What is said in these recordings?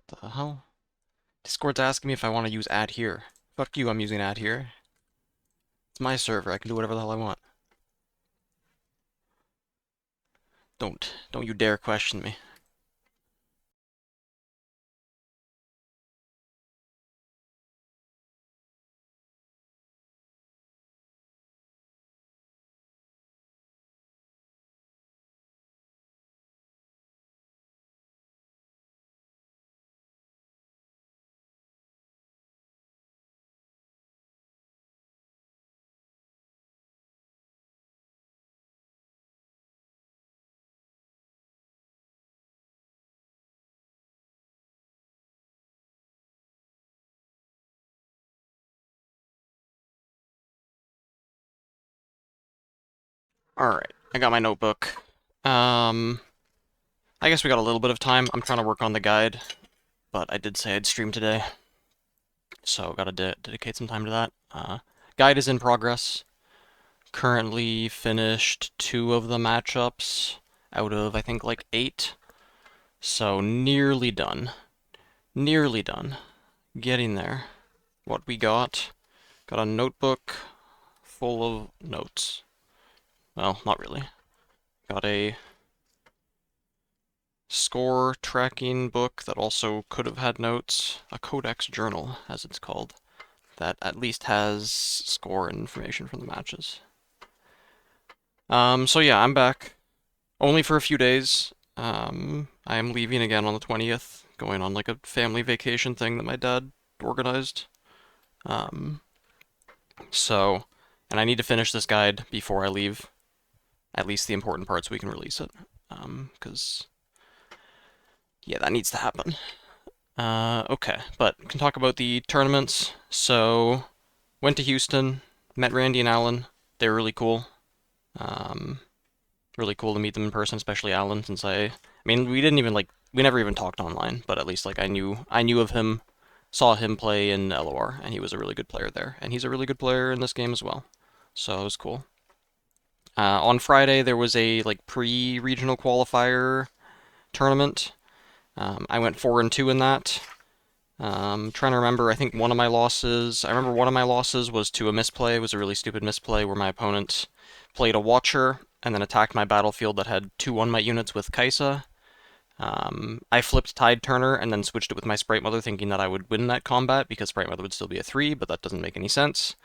The hell? Discord's asking me if I want to use add here. Fuck you, I'm using add here. It's my server, I can do whatever the hell I want. Don't you dare question me. Alright, I got my notebook. I guess we got a little bit of time. I'm trying to work on the guide, but I did say I'd stream today, so gotta dedicate some time to that. Guide is in progress. Currently finished 2 of the matchups out of, I think, like 8. So nearly done. Nearly done. Getting there. What we got? Got a notebook full of notes. Well, not really. Got a score tracking book that also could have had notes. A codex journal, as it's called, that at least has score and information from the matches. So yeah, I'm back. Only for a few days. I am leaving again on the 20th, going on like a family vacation thing that my dad organized. Um, and I need to finish this guide before I leave. At least the important parts, we can release it. Because, yeah, that needs to happen. Okay, but can talk about the tournaments. So, went to Houston, met Randy and Alan. They were really cool. Um, really cool to meet them in person, especially Alan, since I mean, we never even talked online, but at least like I knew of him, saw him play in LOR, and he was a really good player there, and he's a really good player in this game as well. So it was cool. On Friday there was a like pre-regional qualifier tournament. I went 4-2 in that. Trying to remember, I remember one of my losses was to a misplay. It was a really stupid misplay where my opponent played a Watcher and then attacked my battlefield that had 2 1-might units with Kaisa. I flipped Tide Turner and then switched it with my Sprite Mother thinking that I would win that combat because Sprite Mother would still be a 3, but that doesn't make any sense.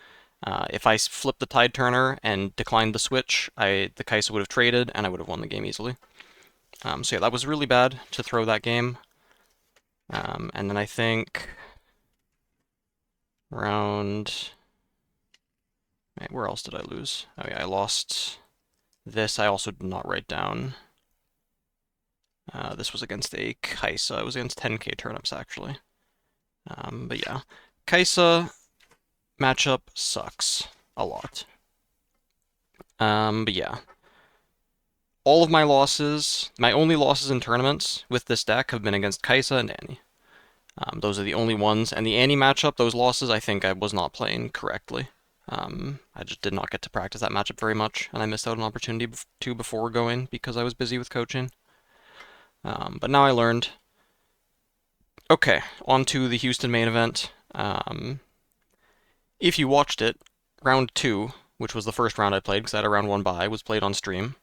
If I flipped the Tide Turner and declined the switch, the Kaisa would have traded and I would have won the game easily. So yeah, that was really bad to throw that game. And then I think round... Where else did I lose? Oh yeah, I lost this. I also did not write down. This was against a Kaisa. It was against 10k turnips, actually. But yeah, Kaisa matchup sucks a lot. But yeah. All of my losses, my only losses in tournaments with this deck have been against Kaisa and Annie. Those are the only ones. And the Annie matchup, those losses, I think I was not playing correctly. I just did not get to practice that matchup very much, and I missed out on an opportunity to before going because I was busy with coaching. But now I learned. Okay, on to the Houston main event. If you watched it, round 2, which was the first round I played because I had a round 1 bye, was played on stream.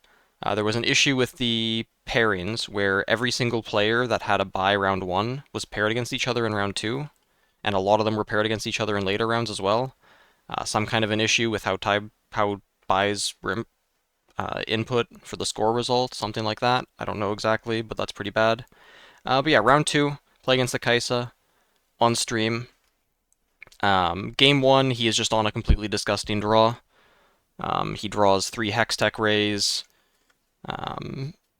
There was an issue with the pairings where every single player that had a bye round 1 was paired against each other in round 2, and a lot of them were paired against each other in later rounds as well. Some kind of an issue with how buys input for the score result, something like that. I don't know exactly, but that's pretty bad. But yeah, round 2, play against the Kaisa on stream. Game 1, he is just on a completely disgusting draw. He draws 3 Hextech Rays,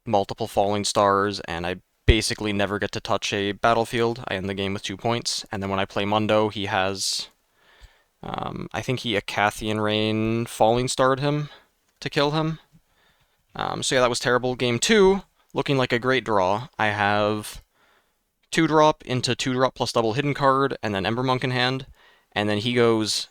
multiple Falling Stars, and I basically never get to touch a battlefield. I end the game with 2 points, and then when I play Mundo, he has... I think he Acathian Rain Falling Starred him to kill him. So yeah, that was terrible. Game 2, looking like a great draw. I have 2-drop into 2-drop plus double hidden card, and then Ember Monk in hand, and then he goes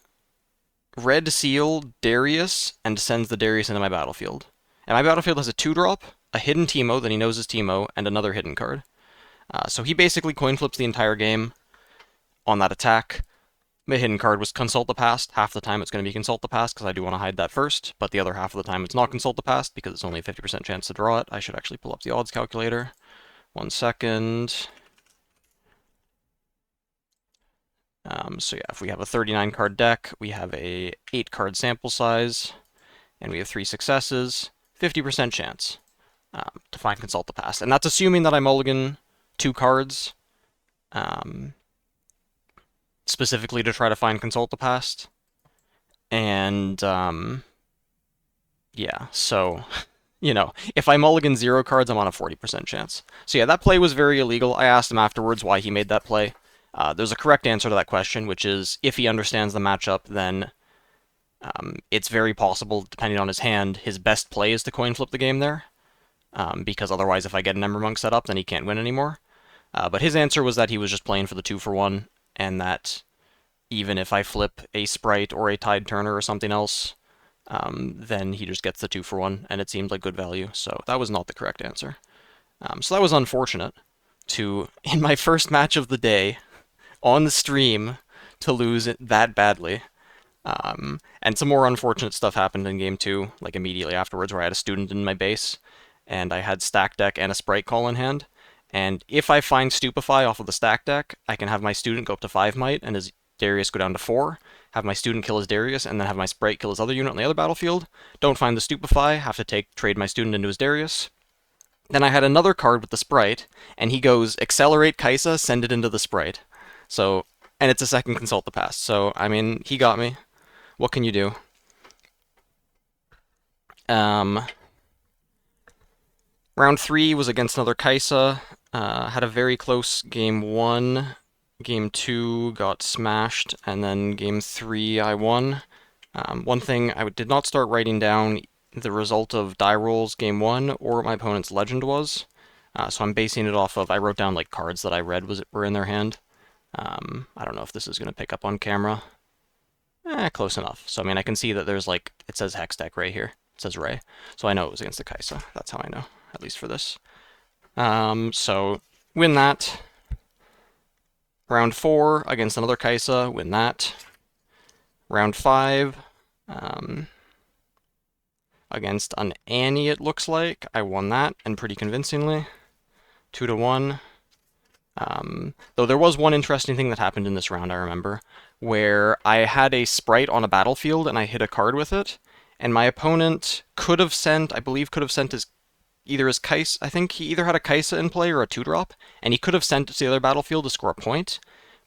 Red Seal Darius and sends the Darius into my battlefield. And my battlefield has a 2-drop, a hidden Teemo that he knows is Teemo, and another hidden card. So he basically coin flips the entire game on that attack. My hidden card was Consult the Past. Half the time it's going to be Consult the Past because I do want to hide that first, but the other half of the time it's not Consult the Past because it's only a 50% chance to draw it. I should actually pull up the odds calculator. 1 second. So yeah, if we have a 39 card deck, we have a 8 card sample size, and we have 3 successes, 50% chance to find Consult the Past. And that's assuming that I mulligan 2 cards, specifically to try to find Consult the Past. And yeah, so you know, if I mulligan 0 cards, I'm on a 40% chance. So yeah, that play was very illegal. I asked him afterwards why he made that play. There's a correct answer to that question, which is if he understands the matchup, then it's very possible, depending on his hand, his best play is to coin flip the game there. Because otherwise, if I get an Ember Monk set up, then he can't win anymore. But his answer was that he was just playing for the 2-for-1, and that even if I flip a Sprite or a Tide Turner or something else, then he just gets the 2-for-1, and it seemed like good value. So that was not the correct answer. So that was unfortunate to, in my first match of the day, on the stream, to lose it that badly. And some more unfortunate stuff happened in game 2, like immediately afterwards, where I had a student in my base, and I had stack deck and a Sprite Call in hand. And if I find Stupefy off of the stack deck, I can have my student go up to 5 might, and his Darius go down to 4, have my student kill his Darius, and then have my Sprite kill his other unit on the other battlefield. Don't find the Stupefy, have to trade my student into his Darius. Then I had another card with the Sprite, and he goes, Accelerate Kaisa, send it into the Sprite. So, and it's a second Consult the Past. So, I mean, he got me. What can you do? Round 3 was against another Kaisa. Had a very close game 1. Game 2 got smashed, and then game 3 I won. One thing, I did not start writing down the result of die rolls game 1 or what my opponent's legend was. So I'm basing it off of, I wrote down like cards that I read were in their hand. I don't know if this is going to pick up on camera. Close enough. So I mean, I can see that there's like, it says Hex Deck right here. It says Ray. So I know it was against the Kaisa. That's how I know, at least for this. So win that. Round 4 against another Kaisa, win that. Round 5 against an Annie, it looks like. I won that, and pretty convincingly. 2-1. Though there was one interesting thing that happened in this round, I remember, where I had a Sprite on a battlefield and I hit a card with it, and my opponent could have sent, I believe could have sent either his Kaisa, I think he either had a Kaisa in play or a 2-drop, and he could have sent it to the other battlefield to score a point,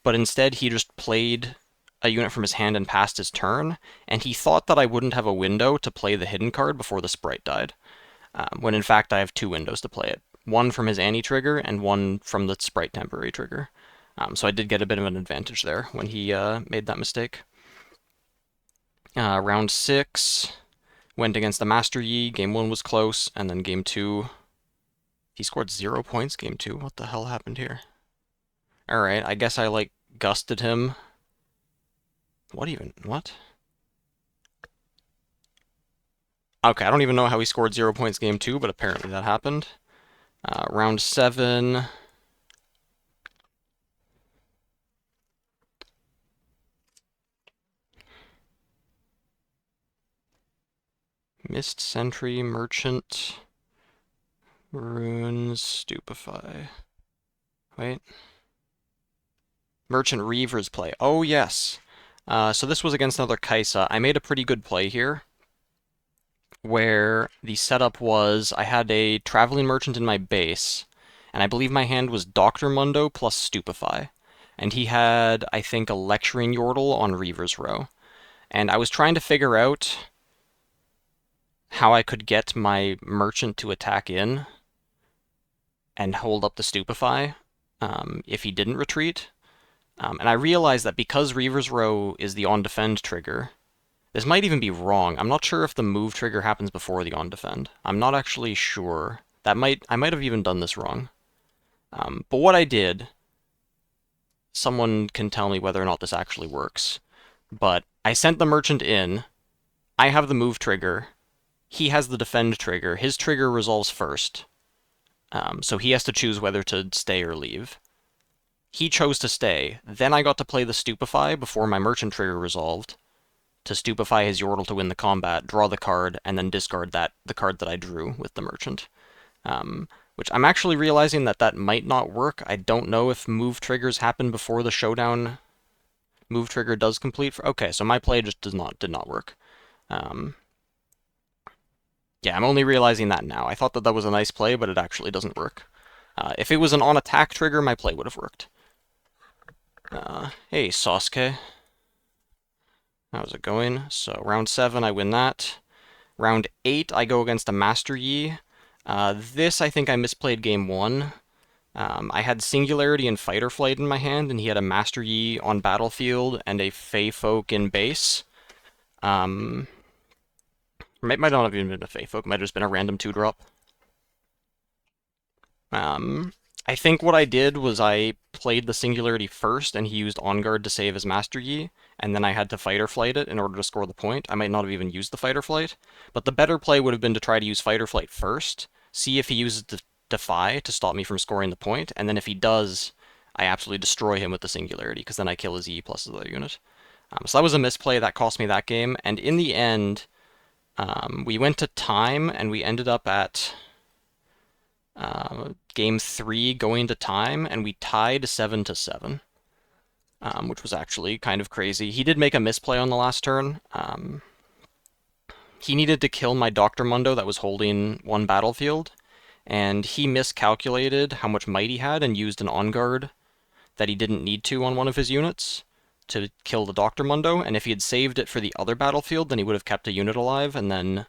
but instead he just played a unit from his hand and passed his turn, and he thought that I wouldn't have a window to play the hidden card before the Sprite died, when in fact I have 2 windows to play it. One from his Annie trigger, and one from the Sprite temporary trigger. So I did get a bit of an advantage there when he made that mistake. Round 6, went against the Master Yi. Game 1 was close, and then game 2, he scored 0 points game 2. What the hell happened here? Alright, I guess I, like, gusted him. What? Okay, I don't even know how he scored 0 points game 2, but apparently that happened. Round 7. Mist Sentry, Merchant, Runes, Stupefy. Wait. Merchant Reaver's play. Oh, yes. So this was against another Kaisa. I made a pretty good play here, where the setup was I had a Traveling Merchant in my base, and I believe my hand was Dr. Mundo plus Stupefy. And he had, I think, a Lecturing Yordle on Reaver's row. And I was trying to figure out how I could get my Merchant to attack in and hold up the Stupefy if he didn't retreat. And I realized that because Reaver's row is the on-defend trigger, this might even be wrong. I'm not sure if the move trigger happens before the on-defend. I'm not actually sure. I might have even done this wrong. But what I did, someone can tell me whether or not this actually works, but I sent the Merchant in, I have the move trigger, he has the defend trigger, his trigger resolves first, So he has to choose whether to stay or leave. He chose to stay. Then I got to play the Stupefy before my Merchant trigger resolved to stupefy his Yordle to win the combat, draw the card, and then discard the card that I drew with the Merchant. Which I'm actually realizing that might not work. I don't know if move triggers happen before the showdown move trigger does complete. Okay, so my play just did not work. Yeah, I'm only realizing that now. I thought that was a nice play, but it actually doesn't work. If it was an on-attack trigger, my play would have worked. Hey, Sasuke. How's it going? So, round 7, I win that. Round 8, I go against a Master Yi. This, I think I misplayed game 1. I had Singularity and Fight or Flight in my hand, and he had a Master Yi on battlefield and a Fey Folk in base. Might not have even been a Fey Folk, might have just been a random 2-drop. I think what I did was I played the Singularity first, and he used On Guard to save his Master Yi, and then I had to Fight or Flight it in order to score the point. I might not have even used the Fight or Flight, but the better play would have been to try to use Fight or Flight first, see if he uses Defy to stop me from scoring the point, and then if he does, I absolutely destroy him with the Singularity, because then I kill his E plus his other unit. So that was a misplay, that cost me that game, and in the end, we went to time, and we ended up at game 3 going to time, and we tied 7-7, which was actually kind of crazy. He did make a misplay on the last turn. He needed to kill my Dr. Mundo that was holding one battlefield, and he miscalculated how much might he had and used an On Guard that he didn't need to on one of his units to kill the Dr. Mundo, and if he had saved it for the other battlefield, then he would have kept a unit alive, and then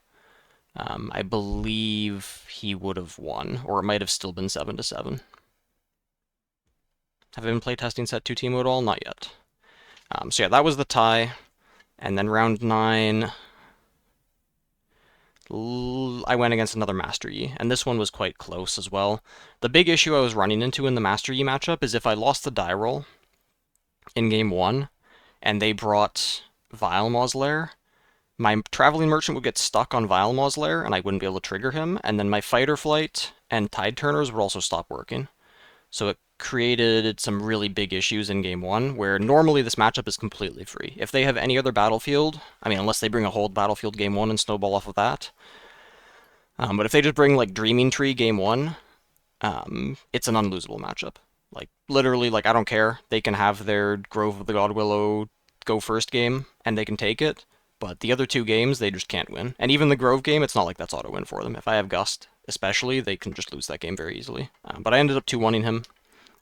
I believe he would have won, or it might have still been 7-7. Have I been playtesting set 2 Teemo at all? Not yet. So yeah, that was the tie, and then round 9... I went against another Master Yi, and this one was quite close as well. The big issue I was running into in the Master Yi matchup is if I lost the die roll in game 1, and they brought Vilemaw's Lair, my Traveling Merchant would get stuck on Vilemaw's Lair, and I wouldn't be able to trigger him, and then my Fight or Flight and Tide Turners would also stop working. So it created some really big issues in game 1, where normally this matchup is completely free. If they have any other battlefield, I mean, unless they bring a hold battlefield game 1 and snowball off of that, but if they just bring, like, Dreaming Tree game 1, it's an unlosable matchup. Like, literally, like, I don't care. They can have their Grove of the Godwillow go first game, and they can take it, but the other 2 games, they just can't win. And even the Grove game, it's not like that's auto-win for them. If I have Gust, especially, they can just lose that game very easily. But I ended up 2-1-ing him.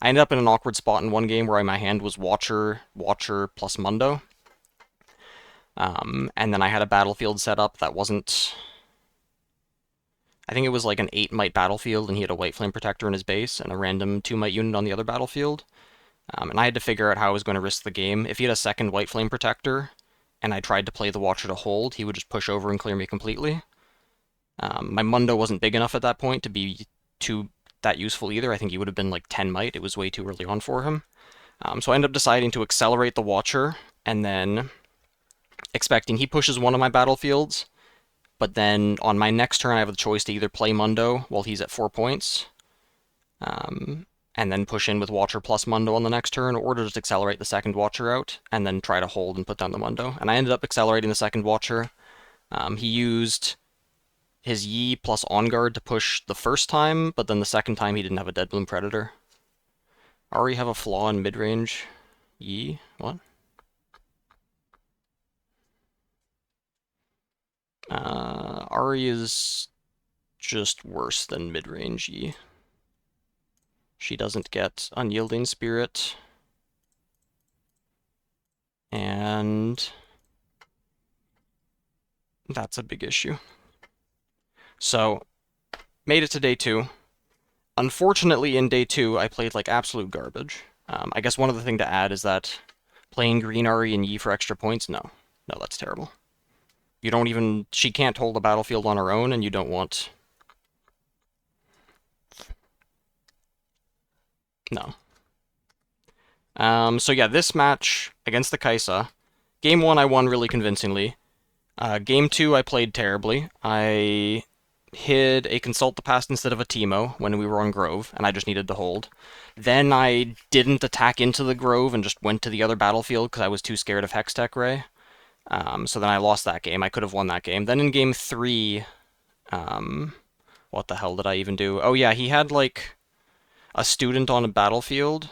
I ended up in an awkward spot in one game where my hand was Watcher plus Mundo. And then I had a battlefield set up that wasn't... I think it was like an 8-might battlefield, and he had a White Flame Protector in his base, and a random 2-might unit on the other battlefield. And I had to figure out how I was going to risk the game. If he had a second White Flame Protector, and I tried to play the Watcher to hold, he would just push over and clear me completely. My Mundo wasn't big enough at that point to be that useful either. I think he would have been like 10 might. It was way too early on for him. So I ended up deciding to accelerate the Watcher, and then expecting he pushes one of my battlefields, but then on my next turn I have the choice to either play Mundo while he's at 4 points, and then push in with Watcher plus Mundo on the next turn, or to just accelerate the second Watcher out, and then try to hold and put down the Mundo. And I ended up accelerating the second Watcher. He used his Yi plus On Guard to push the first time, but then the second time he didn't have a Deadbloom Predator. Ari have a flaw in mid-range Yi? What? Ari is just worse than mid-range Yi. She doesn't get Unyielding Spirit. And that's a big issue. So, made it to day 2. Unfortunately, in day 2, I played like absolute garbage. I guess one other thing to add is that playing green Ari and Yi for extra points, no, that's terrible. You don't even... She can't hold the battlefield on her own, and you don't want... No. So yeah, this match against the Kai'Sa, game 1 I won really convincingly. Game 2 I played terribly. I hid a Consult the Past instead of a Teemo when we were on Grove, and I just needed to hold. Then I didn't attack into the Grove and just went to the other battlefield because I was too scared of Hextech Ray. So then I lost that game. I could have won that game. Then in game 3, what the hell did I even do? Oh yeah, he had like a student on a battlefield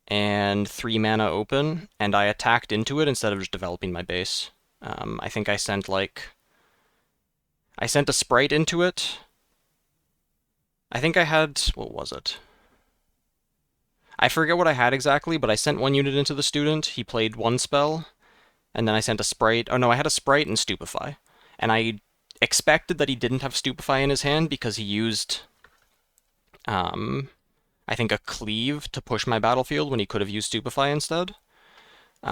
and 3 mana open, and I attacked into it instead of just developing my base. I think I sent a sprite into it. I think I had, what was it? I forget what I had exactly, but I sent one unit into the student. He played one spell, and then I sent a sprite. Oh no, I had a sprite and Stupefy. And I expected that he didn't have Stupefy in his hand because he used, I think, a Cleave to push my battlefield when he could have used Stupefy instead.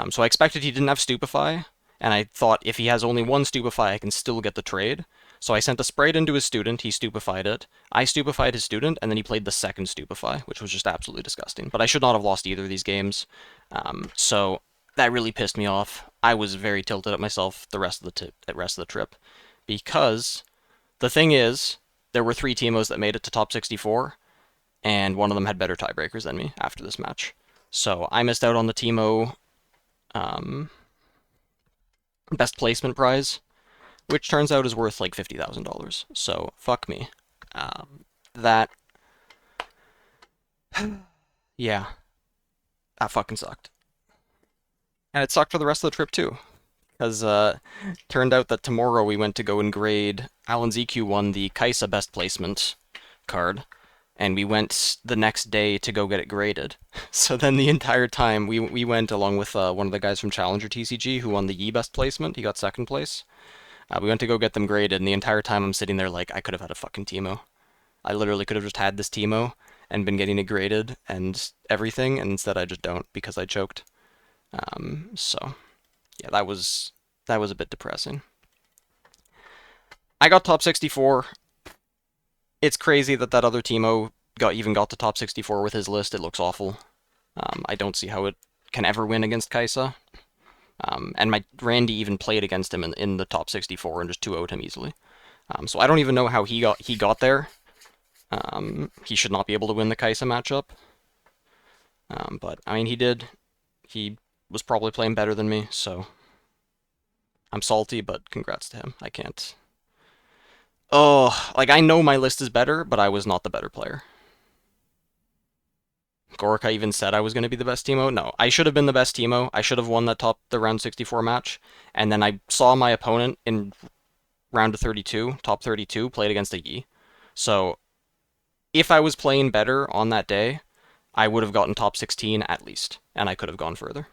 So I expected he didn't have Stupefy, and I thought if he has only one Stupefy, I can still get the trade. So I sent a sprite into his student, he stupefied it. I stupefied his student, and then he played the second Stupefy, which was just absolutely disgusting. But I should not have lost either of these games. So that really pissed me off. I was very tilted at myself the rest of the trip. Because the thing is, there were 3 Teemos that made it to top 64, and one of them had better tiebreakers than me after this match. So I missed out on the Teemo best placement prize, which turns out is worth like $50,000. So fuck me. That, yeah, that fucking sucked. And it sucked for the rest of the trip too, because turned out that tomorrow we went to go and grade. Alan ZQ won the Kaisa best placement card, and we went the next day to go get it graded. So then the entire time we went along with one of the guys from Challenger TCG who won the Yi best placement. He got second place. We went to go get them graded, and the entire time I'm sitting there like I could have had a fucking Teemo. I literally could have just had this Teemo and been getting it graded and everything, and instead I just don't because I choked. So yeah, that was a bit depressing. I got top 64. It's crazy that that other Teemo got to top 64 with his list. It looks awful. I don't see how it can ever win against Kaisa. And my Randy even played against him in the top 64 and just 2-0'd him easily. So I don't even know how he got there. He should not be able to win the Kaisa matchup. But I mean, he did. He was probably playing better than me, so I'm salty, but congrats to him. I can't. Oh, like I know my list is better, but I was not the better player. Gorka even said I was going to be the best Teemo. No, I should have been the best Teemo. I should have won the round 64 match. And then I saw my opponent in round of 32, top 32, played against a Yi. So if I was playing better on that day, I would have gotten top 16 at least, and I could have gone further.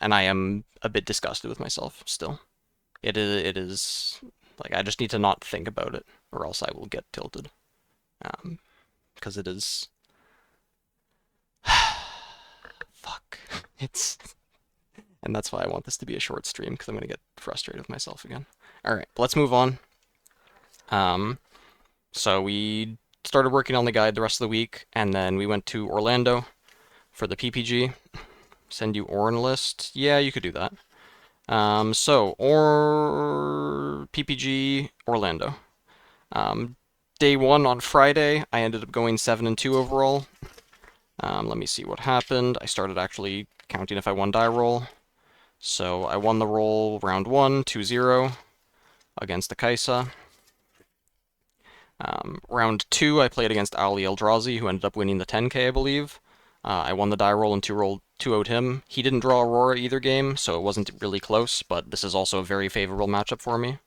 And I am a bit disgusted with myself still. It is like I just need to not think about it, or else I will get tilted. Because it is. Fuck. And that's why I want this to be a short stream, because I'm going to get frustrated with myself again. Alright, let's move on. So we started working on the guide the rest of the week, and then we went to Orlando for the PPG. Send you Orin list. Yeah, you could do that. PPG Orlando. Day 1 on Friday, I ended up going 7-2 overall. Let me see what happened. I started actually counting if I won die roll. So I won the roll round 1, 2-0 against the Kaisa. Round 2, I played against Ali Eldrazi, who ended up winning the 10k, I believe. I won the die roll and 2-0'd him. He didn't draw Aurora either game, so it wasn't really close, but this is also a very favorable matchup for me.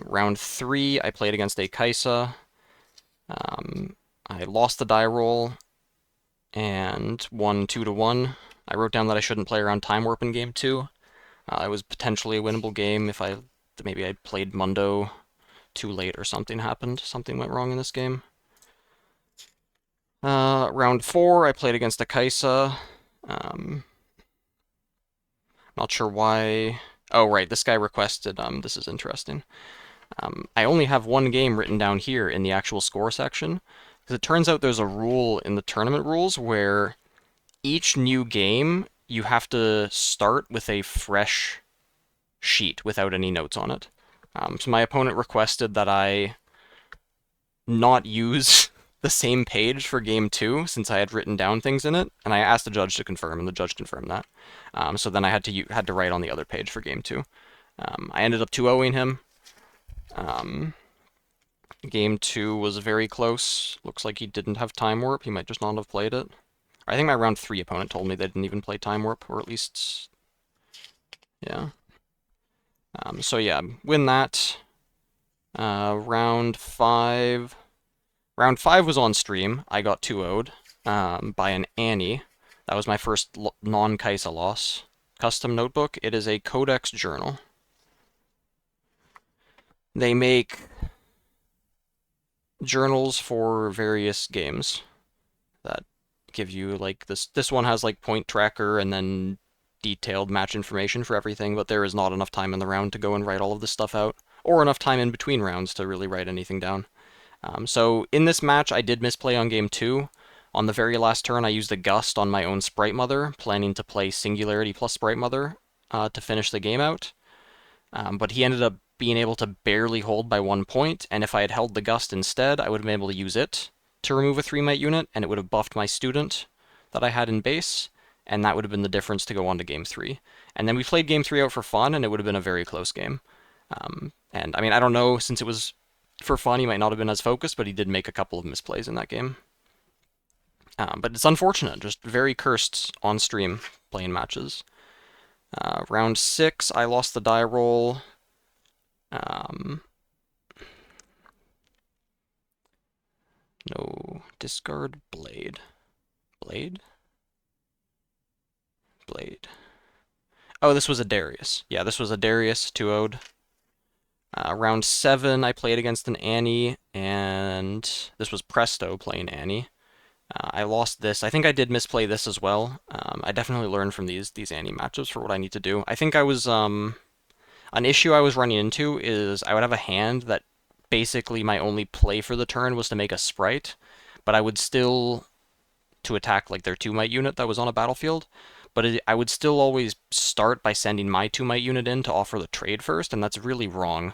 Round 3, I played against a Kaisa. I lost the die roll and won 2-1. I wrote down that I shouldn't play around Time Warp in game 2. It was potentially a winnable game if maybe I played Mundo too late or something happened. Something went wrong in this game. Round 4, I played against a Kaisa. Not sure why. Oh, right, this guy requested, this is interesting. I only have one game written down here in the actual score section, because it turns out there's a rule in the tournament rules where each new game you have to start with a fresh sheet without any notes on it. So my opponent requested that I not use the same page for game 2 since I had written down things in it, and I asked the judge to confirm, and the judge confirmed that. So then I had to write on the other page for game 2. I ended up 2-0ing him. Game 2 was very close. Looks like he didn't have Time Warp. He might just not have played it. I think my round 3 opponent told me they didn't even play Time Warp, or at least, yeah. So yeah, win that. Round 5. Round 5 was on stream. I got 2-0'd by an Annie. That was my first non-Kaisa loss. Custom notebook. It is a Codex journal. They make journals for various games that give you like this one has like point tracker and then detailed match information for everything, but there is not enough time in the round to go and write all of this stuff out, or enough time in between rounds to really write anything down. So in this match, I did misplay on game 2. On the very last turn, I used a Gust on my own Sprite Mother, planning to play Singularity plus Sprite Mother to finish the game out. But he ended up being able to barely hold by 1 point, and if I had held the Gust instead, I would have been able to use it to remove a 3-mite unit, and it would have buffed my student that I had in base, and that would have been the difference to go on to game 3. And then we played game 3 out for fun, and it would have been a very close game. And I mean, I don't know, since it was for fun, he might not have been as focused, but he did make a couple of misplays in that game. But it's unfortunate, just very cursed on stream playing matches. Round 6, I lost the die roll. No, discard Blade. Blade? Blade. Oh, this was a Darius. Yeah, this was a Darius 2-0'd. Round 7, I played against an Annie, and this was Presto playing Annie. I lost this. I think I did misplay this as well. I definitely learned from these Annie matchups for what I need to do. I think I was an issue I was running into is I would have a hand that basically my only play for the turn was to make a sprite, but I would still to attack like their 2-mite unit that was on a battlefield. But I would still always start by sending my 2-mite unit in to offer the trade first, and that's really wrong.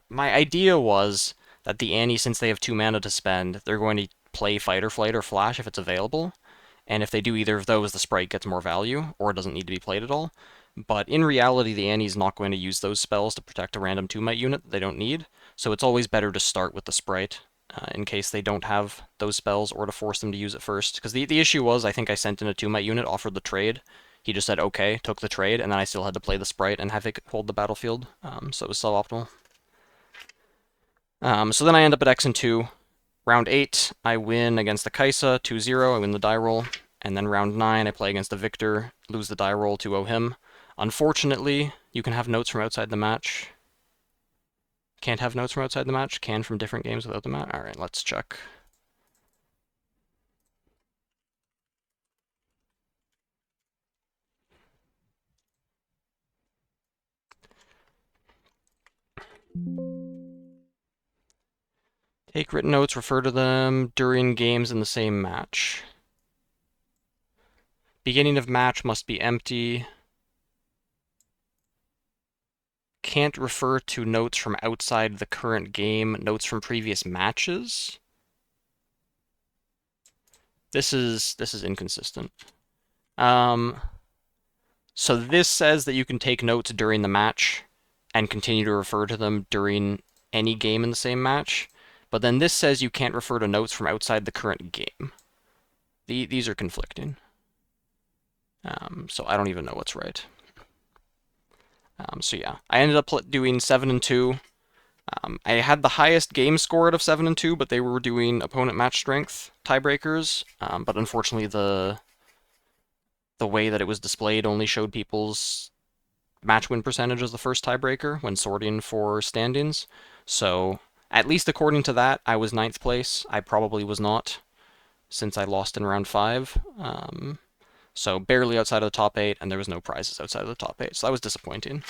My idea was that the Annie, since they have 2 mana to spend, they're going to play Fight or Flight or Flash if it's available. And if they do either of those, the sprite gets more value, or it doesn't need to be played at all. But in reality, the Annie's not going to use those spells to protect a random 2-mite unit that they don't need, so it's always better to start with the sprite in case they don't have those spells, or to force them to use it first. Because the issue was, I think I sent in a 2-mite unit, offered the trade, he just said okay, took the trade, and then I still had to play the sprite and have it hold the battlefield, so it was suboptimal. So then I end up at X and 2. Round 8, I win against the Kaisa, 2-0, I win the die roll. And then round 9, I play against the Victor, lose the die roll, 2-0 him. Unfortunately, you can have notes from outside the match. Can't have notes from outside the match, can from different games without the match. Alright, let's check. Take written notes, refer to them during games in the same match. Beginning of match must be empty. Can't refer to notes from outside the current game, notes from previous matches. This is inconsistent. So this says that you can take notes during the match and continue to refer to them during any game in the same match. But then this says you can't refer to notes from outside the current game. These are conflicting. So I don't even know what's right. So yeah, I ended up doing 7 and 2. I had the highest game score out of 7 and 2, but they were doing opponent match strength tiebreakers. But unfortunately, the way that it was displayed only showed people's match win percentage as the first tiebreaker when sorting for standings. So at least according to that, I was 9th place. I probably was not, since I lost in round 5. So barely outside of the top 8, and there was no prizes outside of the top 8. So that was disappointing.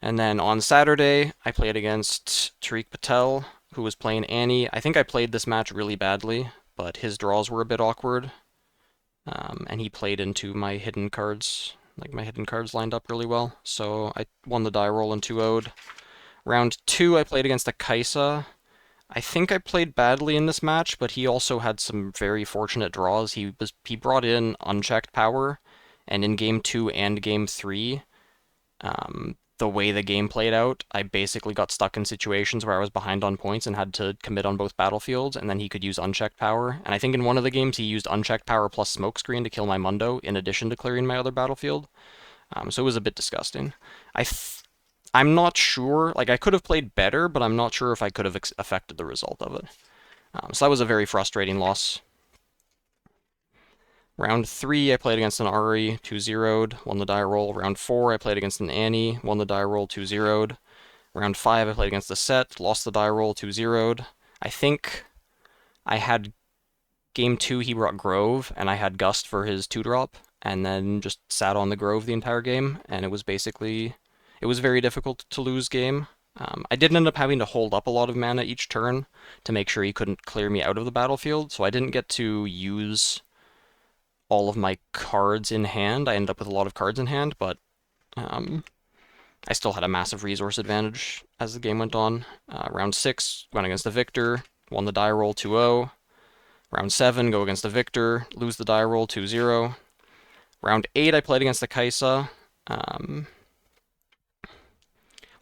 And then on Saturday, I played against Tariq Patel, who was playing Annie. I think I played this match really badly, but his draws were a bit awkward. And he played into my hidden cards. Like, my hidden cards lined up really well. So I won the die roll and 2-0'd. Round 2, I played against a Kai'Sa. I think I played badly in this match, but he also had some very fortunate draws. He brought in unchecked power, and in game 2 and game 3, the way the game played out, I basically got stuck in situations where I was behind on points and had to commit on both battlefields, and then he could use unchecked power. And I think in one of the games he used unchecked power plus smokescreen to kill my Mundo, in addition to clearing my other battlefield. So it was a bit disgusting. I'm not sure, like I could have played better, but I'm not sure if I could have affected the result of it. So that was a very frustrating loss. Round 3, I played against an Ahri, 2-0'd, won the die roll. Round 4, I played against an Annie, won the die roll, 2-0'd. Round 5, I played against the Set, lost the die roll, 2-0'd. I think I had game 2, he brought Grove, and I had Gust for his 2-drop, and then just sat on the Grove the entire game, and it was very difficult to lose game. I did end up having to hold up a lot of mana each turn to make sure he couldn't clear me out of the battlefield, so I didn't get to use all of my cards in hand. I ended up with a lot of cards in hand, but I still had a massive resource advantage as the game went on. Round 6, went against the Victor, won the die roll 2-0. Round 7, go against the Victor, lose the die roll 2-0. Round 8, I played against the Kai'Sa.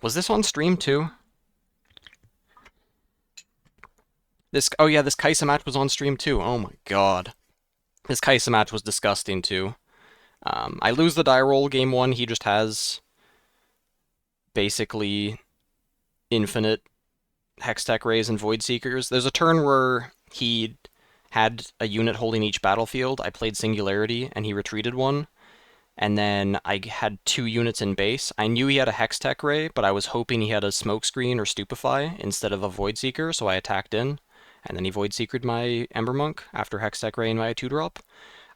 Was this on stream too? Oh yeah, this Kai'Sa match was on stream too. Oh my god. This Kai'Sa match was disgusting too. I lose the die roll game 1. He just has basically infinite Hextech Rays and Void Seekers. There's a turn where he had a unit holding each battlefield. I played Singularity and he retreated one. And then I had 2 units in base. I knew he had a Hextech Ray, but I was hoping he had a Smokescreen or Stupefy instead of a Void Seeker, so I attacked in. And then he Void Seekered my Ember Monk after Hextech Ray and my 2-drop.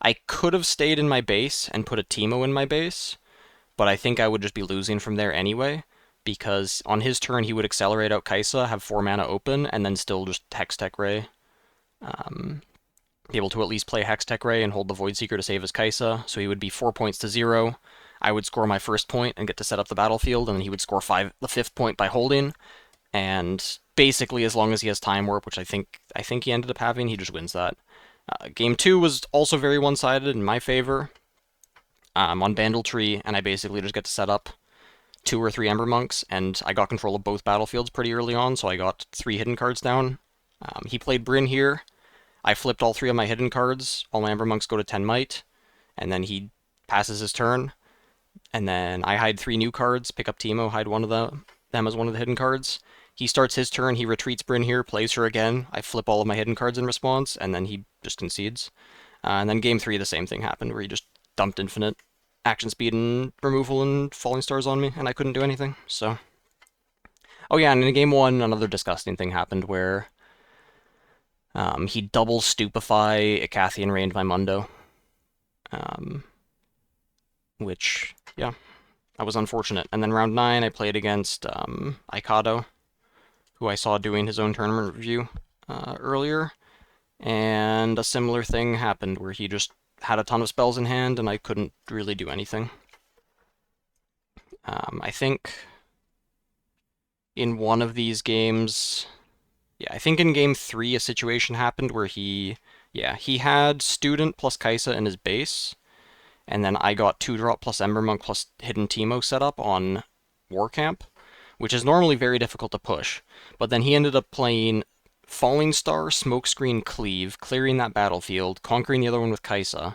I could have stayed in my base and put a Teemo in my base, but I think I would just be losing from there anyway, because on his turn he would accelerate out Kai'Sa, have 4 mana open, and then still just Hextech Ray. Be able to at least play Hextech Ray and hold the Void Seeker to save his Kai'Sa, so he would be 4 points to 0. I would score my first point and get to set up the battlefield, and then he would score the 5th point by holding, and basically as long as he has Time Warp, which I think he ended up having, he just wins that. Game 2 was also very one-sided in my favor. I'm on Bandletree, and I basically just get to set up 2 or 3 Ember Monks, and I got control of both battlefields pretty early on, so I got 3 hidden cards down. He played Brynn here. I flipped all 3 of my hidden cards. All my Ember Monks go to 10 might, and then he passes his turn. And then I hide 3 new cards, pick up Teemo, hide one of them as one of the hidden cards. He starts his turn, he retreats Brynn here, plays her again. I flip all of my hidden cards in response, and then he just concedes. And then game 3, the same thing happened, where he just dumped infinite action speed and removal and falling stars on me, and I couldn't do anything, so. Oh yeah, and in game 1, another disgusting thing happened where he double Stupefy Icathian Rained my Mundo. Which, yeah, that was unfortunate. And then round 9, I played against Aikado, who I saw doing his own tournament review earlier. And a similar thing happened where he just had a ton of spells in hand and I couldn't really do anything. I think in one of these games, yeah, I think in game 3 a situation happened where he had Student plus Kai'Sa in his base, and then I got 2-drop plus Ember Monk plus Hidden Teemo set up on War Camp, which is normally very difficult to push, but then he ended up playing Falling Star, Smokescreen, Cleave, clearing that battlefield, conquering the other one with Kai'Sa,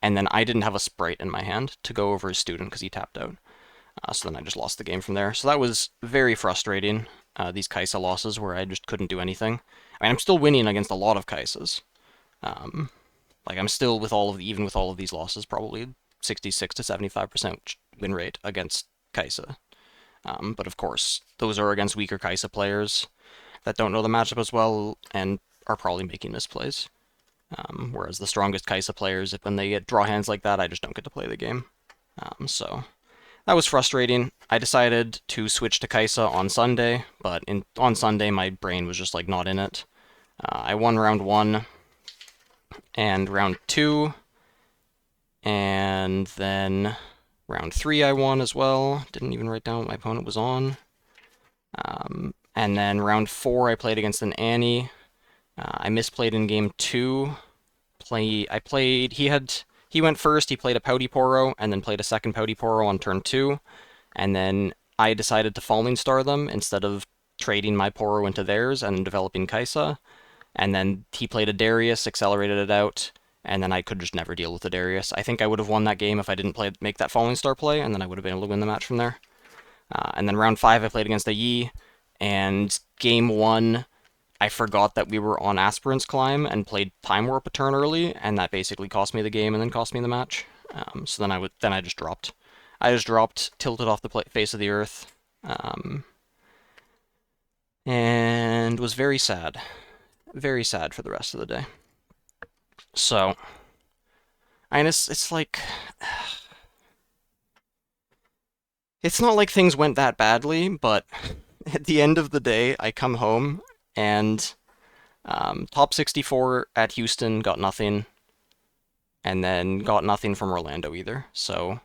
and then I didn't have a Sprite in my hand to go over his Student because he tapped out. So then I just lost the game from there. So that was very frustrating, these Kai'Sa losses where I just couldn't do anything. I mean, I'm still winning against a lot of Kai'Sas. Like, I'm still, even with all of these losses, probably 66 to 75% win rate against Kai'Sa. But of course, those are against weaker Kai'Sa players that don't know the matchup as well and are probably making misplays. Whereas the strongest Kai'Sa players, when they get draw hands like that, I just don't get to play the game. So that was frustrating. I decided to switch to Kai'Sa on Sunday, but on Sunday my brain was just like not in it. I won round 1 and round 2, and then round 3 I won as well. Didn't even write down what my opponent was on. And then round 4, I played against an Annie. I misplayed in game 2. He went first, he played a Pouty Poro, and then played a second Pouty Poro on turn 2. And then I decided to Falling Star them instead of trading my Poro into theirs and developing Kaisa. And then he played a Darius, accelerated it out, and then I could just never deal with the Darius. I think I would have won that game if I didn't make that Falling Star play, and then I would have been able to win the match from there. And then round 5, I played against a Yi, and game 1, I forgot that we were on Aspirant's Climb and played Time Warp a turn early, and that basically cost me the game and then cost me the match. So then I just dropped. I just dropped, tilted off the face of the earth, and was very sad. Very sad for the rest of the day. So, and it's like, it's not like things went that badly, but at the end of the day, I come home and top 64 at Houston got nothing, and then got nothing from Orlando either. So,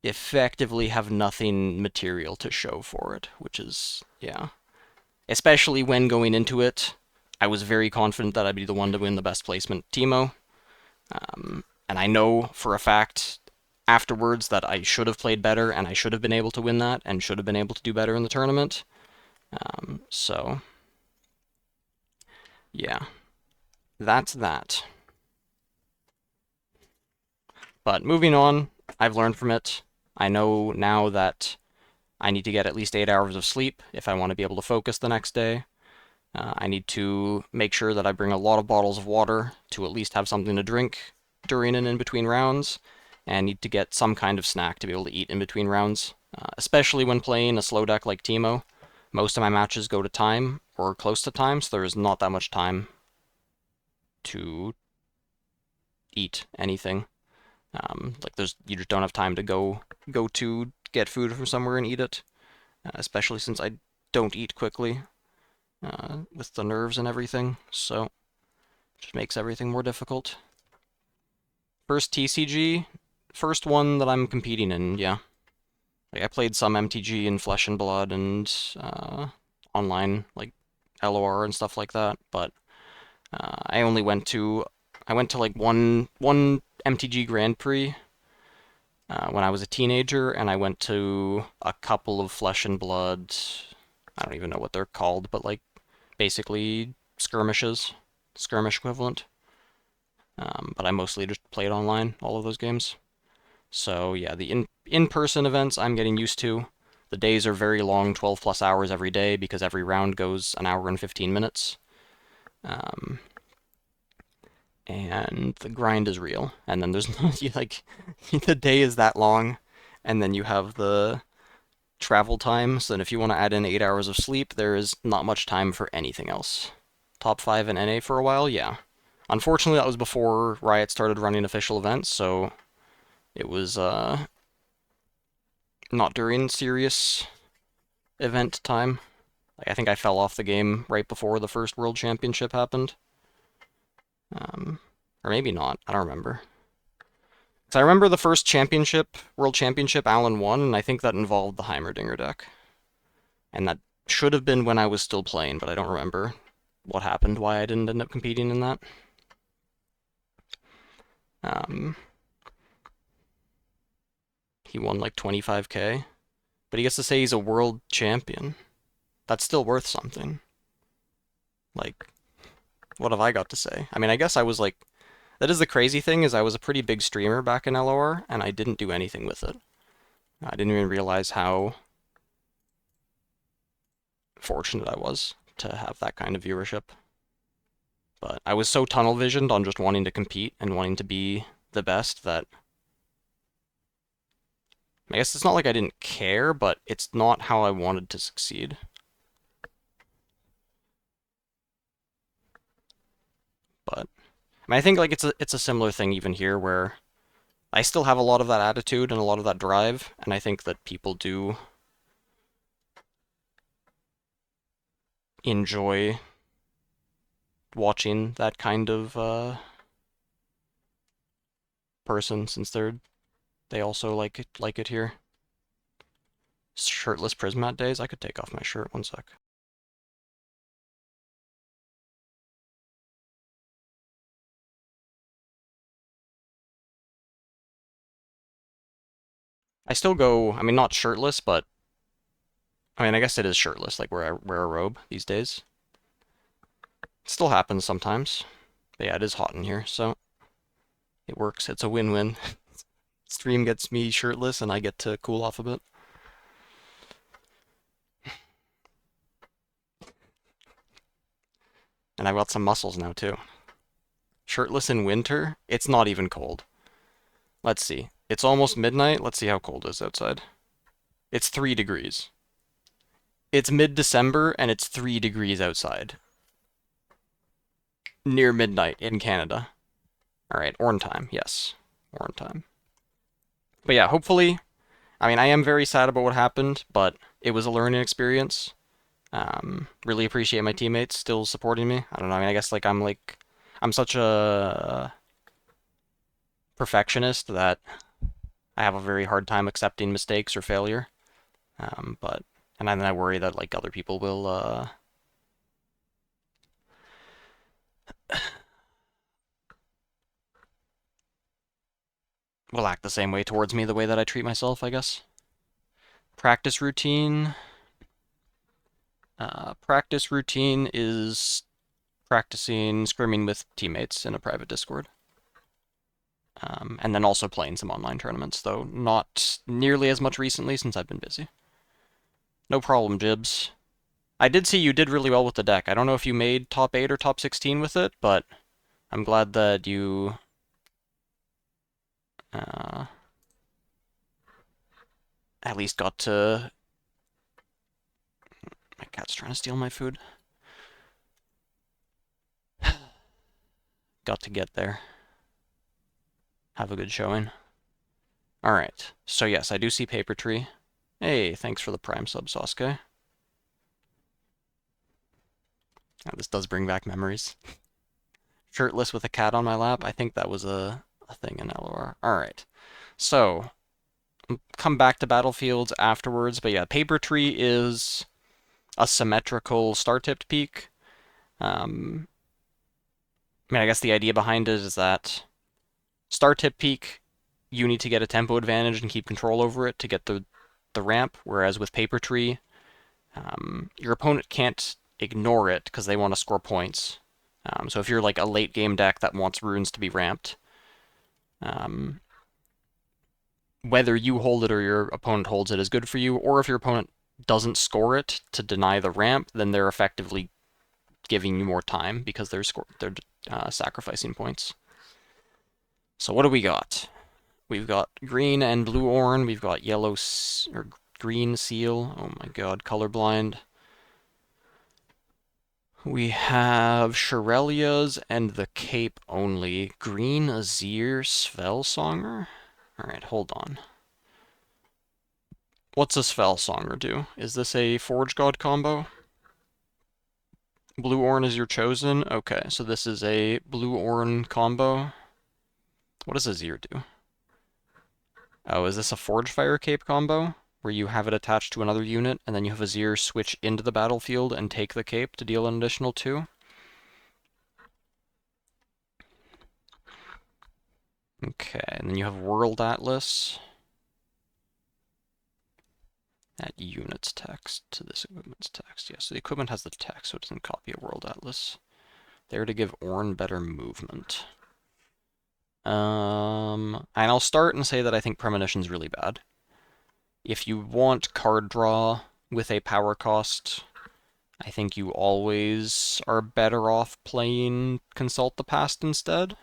effectively have nothing material to show for it, which is, yeah. Especially when going into it, I was very confident that I'd be the one to win the best placement Teemo. And I know for a fact afterwards that I should have played better and I should have been able to win that and should have been able to do better in the tournament. So, yeah, that's that. But moving on, I've learned from it. I know now that I need to get at least 8 hours of sleep if I want to be able to focus the next day. I need to make sure that I bring a lot of bottles of water to at least have something to drink during and in between rounds, and need to get some kind of snack to be able to eat in between rounds, especially when playing a slow deck like Teemo. Most of my matches go to time or close to time, so there is not that much time to eat anything. You just don't have time to go to get food from somewhere and eat it, especially since I don't eat quickly with the nerves and everything, so it just makes everything more difficult. First TCG, first one that I'm competing in, yeah. Like, I played some MTG in Flesh and Blood and online, like LOR and stuff like that, but I went to like one MTG Grand Prix when I was a teenager, and I went to a couple of Flesh and Blood, I don't even know what they're called, but like basically skirmishes, skirmish equivalent. But I mostly just played online, all of those games. So yeah, the in-person events I'm getting used to. The days are very long, 12 plus hours every day, because every round goes an hour and 15 minutes. And the grind is real. And then there's like the day is that long, and then you have the travel time. So then if you want to add in 8 hours of sleep, there is not much time for anything else. Top 5 in NA for a while, yeah. Unfortunately, that was before Riot started running official events, so it was not during serious event time. Like, I think I fell off the game right before the first World Championship happened. Or maybe not, I don't remember. So I remember the first championship, World Championship, Alan won, and I think that involved the Heimerdinger deck. And that should have been when I was still playing, but I don't remember what happened, why I didn't end up competing in that. He won like 25K, but he gets to say he's a world champion. That's still worth something. Like, what have I got to say? I mean, I guess I was like, that is the crazy thing, is I was a pretty big streamer back in LOR, and I didn't do anything with it. I didn't even realize how fortunate I was to have that kind of viewership. But I was so tunnel visioned on just wanting to compete and wanting to be the best that I guess it's not like I didn't care, but it's not how I wanted to succeed. But I mean, I think like it's a similar thing even here, where I still have a lot of that attitude and a lot of that drive, and I think that people do enjoy watching that kind of person, since they also like it here. shirtless Prismat days. I could take off my shirt. One sec. I still go, I mean, not shirtless, but I mean, I guess it is shirtless, like where I wear a robe these days. It still happens sometimes. But yeah, it is hot in here, so it works. It's a win-win. Stream gets me shirtless, and I get to cool off a bit. And I've got some muscles now, too. Shirtless in winter? It's not even cold. Let's see. It's almost midnight. Let's see how cold it is outside. It's 3 degrees. It's mid-December, and it's 3 degrees outside. Near midnight in Canada. Alright, Orn time. Yes. Orn time. But yeah, hopefully, I mean, I am very sad about what happened, but it was a learning experience. Really appreciate my teammates still supporting me. I don't know. I mean, I guess I'm such a perfectionist that I have a very hard time accepting mistakes or failure. And then I worry that like other people will act the same way towards me the way that I treat myself, I guess. Practice routine. Practice routine is practicing scrimming with teammates in a private Discord. And then also playing some online tournaments, though not nearly as much recently since I've been busy. No problem, Jibs. I did see you did really well with the deck. I don't know if you made top 8 or top 16 with it, but I'm glad that you at least got to... My cat's trying to steal my food. Got to get there. Have a good showing. Alright, so yes, I do see Paper Tree. Hey, thanks for the Prime sub, Sasuke. Oh, this does bring back memories. Shirtless with a cat on my lap. I think that was a thing in LOR. Alright, so come back to battlefields afterwards, but yeah, Paper Tree is a symmetrical star-tipped peak. I mean, I guess the idea behind it is that star-tip peak, you need to get a tempo advantage and keep control over it to get the ramp, whereas with Paper Tree, your opponent can't ignore it because they want to score points. So if you're like a late game deck that wants runes to be ramped, whether you hold it or your opponent holds it is good for you, or if your opponent doesn't score it to deny the ramp, then they're effectively giving you more time because they're sacrificing points. So what do we got? We've got green and blue Ornn. We've got yellow or green seal. Oh my god, colorblind. We have Shurelya's and the Cape only. Green Azir Svelsonger? Alright, hold on. What's a Svelsonger do? Is this a Forge God combo? Blue Ornn is your chosen? Okay, so this is a blue Ornn combo. What does Azir do? Oh, is this a Forge Fire Cape combo? Where you have it attached to another unit, and then you have Azir switch into the battlefield and take the cape to deal an additional 2? Okay, and then you have World Atlas. Add units text to this equipment's text. Yeah, so the equipment has the text, so it doesn't copy a World Atlas. There to give Ornn better movement. And I'll start and say that I think Premonition's really bad. If you want card draw with a power cost, I think you always are better off playing Consult the Past instead.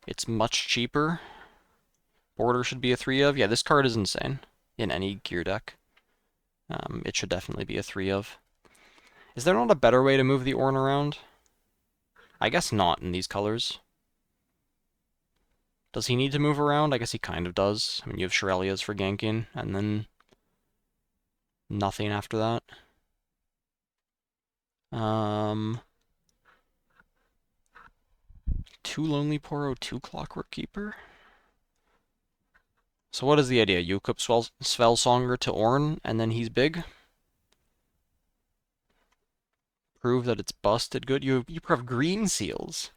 It's much cheaper. Border should be a 3 of. Yeah, this card is insane in any gear deck. It should definitely be a 3 of. Is there not a better way to move the Ornn around? I guess not in these colors. Does he need to move around? I guess he kind of does. I mean, you have Shurelya's for ganking, and then nothing after that. 2 Lonely Poro, 2 Clockwork Keeper? So what is the idea? You equip Svelsonger to Ornn, and then he's big? Prove that it's busted good? You have green seals.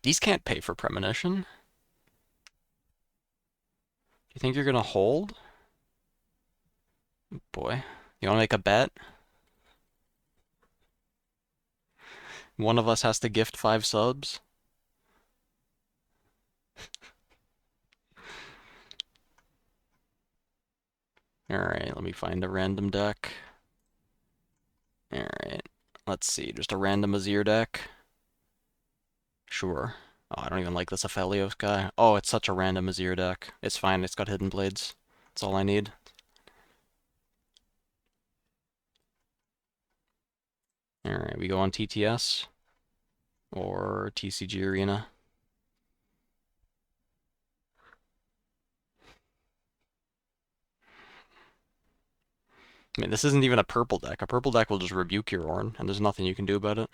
These can't pay for premonition. Do you think you're gonna hold? Boy. You wanna make a bet? One of us has to gift 5 subs? Alright, let me find a random deck. Alright, let's see, just a random Azir deck? Sure. Oh, I don't even like this Aphelios guy. Oh, it's such a random Azir deck. It's fine, it's got Hidden Blades. That's all I need. Alright, we go on TTS or TCG Arena. I mean, this isn't even a purple deck. A purple deck will just rebuke your Ornn, and there's nothing you can do about it.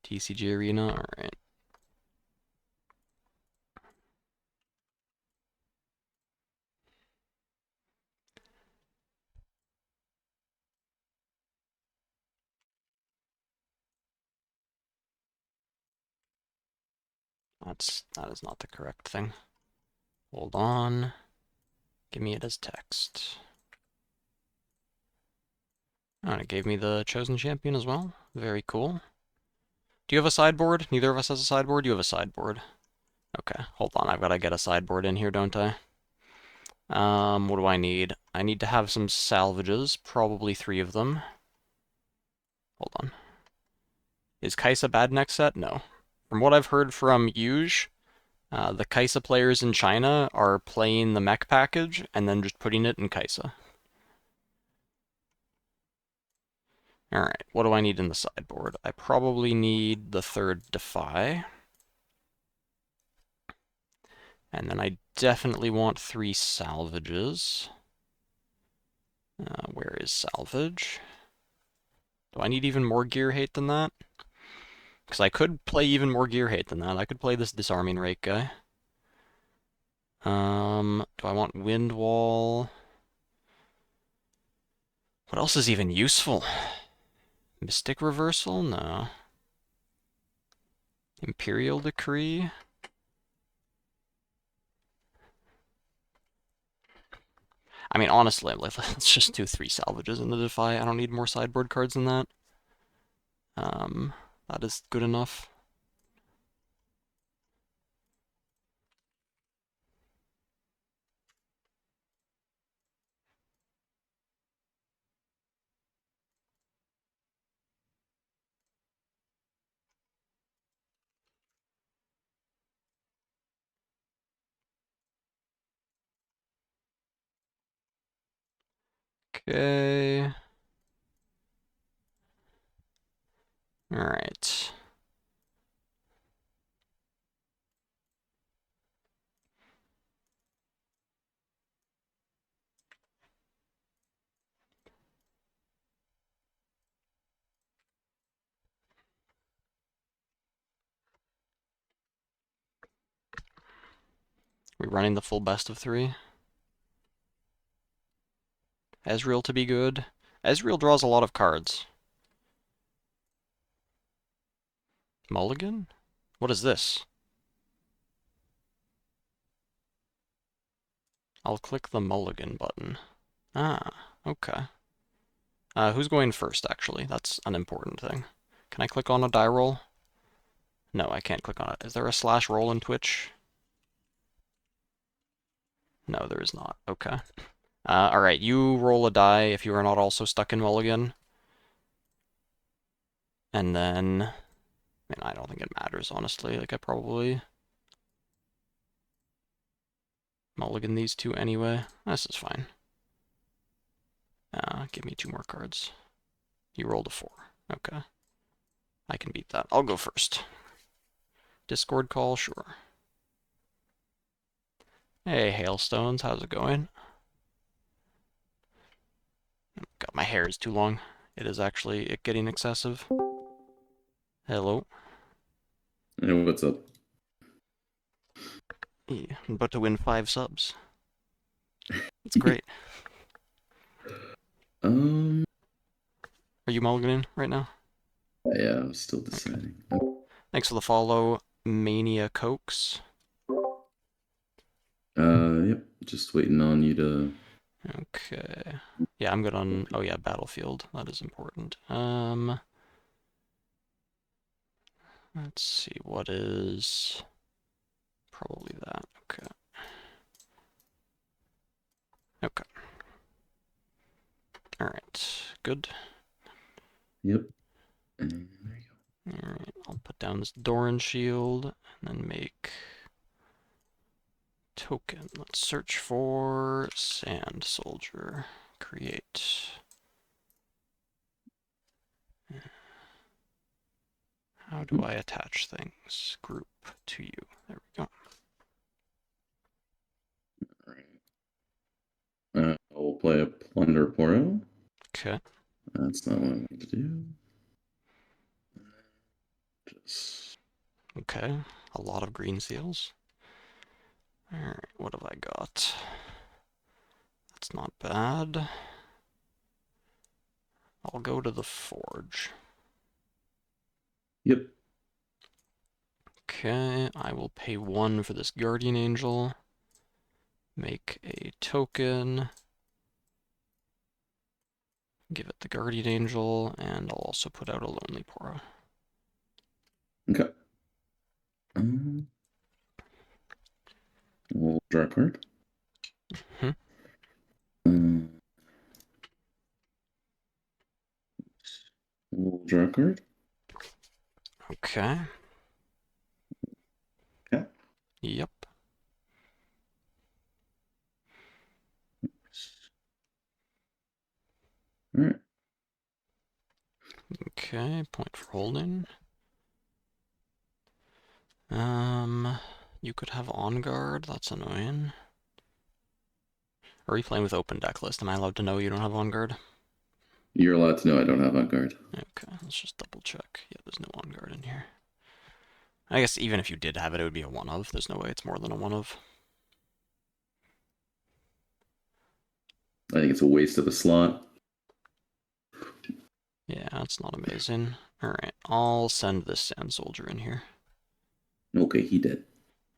TCG Arena, alright. That is not the correct thing. Hold on. Give me it as text. Oh, and it gave me the chosen champion as well. Very cool. Do you have a sideboard? Neither of us has a sideboard? You have a sideboard. Okay, hold on. I've got to get a sideboard in here, don't I? What do I need? I need to have some salvages, probably 3 of them. Hold on. Is Kai'Sa bad next set? No. From what I've heard from Yuge, the Kai'Sa players in China are playing the mech package and then just putting it in Kai'Sa. Alright, what do I need in the sideboard? I probably need the 3rd Defy. And then I definitely want 3 salvages. Where is salvage? Do I need even more gear hate than that? Because I could play even more gear hate than that. I could play this disarming rake guy. Do I want wind wall? What else is even useful? Mystic reversal? No. Imperial decree? I mean, honestly, let's just do 3 salvages in the Defy. I don't need more sideboard cards than that. That is good enough. Okay. Alright. We're running the full best of 3. Ezreal to be good. Ezreal draws a lot of cards. Mulligan? What is this? I'll click the mulligan button. Ah, okay. Who's going first, actually? That's an important thing. Can I click on a die roll? No, I can't click on it. Is there a slash roll in Twitch? No, there is not. Okay. Alright, you roll a die if you are not also stuck in mulligan. And then... I mean, I don't think it matters, honestly. Like, I probably... mulligan these 2 anyway. This is fine. Give me 2 more cards. You rolled a 4. Okay. I can beat that. I'll go first. Discord call, sure. Hey, Hailstones, how's it going? God, my hair is too long. It is actually getting excessive. Hello. Hey, what's up? Yeah, I'm about to win 5 subs. It's great. Um, Are you mulliganing right now? yeah, I'm still Okay. deciding. Thanks for the follow, Mania Cokes. Yep, just waiting on you to. Okay. Yeah, I'm good on. Oh yeah, Battlefield. That is important. Let's see. What is probably that? Okay. Okay. All right. Good. Yep. And there you All right. I'll put down this Doran shield and then make token. Let's search for Sand Soldier. Create. How do go. I attach things? Group to you. There we go. All right. I'll play a Plunder Poro. Okay. That's not what I want to do. Just. Okay. A lot of green seals. Alright, what have I got? That's not bad. I'll go to the forge. Yep. Okay, I will pay 1 for this guardian angel. Make a token. Give it the guardian angel, and I'll also put out a lonely poro. Okay. We'll draw a card. Hmm. Um, we'll draw a card. Okay. Okay. Yep. All right. Okay, point for holding. You could have on guard. That's annoying. Are you playing with open deck list? Am I allowed to know you don't have on guard? You're allowed to know I don't have on guard. Okay, let's just double check. Yeah, there's no on guard in here. I guess even if you did have it, it would be a one of. There's no way it's more than a one of. I think it's a waste of a slot. Yeah, that's not amazing. Alright, I'll send this Sand Soldier in here. Okay, he did.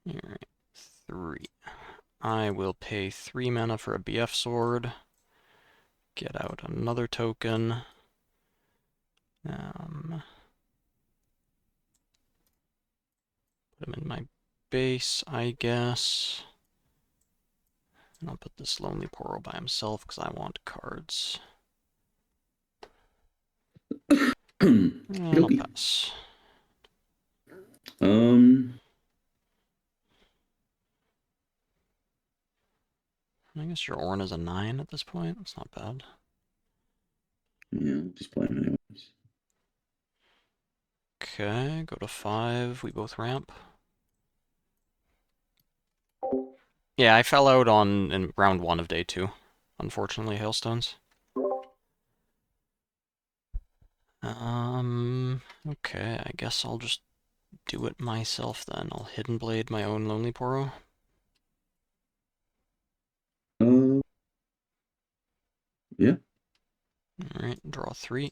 Alright, 3. I will pay 3 mana for a BF sword. Get out another token. Put him in my base, I guess. And I'll put this Lonely Poro by himself because I want cards. And I'll Okey-dokey. pass. Um, I guess your Ornn is a 9 at this point. That's not bad. yeah, just play him anyways. Okay, go to 5. We both ramp. Yeah, I fell out in round 1 of day 2. Unfortunately, hailstones. Okay, I guess I'll just do it myself then. I'll Hidden Blade my own Lonely Poro. Uh, yeah. Alright, draw 3.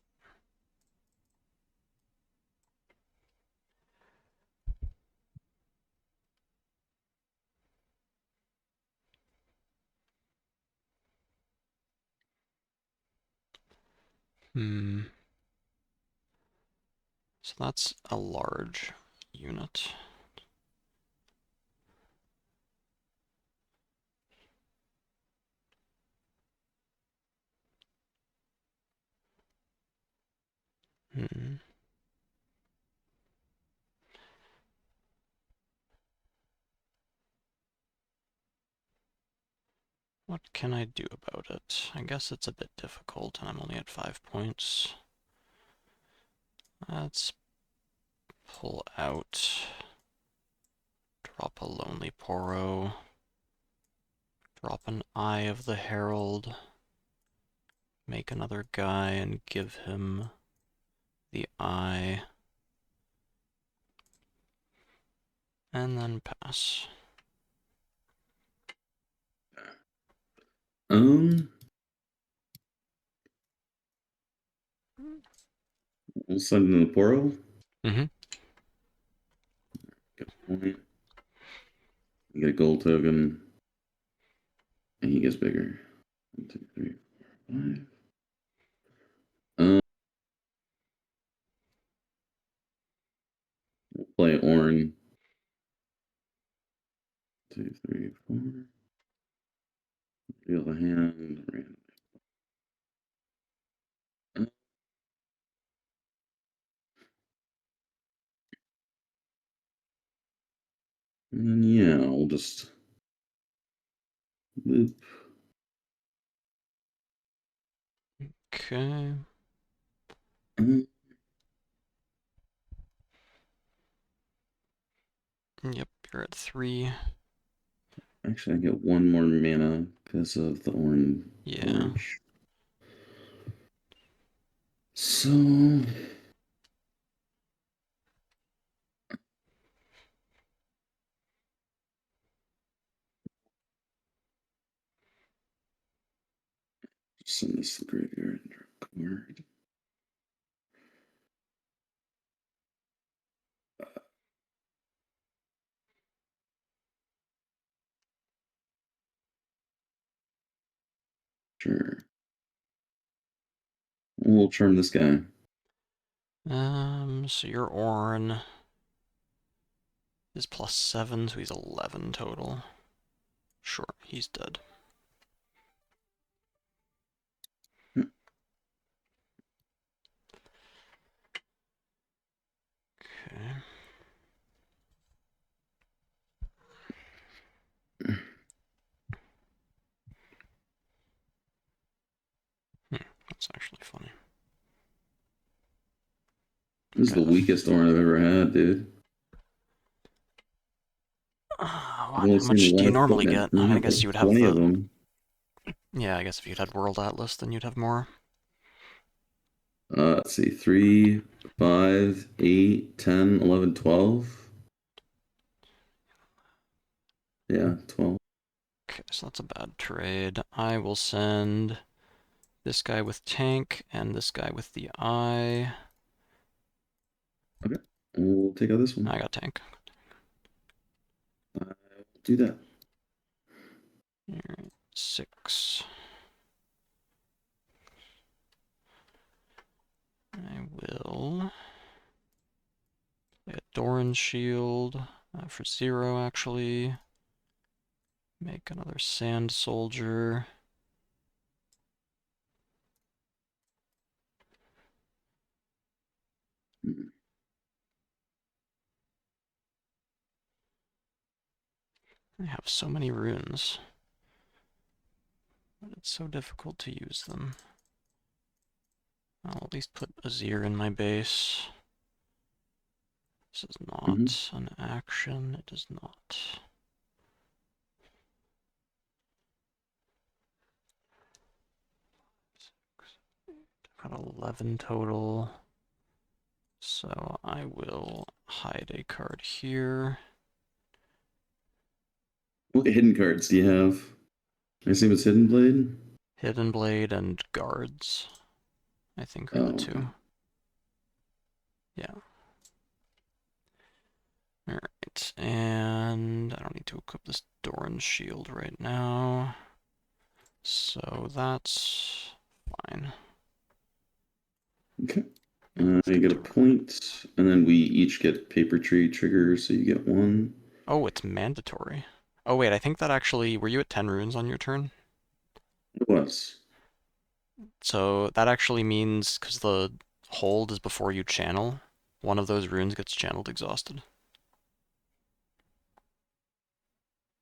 So that's a large unit. Hmm. What can I do about it? I guess it's a bit difficult, and I'm only at 5 points. Let's pull out. Drop a Lonely Poro. Drop an Eye of the Herald. Make another guy and give him the Eye. And then pass. Um, we'll send in the portal. Mm-hmm. Get a point. You get a gold token, and he gets bigger. 1, 2, 3, 4, 5. We'll play Orin. 2, 3, 4. Deal the hand. Random. And then, yeah, we'll just loop. Okay. Uh, Yep, you're at 3. Actually, I get 1 more mana because of the Orin Yeah. Forge. So, send this to the graveyard and draw a card. Sure. We'll charm this guy. So your Ornn is +7, so he's 11 total. Sure, he's dead. Okay. That's actually funny. This is the Okay, weakest Orin I've ever had, dude. I've what? only How seen much do you one normally opponent, get? and I I have guess like you would have 20 of the... them. Yeah, I guess if you'd had World Atlas, then you'd have more. Let's see, 3, 5, 8, 10, 11, 12. Yeah, 12. Okay, so that's a bad trade. I will send this guy with tank and this guy with the eye. Okay, we'll take out this one. I got tank. I will do that. Alright, 6. I will play a Doran Shield for 0, actually. Make another Sand Soldier. Mm. I have so many runes, but it's so difficult to use them. I'll at least put Azir in my base. This is not an action. It is not. Got 11 total. So I will hide a card here. What hidden cards do you have? I assume it's Hidden Blade? Hidden Blade and Guards, I think, are Oh, the okay. 2. Yeah. Alright, and I don't need to equip this Doran Shield right now. So that's fine. Okay. Let's You get get a to... point, and then we each get Paper Tree triggers, so you get 1. Oh, it's mandatory. Oh wait, I think that actually... Were you at 10 runes on your turn? It was. So that actually means, because the hold is before you channel, one of those runes gets channeled exhausted.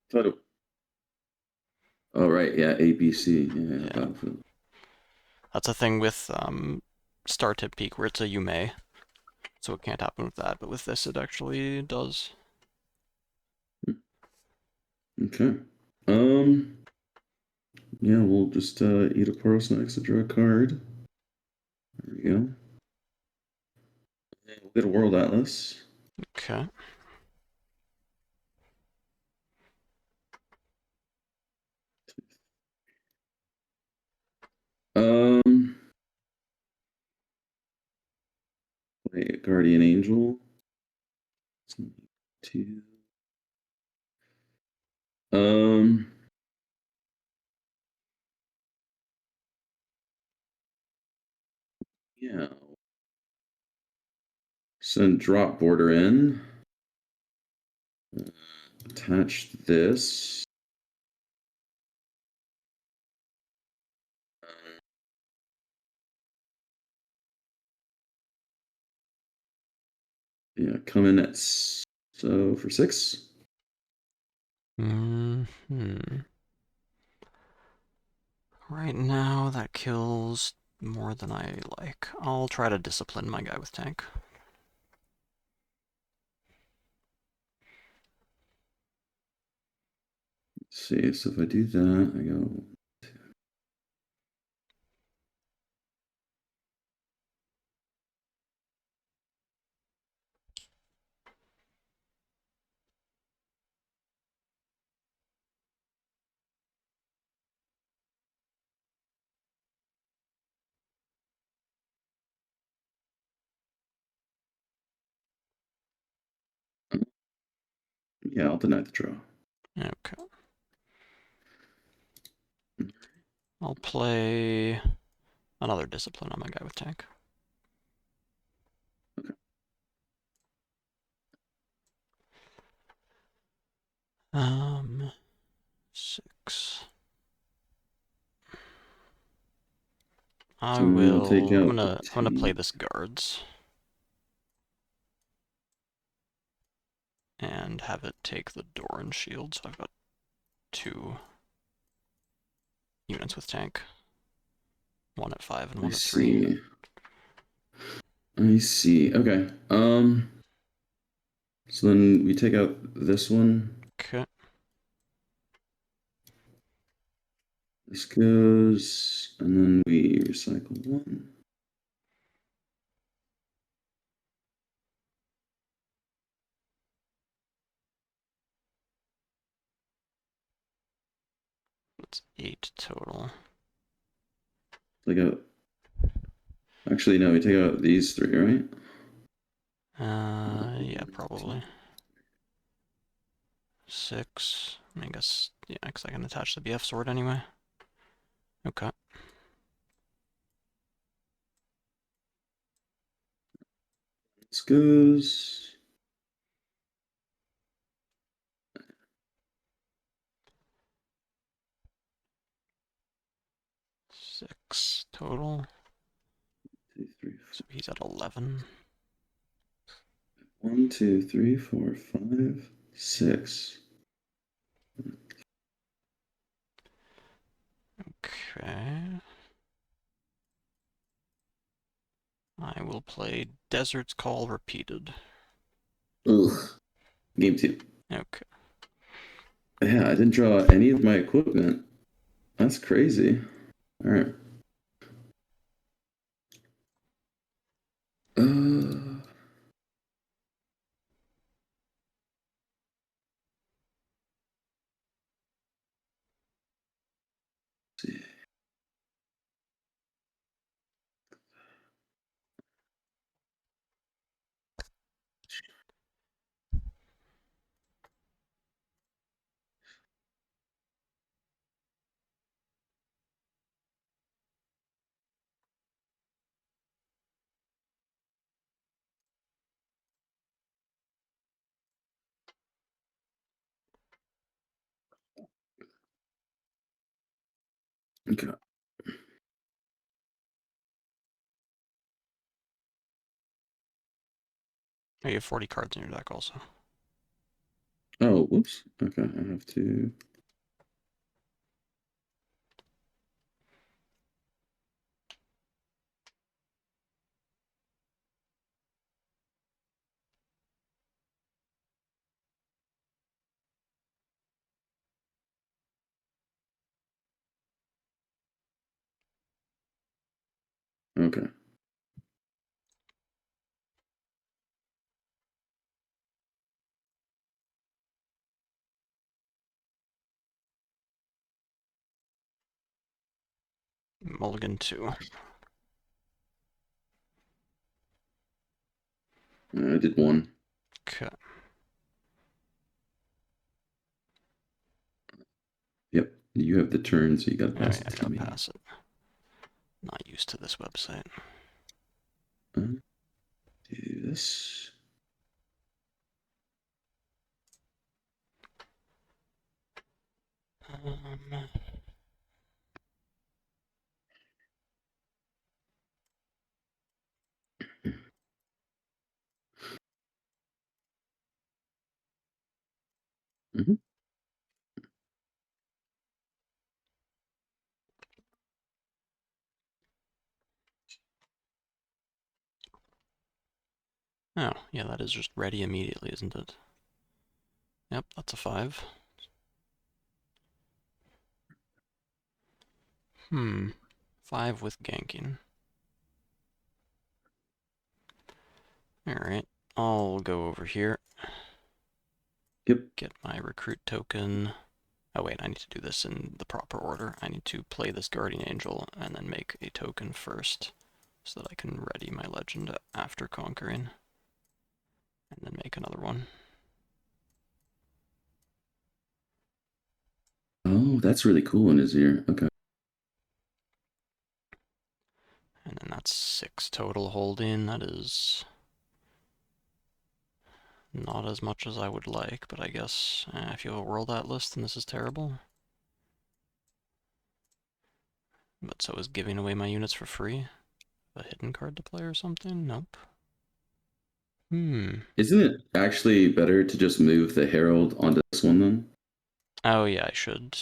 Thought it... Oh, right. Yeah, ABC. Yeah, Yeah. Battlefield. That's a thing with Star Tip Peak where it's a you may. So it can't happen with that, but with this it actually does. Okay. Yeah, we'll just eat a Poros next to draw a card. There we go. And we'll get a World Atlas. Okay. Um, Wait, Guardian Angel. Two. Um, yeah. Send drop border in. Attach this. Yeah, come in at so for 6. Hmm. Right now, that kills more than I like. I'll try to discipline my guy with tank. Let's see, so if I do that, I go. Yeah, I'll deny the draw. Okay. I'll play another discipline on my guy with tank. Okay. 6. So we'll take I'm out the gonna play tank. this guards. And have it take the Doran shield, so I've got 2 units with tank. 1 at 5 and I 1 at 3. see. I see. Okay. So then we take out this one. Okay. This goes, and then we recycle 1. That's 8 total. Take out. Actually, no, we take out these 3, right? Yeah, probably. 6. I guess, yeah, because I can attach the BF sword anyway. Okay. This goes. 6 total. 2, 3, So he's at 11. 1, 2, 3, 4, 5, 6. Okay. I will play Desert's Call repeated. Ugh. Game 2. Okay. Yeah, I didn't draw any of my equipment. That's crazy. All right. Uh, let's see. Okay. Oh, you have 40 cards in your deck also. Oh, whoops. Okay, I have to. Okay. mulligan 2. I did one. Okay. Yep. You have the turn, so you gotta Oh pass yeah, it I to gotta me. pass it. Not used to this website. Do this. Um, Mhm. oh, yeah, that is just ready immediately, isn't it? Yep, that's a 5. 5 with ganking. Alright, I'll go over here, Yep. get my recruit token. Oh wait, I need to do this in the proper order. I need to play this Guardian Angel and then make a token first so that I can ready my legend after conquering. And then make another one. Oh, that's really cool in his ear. Okay. And then that's 6 total holding. That is not as much as I would like, but I guess if you have a World Atlas, then this is terrible. But so is giving away my units for free? A hidden card to play or something? Nope. Isn't it actually better to just move the Herald onto this one then? Oh yeah, I should.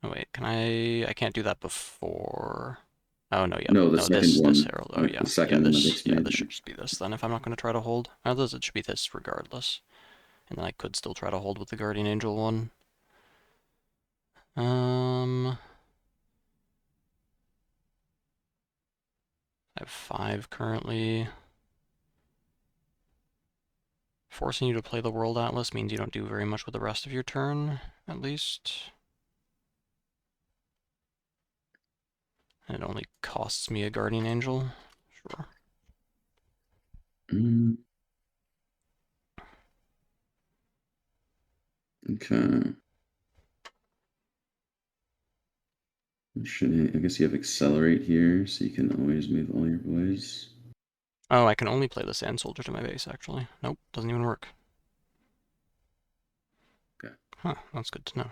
Oh wait, can I can't do that before. Oh no, yep. No, the No, second this one. Herald. Oh Like yeah. the Yeah, second one that this expanded. should just be this then if I'm not gonna try to hold. Others it should be this regardless. And then I could still try to hold with the Guardian Angel one. I have 5 currently. Forcing you to play the World Atlas means you don't do very much with the rest of your turn, at least. And it only costs me a Guardian Angel. Sure. Mm, okay. I guess you have accelerate here, so you can always move all your boys. Oh, I can only play the Sand Soldier to my base, actually. Nope, doesn't even work. Okay. Huh, that's good to know.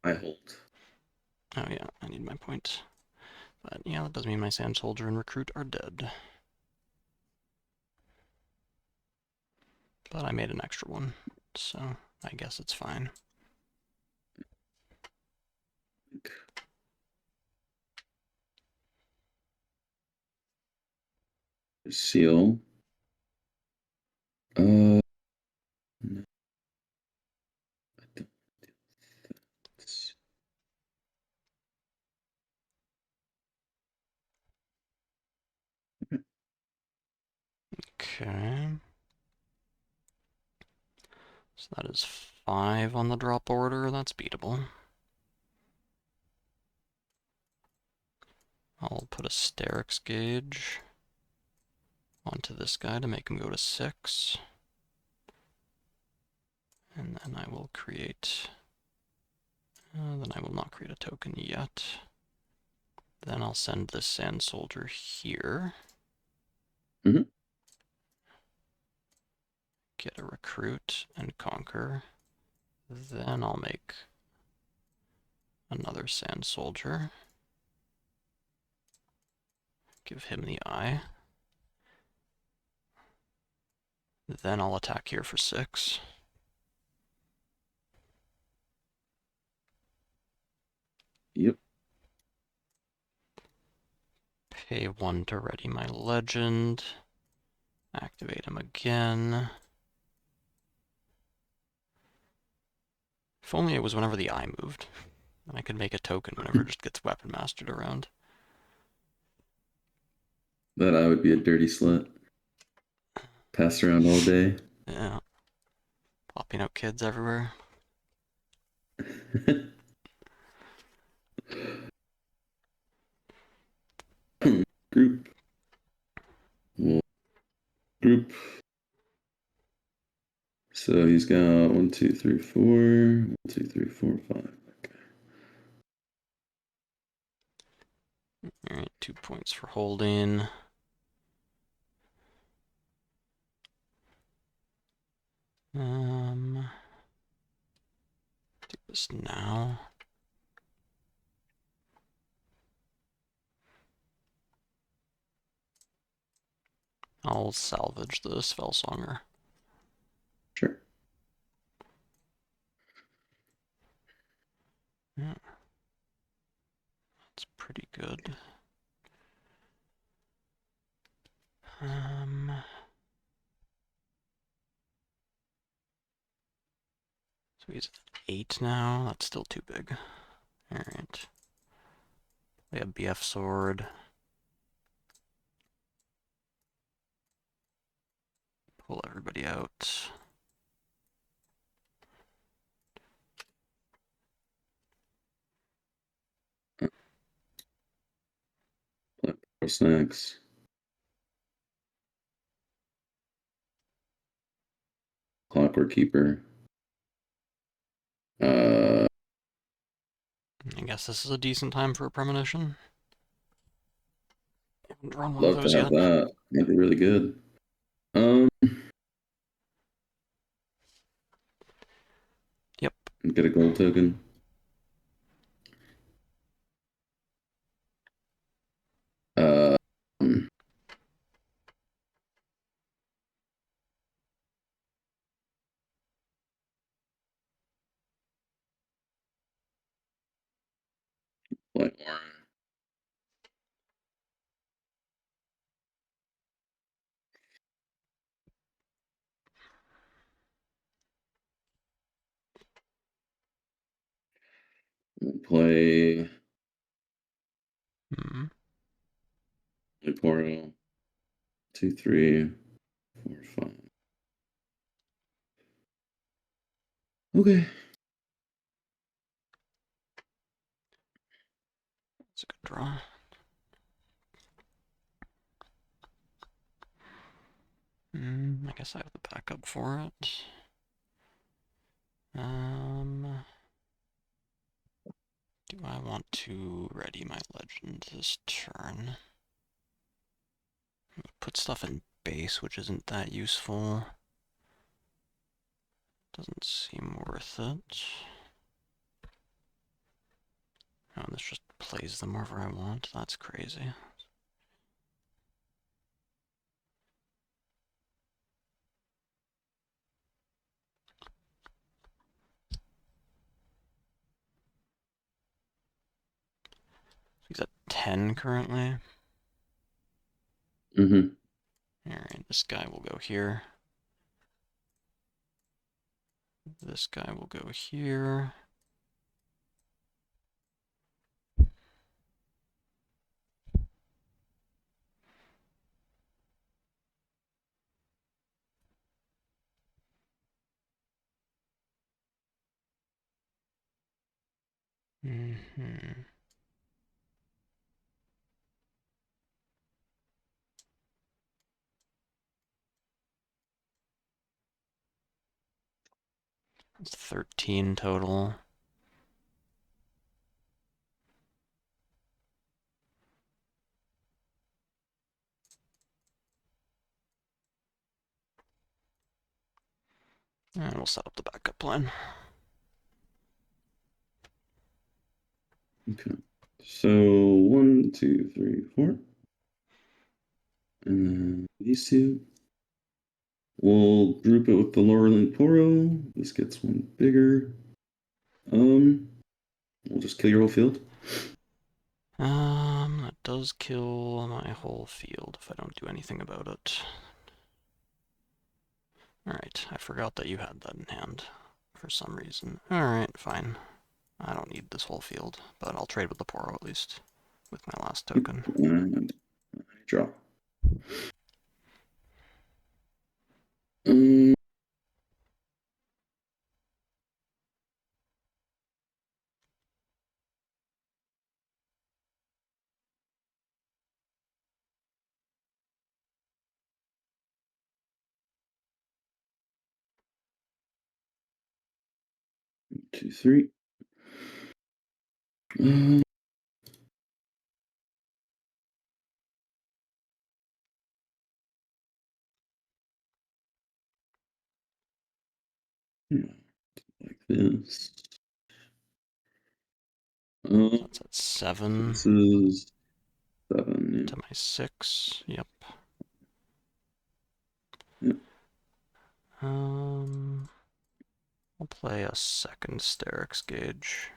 I hold. Oh yeah, I need my point. But yeah, that does mean my Sand Soldier and Recruit are dead. But I made an extra one, so I guess it's fine. Seal. No, I don't do this. Okay. So that is 5 on the drop order. That's beatable. I'll put a Sterix gauge onto this guy to make him go to 6. And then I will create... then I will not create a token yet. Then I'll send this Sand Soldier here. Mm-hmm. Get a recruit and conquer. Then I'll make another Sand Soldier. Give him the eye. Then I'll attack here for 6. Yep. Pay 1 to ready my legend. Activate him again. If only it was whenever the eye moved. Then I could make a token whenever it just gets weapon mastered around. That I would be a dirty slut. Pass around all day. Yeah. Popping out kids everywhere. Group. We'll group. So he's got 1, 2, 3, 4. 1, 2, 3, 4, 5. Okay. Alright, 2 points for holding. Do this now. I'll salvage the Spellsonger. Sure. Yeah. That's pretty good. So he's at 8 now. That's still too big. Alright. We have BF Sword. Pull everybody out. Snacks. Clockwork Keeper. I guess this is a decent time for a premonition. Haven't drawn one of Love to those have yet. that. That'd be really good. Yep. Get a gold token. Uh, like we'll play Hmm. Leporo. 2, 3, 4, 5. Okay. That's a good draw. I guess I have the backup for it. Do I want to ready my legend this turn? Put stuff in base, which isn't that useful. Doesn't seem worth it. Oh, this just plays them wherever I want. That's crazy. He's at 10 currently. Mm-hmm. Alright, this guy will go here. This guy will go here. Mm-hmm. That's 13 total. And we'll set up the backup plan. Okay. So 1, 2, 3, 4. And then these two. We'll group it with the Laurelin Poro. This gets one bigger. We'll just kill your whole field. That does kill my whole field if I don't do anything about it. Alright, I forgot that you had that in hand for some reason. Alright, fine. I don't need this whole field, but I'll trade with the Poro at least, with my last token. And draw. Um, 2, 3. Like this. That's at 7. This is 7. To my 6. Yep. Yeah. I'll play a second Sterix Gauge.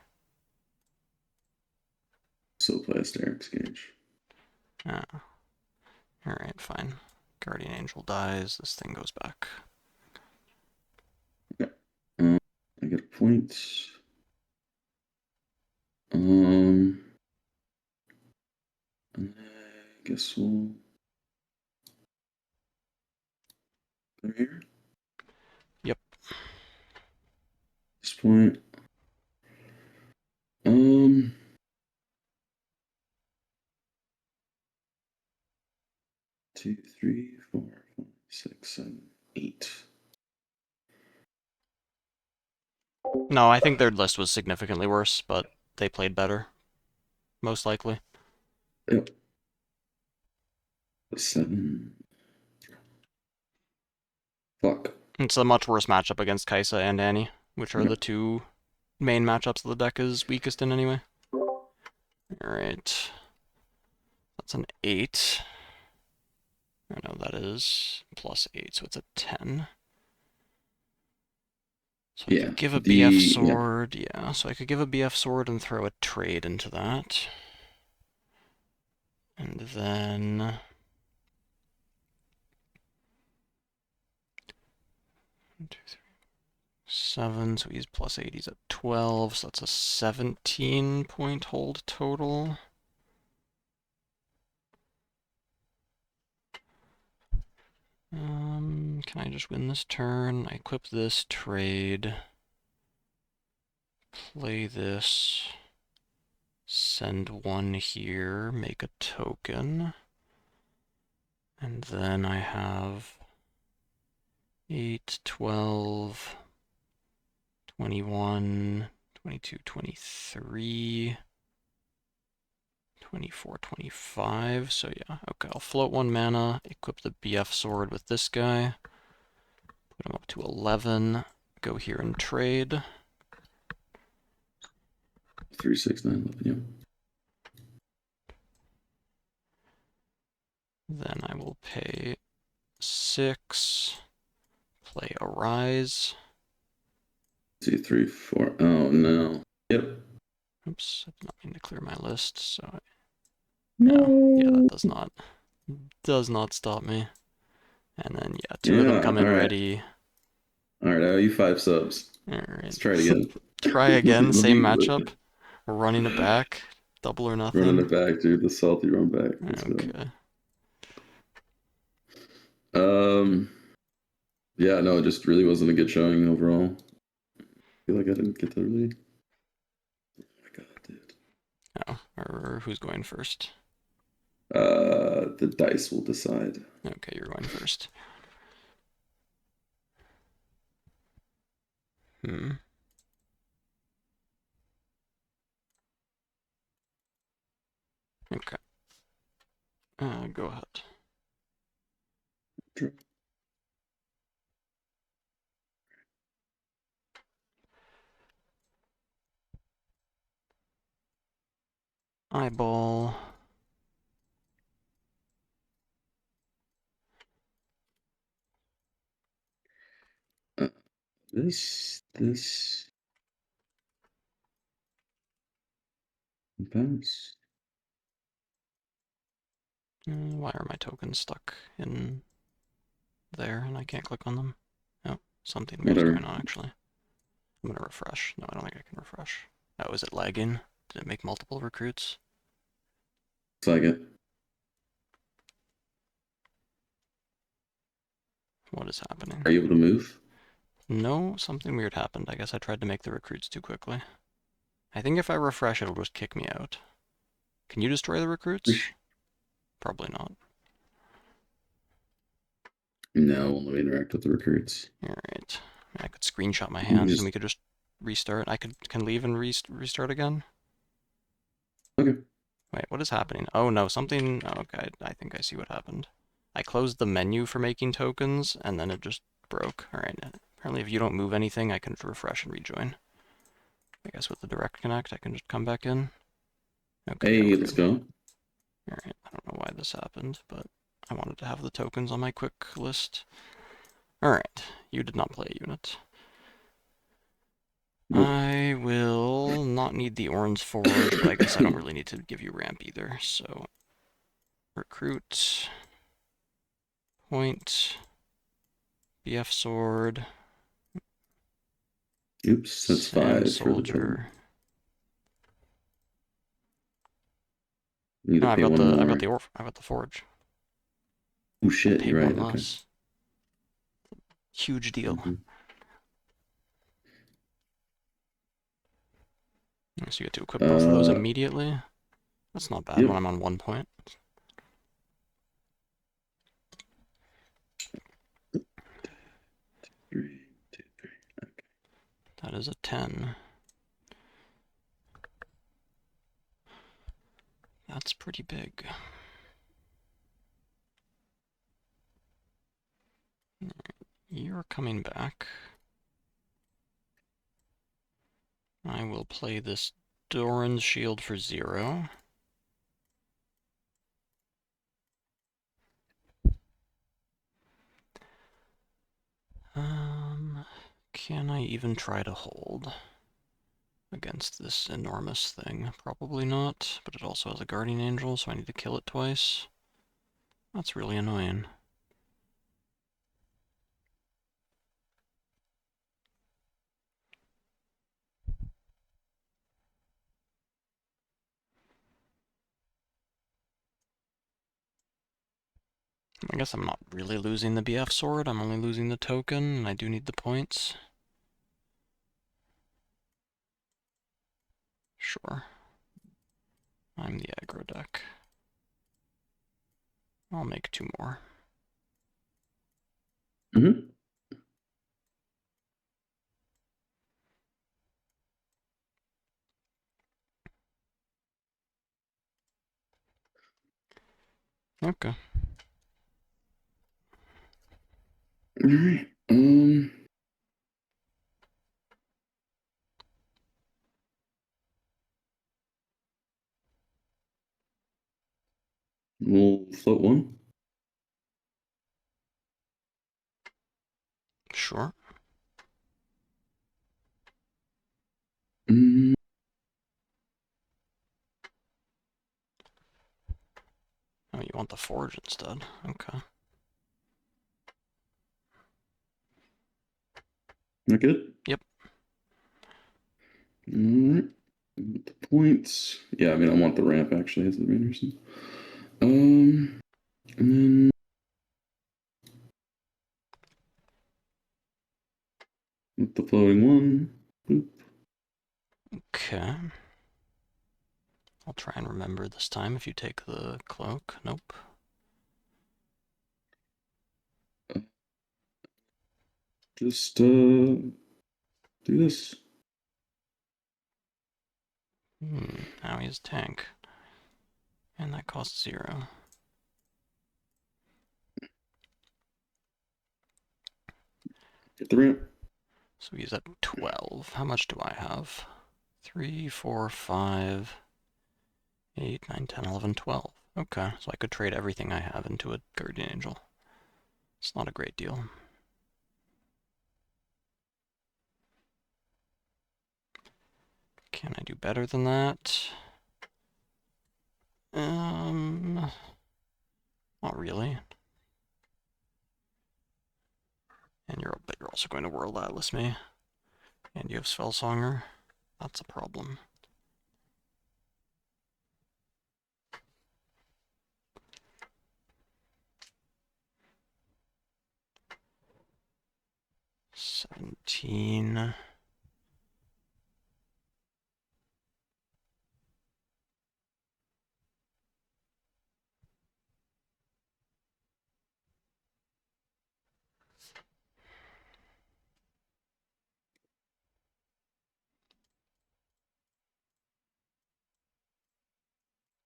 So play a Sterix Gauge. Ah. Alright, fine. Guardian Angel dies, this thing goes back. Okay. I get a point. I guess we'll go here. Yep. This point. 2, 3, 4, 5, 6, 7, 8. No, I think their list was significantly worse, but they played better. Most likely. Yep. 7. Fuck. It's a much worse matchup against Kaisa and Annie, which are Yep. the two main matchups the deck is weakest in anyway. Alright. That's an 8. I know that is plus 8, so it's a 10. So I could give a BF sword, yeah, so I could give a BF sword and throw a trade into that. And then 1, 2, 3, 7, so he's plus 8, he's at 12, so that's a 17-point hold total. Can I just win this turn? I equip this trade. Play this. Send 1 here, make a token. And then I have 8, 12, 21, 22, 23, 24, 25. So yeah, okay, I'll float 1 mana, equip the BF sword with this guy. Put him up to 11. Go here and trade. 3, 6, 9, 11, yeah. Then I will pay 6. Play Arise. 2, 3, 4. Oh no. Yep. Oops, I did not mean to clear my list, so No. yeah, that does not stop me. And then yeah, 2 of them come in ready. Alright, I owe you 5 subs. Alright. Let's try it again. Try again, same matchup. Running it back. Double or nothing. Running it back, dude. The salty run back. Let's okay. go. Yeah, no, it just really wasn't a good showing overall. I feel like I didn't get to really. Oh my god, dude. Oh, or who's going first? The dice will decide. Okay, you're going first. Okay. Go ahead. Sure. Eyeball. This. Bounce. Why are my tokens stuck in there and I can't click on them? Oh, something weird's going on actually. I'm gonna refresh. No, I don't think I can refresh. Oh, is it lagging? Did it make multiple recruits? Looks like it. What is happening? Are you able to move? No, something weird happened. I guess I tried to make the recruits too quickly. I think if I refresh, it'll just kick me out. Can you destroy the recruits? Probably not. No, only interact with the recruits. Alright. I could screenshot my hand and we could just restart. I can leave and restart again. Okay. Wait, what is happening? Oh no, something. Oh, okay, I think I see what happened. I closed the menu for making tokens, and then it just broke. All right. Apparently, if you don't move anything, I can refresh and rejoin. I guess with the direct connect, I can just come back in. Okay, yeah, Hey, we're let's good. go. All right. I don't know why this happened, but I wanted to have the tokens on my quick list. All right. You did not play a unit. Nope. I will not need the orange forge, but I guess I don't really need to give you ramp either. So recruit, point, BF sword, Oops, that's Sam 5 for the total. soldier. Need to No, pay one more. I've got the forge. Oh I'll shit, pay you're right. one Okay. less. Huge deal. Mhm. So you get to equip both of those Uh, immediately. That's not bad when yep. I'm on 1 point. 3, 2, 3. Okay. That is a 10. That's pretty big. You're coming back. I will play this Doran's shield for 0. Can I even try to hold against this enormous thing? Probably not, but it also has a guardian angel, so I need to kill it twice. That's really annoying. I guess I'm not really losing the BF sword, I'm only losing the token, and I do need the points. Sure. I'm the aggro deck. I'll make 2 more. Mm-hmm. Okay. All right. We'll float one. Sure. Mm, Oh, you want the forge instead. Okay. not good. Yep. All right. The points. Yeah, I mean, I want the ramp actually as the main reason. And then with the floating one. Boop. Okay. I'll try and remember this time if you take the cloak. Nope. Just do this. Now he has tank. And that costs 0. Get the ramp. So he's at 12. How much do I have? 3, 4, 5, 8, 9, 10, 11, 12. Okay, so I could trade everything I have into a guardian angel. It's not a great deal. Can I do better than that? Not really. But you're also going to World Atlas me. And you have Spellsonger. That's a problem. $17.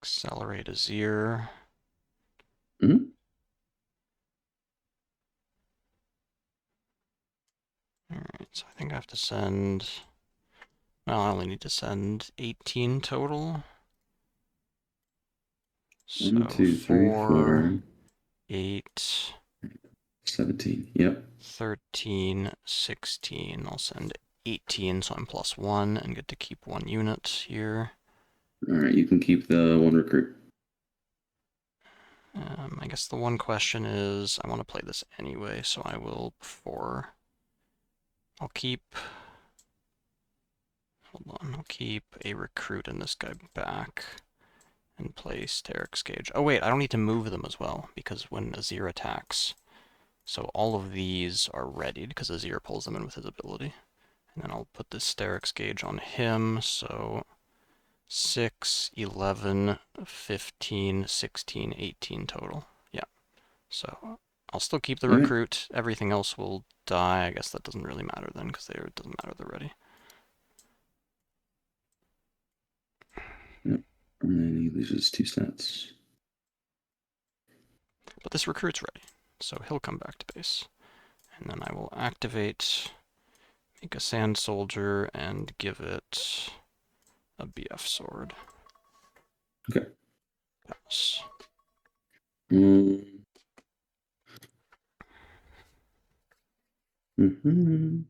Accelerate Azir. Mhm. Alright, so I think I have to send... Well, I only need to send 18 total. So 1, 2, 3, 4, 4, 8, 17. Yep. 13, 16. I'll send 18, so I'm +1 and get to keep 1 unit here. All right, you can keep the 1 recruit. I guess the one question is, I want to play this anyway, so I will I'll keep... Hold on, I'll keep a recruit and this guy back and play Sterak's Gauge. Oh wait, I don't need to move them as well, because when Azir attacks, so all of these are readied, because Azir pulls them in with his ability. And then I'll put this Sterak's Gauge on him, so 6, 11, 15, 16, 18 total. Yeah, so I'll still keep the Okay. recruit. Everything else will die. I guess that doesn't really matter then, because it doesn't matter they're ready. Yep. And then he loses 2 stats. But this recruit's ready, so he'll come back to base. And then I will activate, make a Sand Soldier, and give it a BF Sword. Okay. Pass. Mm. Mm-hmm.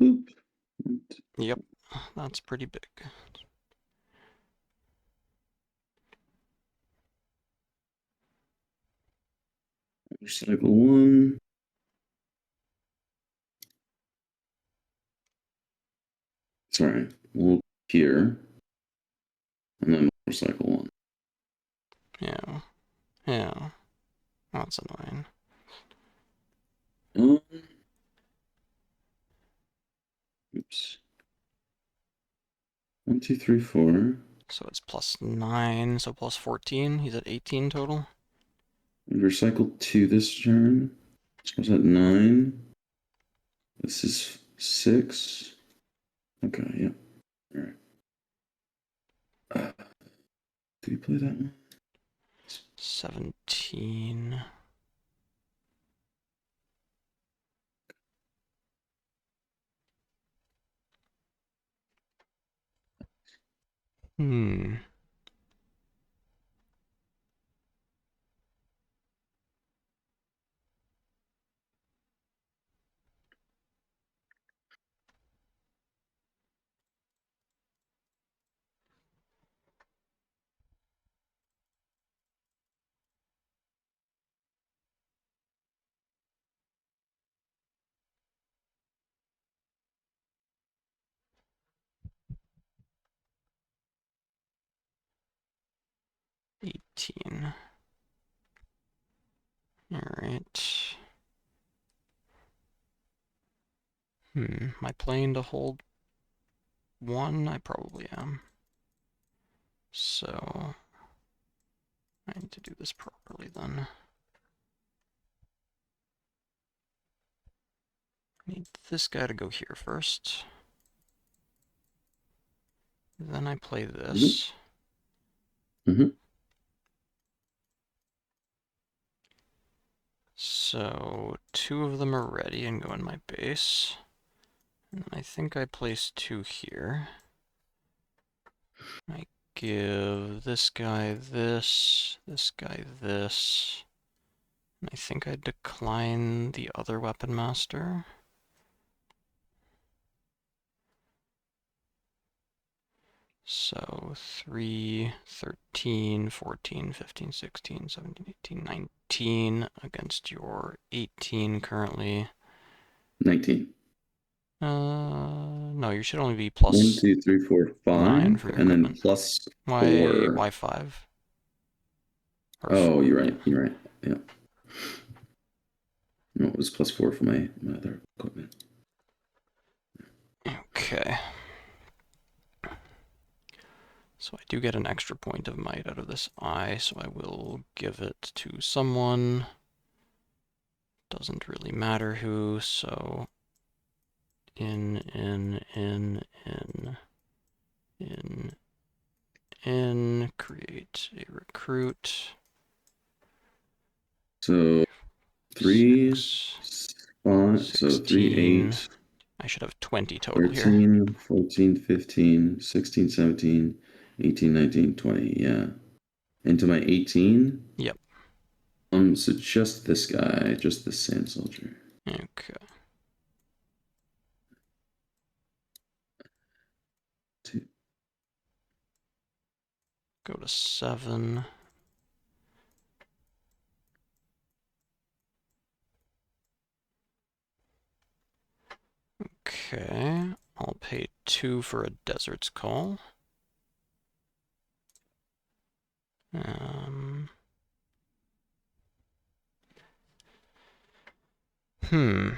Boop. Yep, that's pretty big. Cycle 1. Sorry, we'll here. And then cycle 1. Yeah, yeah, that's annoying. Um, oops. 1, 2, 3, 4. So it's +9, so +14. He's at 18 total. And recycle 2 this turn. So it's at 9. This is 6. Okay, yeah. Alright. Did we play that one? 17. Hmm. $18. Alright. Am I playing to hold 1? I probably am. So I need to do this properly then. I need this guy to go here first. Then I play this. Mm-hmm. So 2 of them are ready and go in my base. And I think I place 2 here. I give this guy this guy this. And I think I decline the other Weapon Master. So 3, 13, 14, 15, 16, 17, 18, 19 against your 18 currently. 19. No, you should only be 1, 2, 3, 4, +9 5. from your And then equipment. plus Why 4. 5? Or Oh, 4? you're right. Yeah. You're right. Yeah. No, it was plus 4 for my other equipment. Okay. So I do get an extra point of might out of this eye, so I will give it to someone. Doesn't really matter who, so in, in, create a recruit. So 3, 6, 5, so 3, 16. 8, I should have 20 total here. 13, 14, 15, 16, 17, 18, 19, 20. Yeah. Into my 18? Yep. So just this guy, just the sand soldier. Okay. 2. Go to 7. Okay. I'll pay 2 for a Desert's Call. Hmm.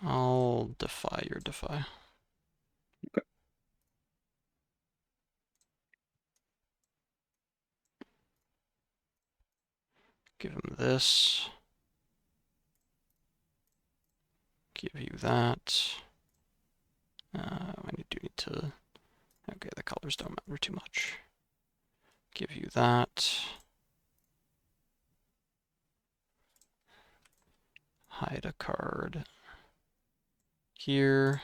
I'll defy your defy. Okay. Give him this. Give you that. I do need to... Okay, the colors don't matter too much. Give you that. Hide a card here.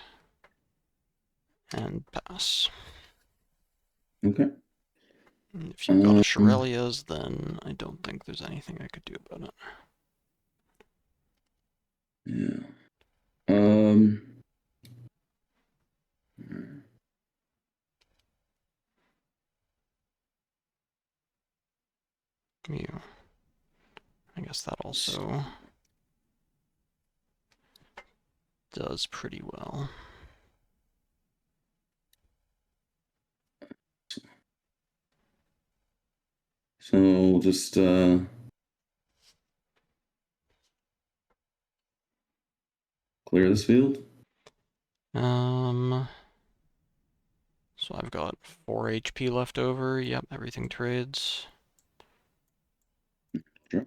And pass. Okay. If you've got a Shurelya's, then I don't think there's anything I could do about it. Yeah. You. I guess that also does pretty well. So we'll just clear this field. So I've got 4 HP left over. Yep, everything trades. Sure.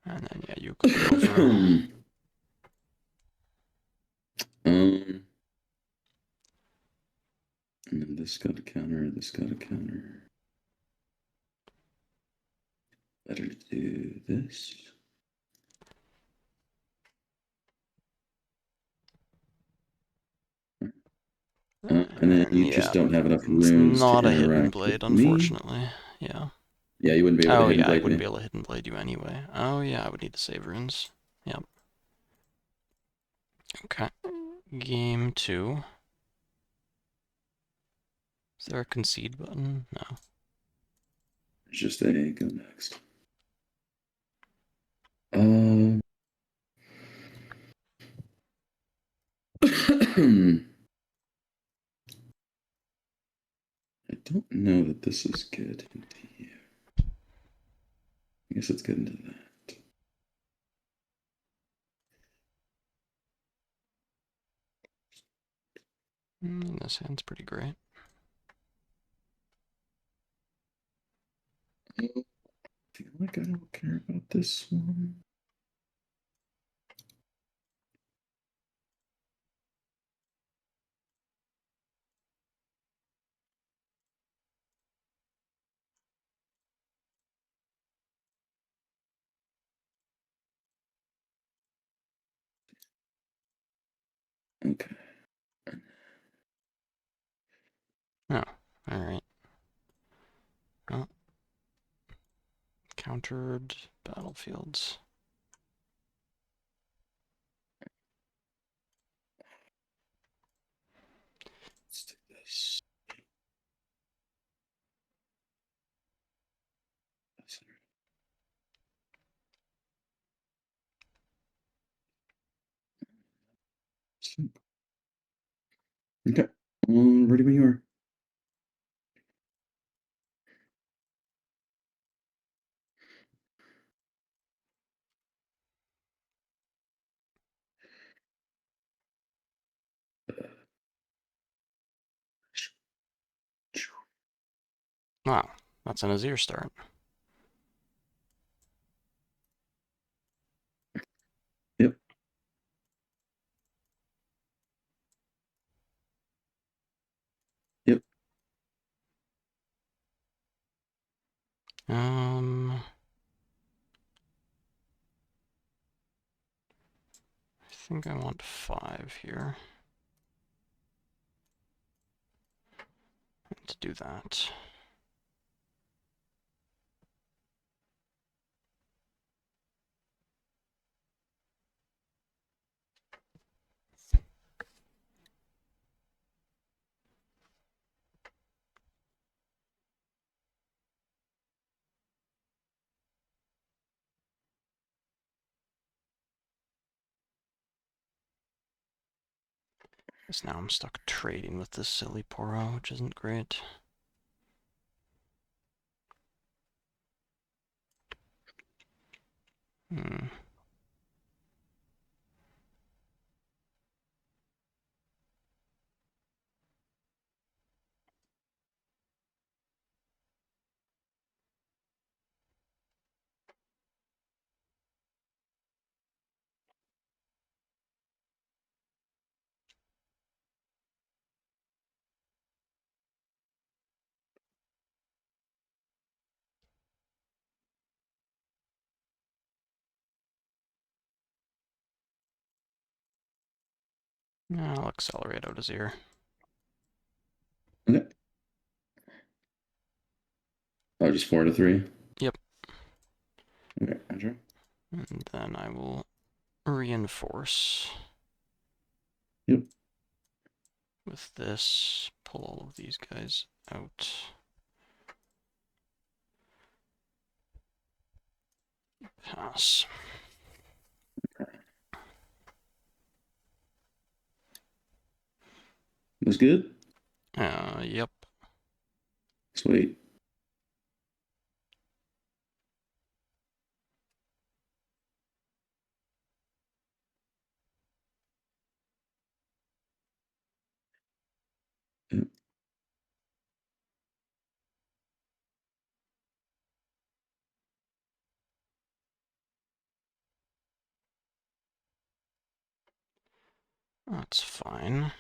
And then yeah, you click over. And then this got a counter, this got a counter. Better do this. And then you just don't have enough It's runes to not a hidden interact blade, with me. unfortunately. Yeah. Yeah, you wouldn't be able to Oh hidden yeah, I blade wouldn't me. be able to hidden blade you anyway. Oh yeah, I would need to save runes. Yep. Okay. Game 2. Is there a concede button? No. It's just a go next. I don't know that this is good into here. I guess it's good into that. This hand's pretty great. I feel like I don't care about this one. Okay. Oh, alright. Oh. Countered battlefields. Let's do this. Okay. Ready when you are. Wow, that's an Azir start. I think I want 5 here. To do that. Guess now I'm stuck trading with this silly Poro, which isn't great. Hmm. I'll accelerate out his ear. Okay. Oh, just 4-3? Yep. Okay, Andrew. And then I will reinforce. Yep. With this, pull all of these guys out. Pass. That's good? Yep. Sweet. Yep. That's fine.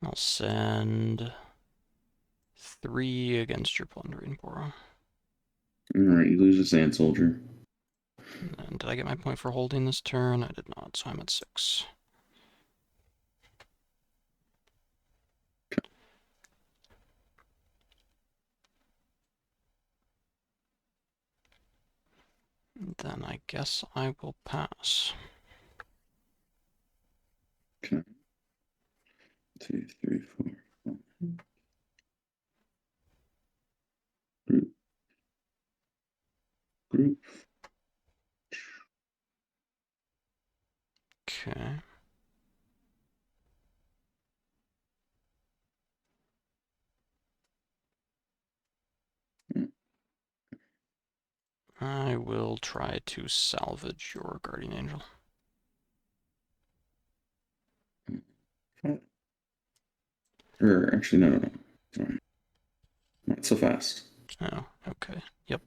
I'll send 3 against your plundering Poro. Alright, you lose a Sand Soldier. And did I get my point for holding this turn? I did not, so I'm at 6. Then I guess I will pass. Okay. 2, 3, 4. 5. Group. Group. Okay. I will try to salvage your Guardian Angel. Or actually, no. Sorry. Not so fast. Oh, okay. Yep.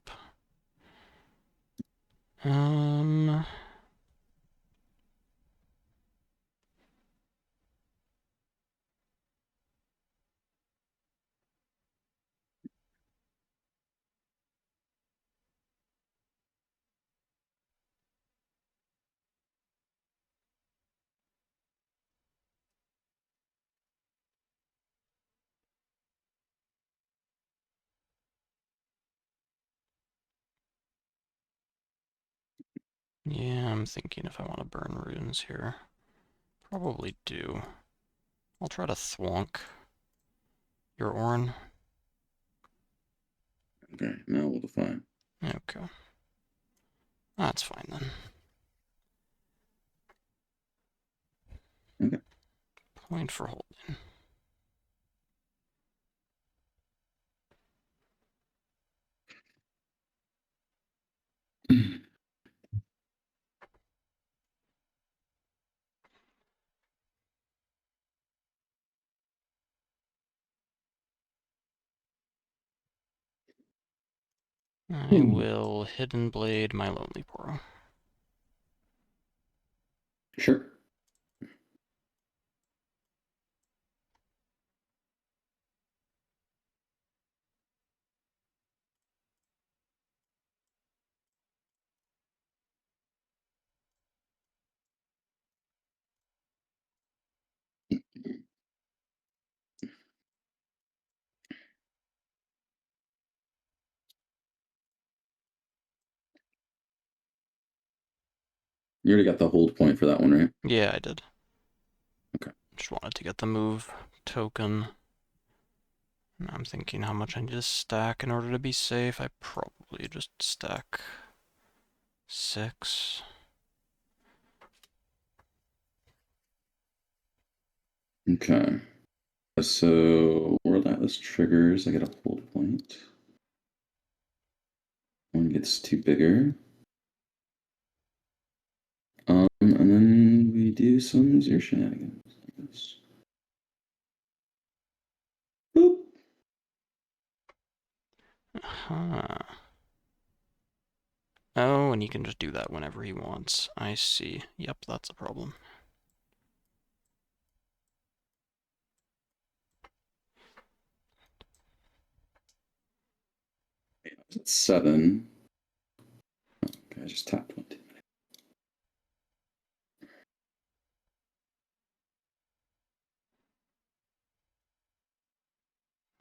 Um, yeah, I'm thinking if I want to burn runes here. Probably do. I'll try to thwonk your Orin. Okay, now we'll define. Okay. That's fine then. Okay. Point for holding. I will Hidden Blade my Lonely Poro. Sure. You already got the hold point for that one, right? Yeah, I did. Okay. Just wanted to get the move token. Now I'm thinking how much I need to stack in order to be safe. I probably just stack 6. Okay. So World Atlas triggers. I get a hold point. One gets too bigger. And then we do some zero shenanigans, I guess. Boop. Huh. Oh, and he can just do that whenever he wants. I see. Yep, that's a problem. It's 7. Okay, I just tapped one too many.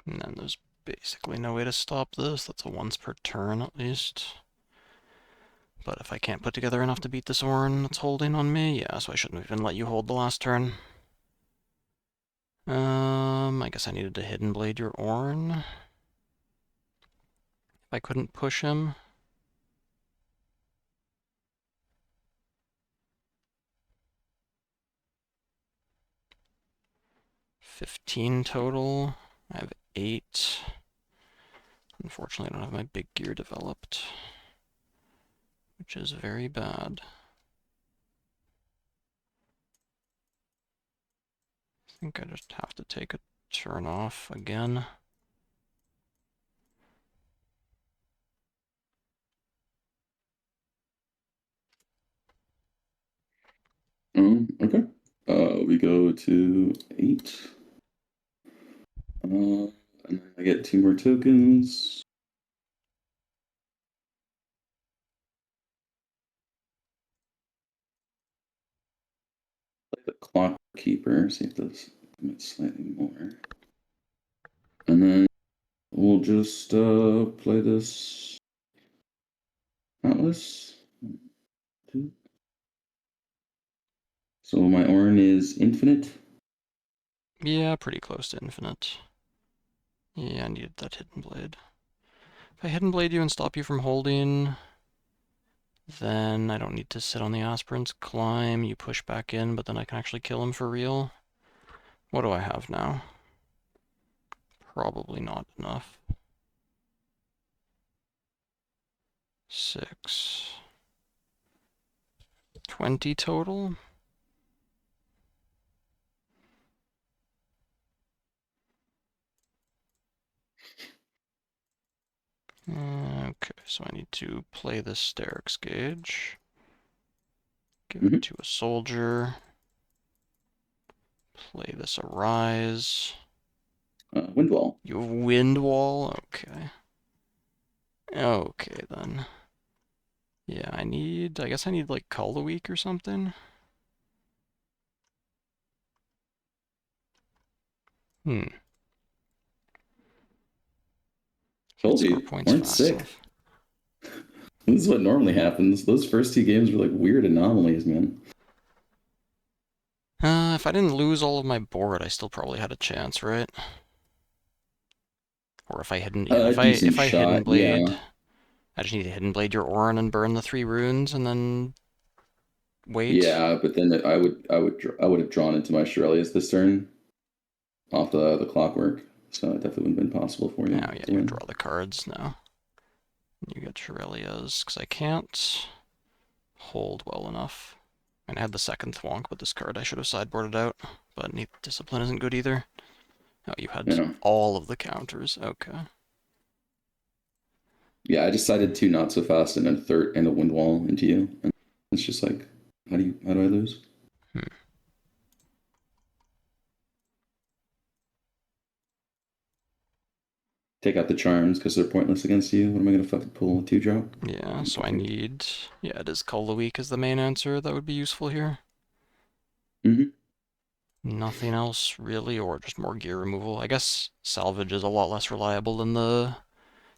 And then there's basically no way to stop this. That's a once per turn at least. But if I can't put together enough to beat this Orin that's holding on me, yeah, so I shouldn't even let you hold the last turn. I guess I needed to Hidden Blade your Orin. If I couldn't push him. $15 total. I have 8. Unfortunately, I don't have my big gear developed, which is very bad. I think I just have to take a turn off again. Okay. We go to 8. And then I get 2 more tokens. Like the Clock Keeper, see if this commits slightly more. And then we'll just play this Atlas. 1, 2. So my Orin is infinite. Yeah, pretty close to infinite. Yeah, I needed that Hidden Blade. If I Hidden Blade you and stop you from holding, then I don't need to sit on the aspirants. Climb, you push back in, but then I can actually kill him for real. What do I have now? Probably not enough. 6. 20 total? Okay, so I need to play this Sterix Gauge. Give it to a soldier. Play this Arise. Windwall. You have Windwall? Okay. Okay, then. Yeah, I guess I need, like, Call the Week or something. Hmm. Can't Told score you, points Orin's fast sick. enough. This is what normally happens. Those first 2 games were like weird anomalies, man. If I didn't lose all of my board, I still probably had a chance, right? Or if I hidden, yeah, A decent if I Hidden shot, Blade, yeah. I just need to Hidden Blade your Orin and burn the 3 runes and then wait. Yeah, but then I would have drawn into my Shirelias this turn off the clockwork, so it definitely would have been possible for you Now, yeah, to you win. draw the cards now. You get Shirelias, because I can't hold well enough. And I had the second Thwonk, but this card I should have sideboarded out. But Discipline isn't good either. Oh, you had Yeah. all of the counters. Okay. Yeah, I decided to not so fast and a third and a wind wall into you. And it's just like, how do I lose? Hmm. Take out the charms because they're pointless against you. What am I gonna fucking pull? A 2-drop? Yeah, so I need... Yeah, it is Cull the Weak as the main answer that would be useful here. Mm-hmm. Nothing else really, or just more gear removal. I guess salvage is a lot less reliable than the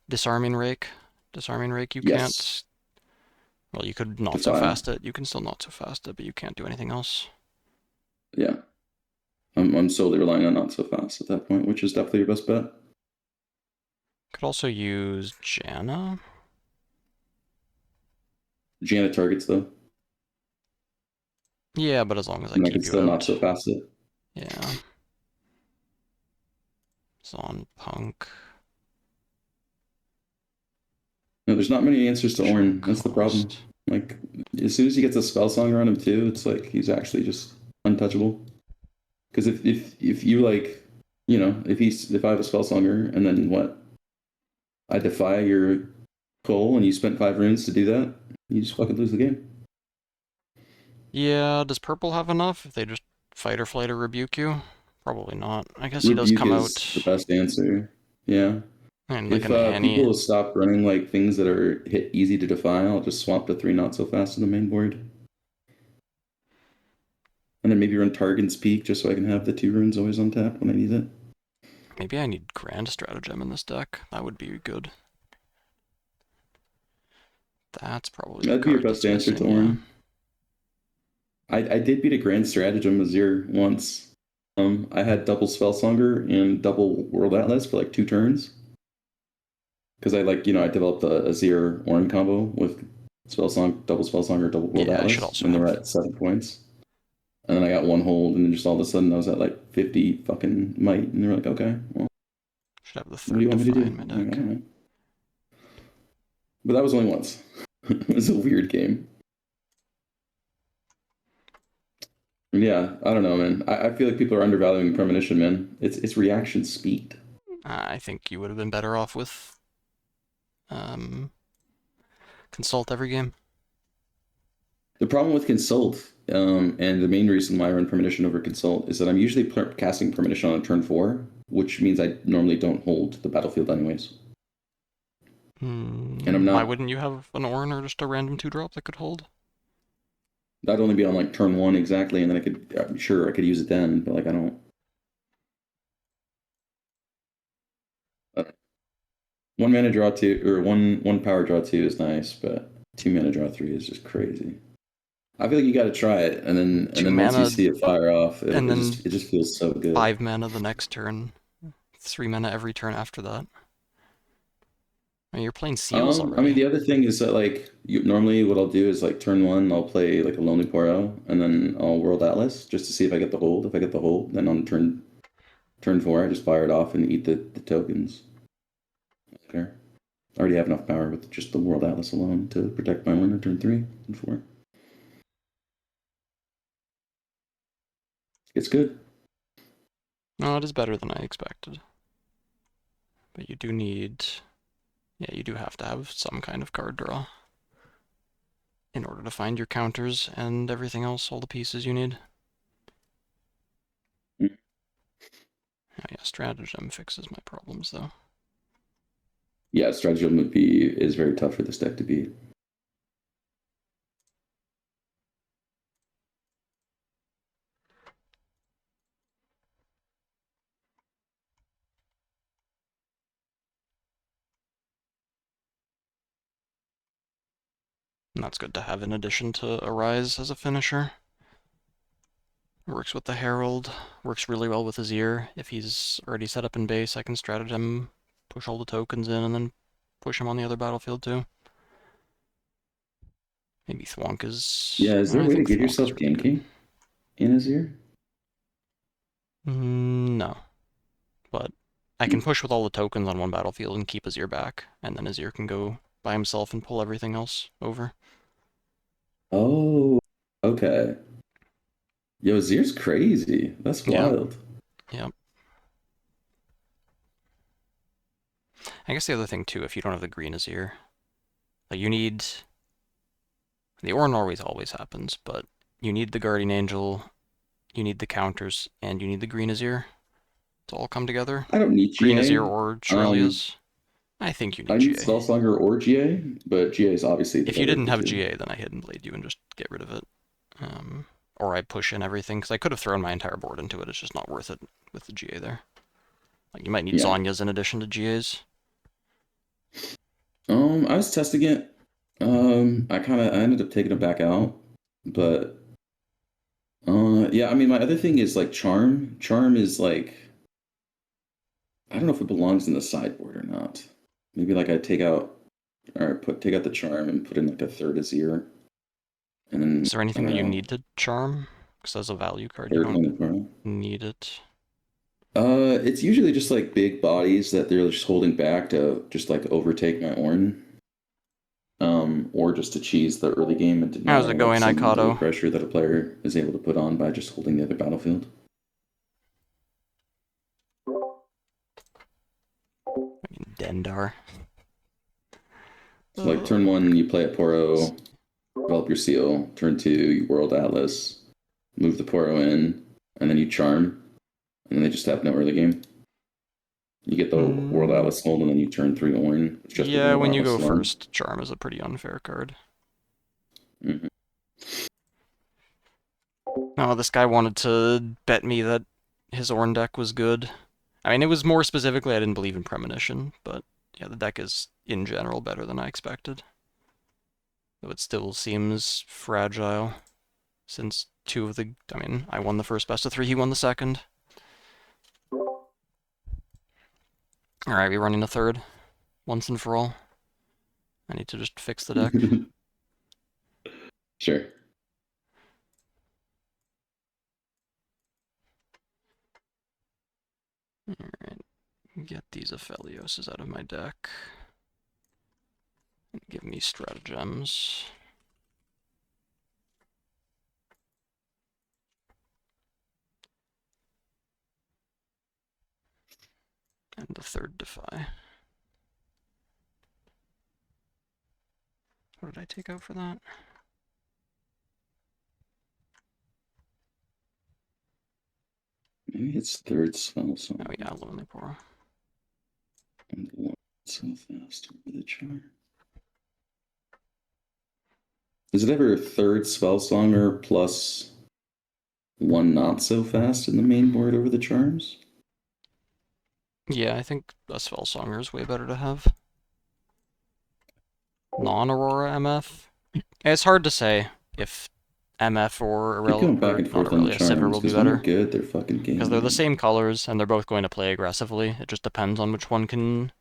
disarming rake. Disarming rake you Yes. can't... Well, you could not so Defy. fast it. You can still not so fast it, but you can't do anything else. Yeah. I'm solely relying on not so fast at that point, which is definitely your best bet. Could also use Janna. Janet targets though, Yeah, but as long as I and I can keep you still not out. so fast it. Yeah. Zon Punk. No, there's not many answers to Additional Ornn. That's the problem. cost. Like, as soon as he gets a spell song around him too, it's like he's actually just untouchable. Because if you like, if I have a spell songer and then what, I defy your Cole and you spent 5 runes to do that, you just fucking lose the game. Yeah, does purple have enough if they just fight or flight or rebuke you? Probably not. I guess he does Rebuke come is the out best answer. Yeah. in like If an Annie. people stop running like things that are hit easy to defy, I'll just swap to 3 not so fast in the main board. And then maybe run Targan's Peak just so I can have the 2 runes always on tap when I need it. Maybe I need Grand Stratagem in this deck. That would be good. That's probably the That'd be your card best that's answer to missing, yeah. Ornn. I did beat a Grand Stratagem Azir once. I had double Spellsonger and double World Atlas for like 2 turns. Because I developed the Azir Ornn combo with double Spellsonger, double World Yeah, I should Atlas also when they were have... at 7 points. And then I got one hold, and then just all of a sudden I was at like 50 fucking might, and they were like, okay, well, Should have the what do you third want me to Defy do? in my I'm like, deck. I don't know. But that was only once. It was a weird game. Yeah, I don't know, man. I feel like people are undervaluing Premonition, man. It's reaction speed. I think you would have been better off with um, Consult every game. The problem with Consult, and the main reason why I run Premonition over Consult, is that I'm usually casting Premonition on turn 4, which means I normally don't hold the battlefield anyways. And I'm Why not. wouldn't you have an Ornn or just a random 2-drop that could hold? That'd only be on like turn 1 exactly, and then I'm sure I could use it then, but like I don't. Uh, 1 mana draw 2, or one power draw 2 is nice, but 2 mana draw 3 is just crazy. I feel like you got to try it, and then 2 once you mana, see it fire off, and then it just feels so good. 5 mana the next turn, 3 mana every turn after that. I mean, you're playing seals I mean, already. the other thing is that like normally what I'll do is like turn 1 I'll play like a Lonely Poro, and then I'll World Atlas just to see if I get the hold. If I get the hold, then on turn 4 I just fire it off and eat the tokens. Okay. I already have enough power with just the World Atlas alone to protect my one on turn 3 and 4. It's good. No, it is better than I expected. But you do need... Yeah, you do have to have some kind of card draw in order to find your counters and everything else, all the pieces you need. Mm. Oh, yeah, Stratagem fixes my problems, though. Yeah, stratagem is very tough for this deck to beat. And that's good to have in addition to Arise as a finisher. Works with the Herald, works really well with his ear. If he's already set up in base, I can stratagem, push all the tokens in, and then push him on the other battlefield too. Maybe Thwonk is... Yeah, is there a I way to think give Thwonk is yourself really good. ganking in Azir? No, but I can push with all the tokens on one battlefield and keep Azir back, and then Azir can go by himself and pull everything else over. Oh, okay. Yo, Azir's crazy. That's Yeah, wild. yeah. I guess the other thing too, if you don't have the green Azir, like you need the Ornn always happens, but you need the Guardian Angel, you need the counters, and you need the green Azir to all come together. I don't need Green Azir GA. or Um, Shurelya's. I think you I need need GA. Spellslonger or GA, but GA is obviously the If you better of didn't the have two. GA, then I Hidden Blade you and just get rid of it. Or I push in everything, because I could have thrown my entire board into it. It's just not worth it with the GA there. Like, you might need Yeah. Zhonya's in addition to GA's. I was testing it. I ended up taking it back out, but yeah. I mean, my other thing is like Charm. Charm is like I don't know if it belongs in the sideboard or not. Maybe like I take out or take out the Charm and put in like a third Azir, and then Is there I anything don't that you know, need to charm? Because as a value card, you third don't one as well. need it. It's usually just like big bodies that they're just holding back to just like overtake my Ornn. Or just to cheese the early game and How's deny it like going, some mental Ikato? pressure that a player is able to put on by just holding the other battlefield. Dendar. So like turn one, you play a Poro, develop your seal. Turn two, you World Atlas, move the Poro in, and then you charm, and then they just have no early game. You get the World Atlas hold, and then you turn three Ornn. It's just the Yeah, World when you Atlas go alone. first, charm is a pretty unfair card. Mm-hmm. No, this guy wanted to bet me that his Ornn deck was good. I mean, it was more specifically I didn't believe in Premonition, but yeah, the deck is in general better than I expected. Though it still seems fragile, since I mean, I won the first best of three, he won the second. Alright, we running a third, once and for all. I need to just fix the deck. Sure. Alright, get these Aphelioses out of my deck. And give me stratagems. And the third Defy. What did I take out for that? Maybe it's third spell. So Oh yeah, Lonely Poro. and the one so fast over the charm. Is it ever third spell slonger plus one not so fast in the main board over the charms? Yeah, I think a Spellsonger is way better to have. Non-Aurora MF? It's hard to say if MF or Keep going Aurelia, back or and not forth on the Aurelia, Sivir charms will be because when they're better. good, they're fucking game Because they're the winning. same colors, and they're both going to play aggressively. It just depends on which one can...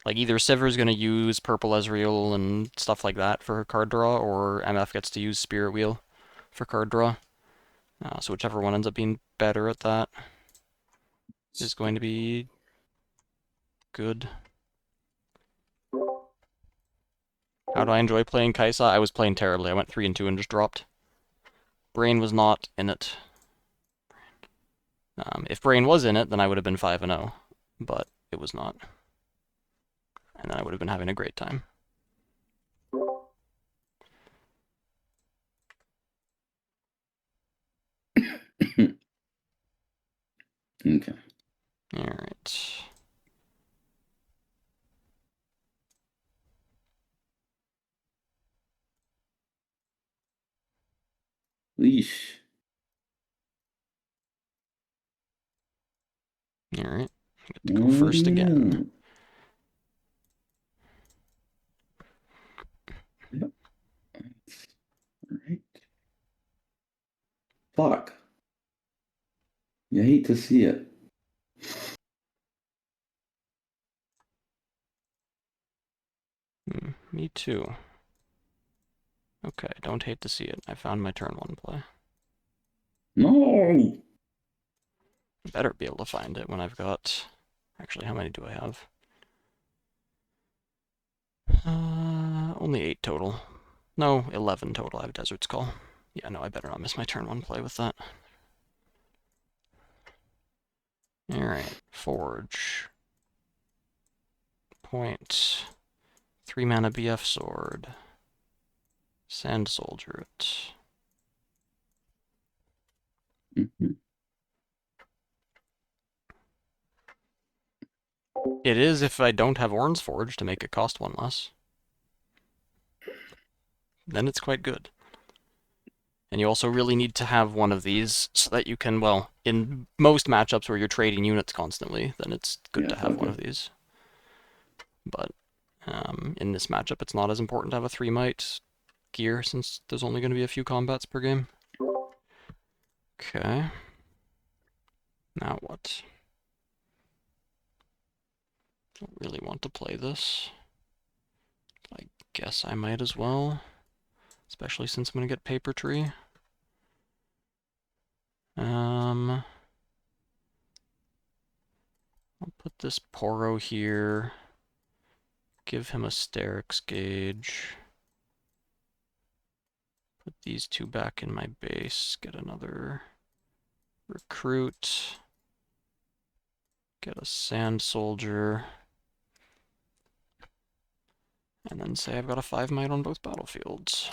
Like, either Sivir's going to use Purple Ezreal and stuff like that for card draw, or MF gets to use Spirit Wheel for card draw. So whichever one ends up being better at that is going to be good. How do I enjoy playing Kai'Sa? I was playing terribly. I went 3 and 2 and just dropped. Brain was not in it. If Brain was in it, then I would have been 5 and 0, but it was not. And then I would have been having a great time. Okay. Alright. Leash. Alright. Get to go first again. Yep. Alright. Fuck. You hate to see it. Me too. Okay, don't hate to see it. I found my turn 1 play. No! I better be able to find it when I've got... Actually, how many do I have? Only 8 total. No, 11 total. I have Desert's Call. Yeah, no, I better not miss my turn 1 play with that. Alright, Forge. point. 3 mana BF sword. Sand soldier it. Mhm. It is if I don't have Orn's Forge to make it cost 1 less. Then it's quite good. And you also really need to have one of these so that you can, well, in most matchups where you're trading units constantly, then it's good Yeah, to have one okay. of these. But in this matchup, it's not as important to have a 3 might gear since there's only going to be a few combats per game. Okay. Now what? Don't really want to play this. I guess I might as well. Especially since I'm going to get Paper Tree. I'll put this Poro here. Give him a Sterix Gauge. Put these two back in my base. Get another Recruit. Get a Sand Soldier. And then say I've got a 5 might on both battlefields.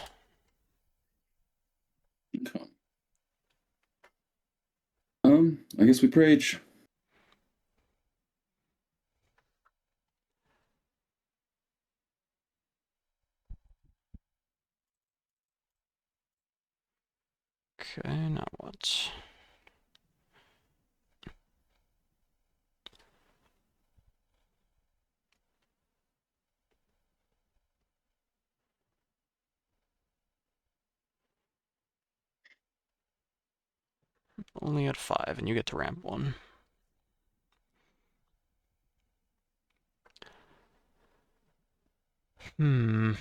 Okay. I guess we Prage. Okay, now what? Only at 5, and you get to ramp 1. Hmm.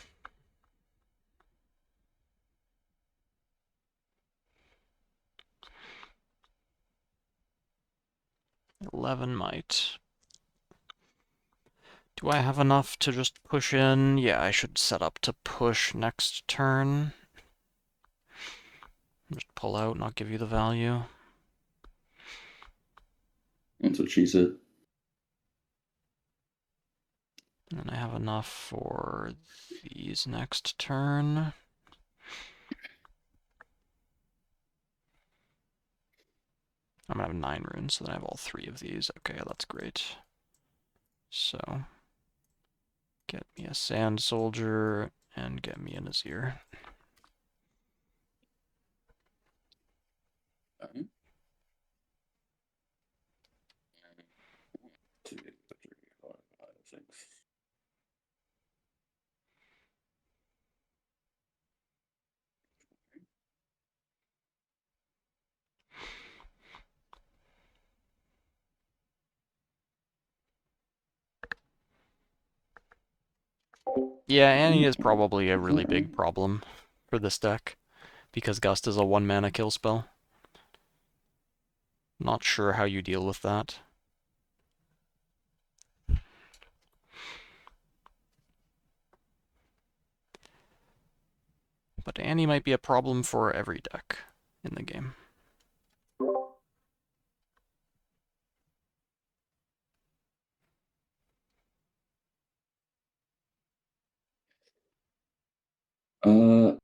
11 might. Do I have enough to just push in? Yeah, I should set up to push next turn. Just pull out, not give you the value. That's what she said. And I have enough for these next turn. I'm gonna have 9 runes, so then I have all 3 of these. Okay, that's great. So, get me a Sand Soldier, and get me a Nazir. Okay. 2, 3, 4, 5, 6. Yeah, Annie is probably a really big problem for this deck, because Gust is a 1 mana kill spell. Not sure how you deal with that. But Annie might be a problem for every deck in the game. Uh,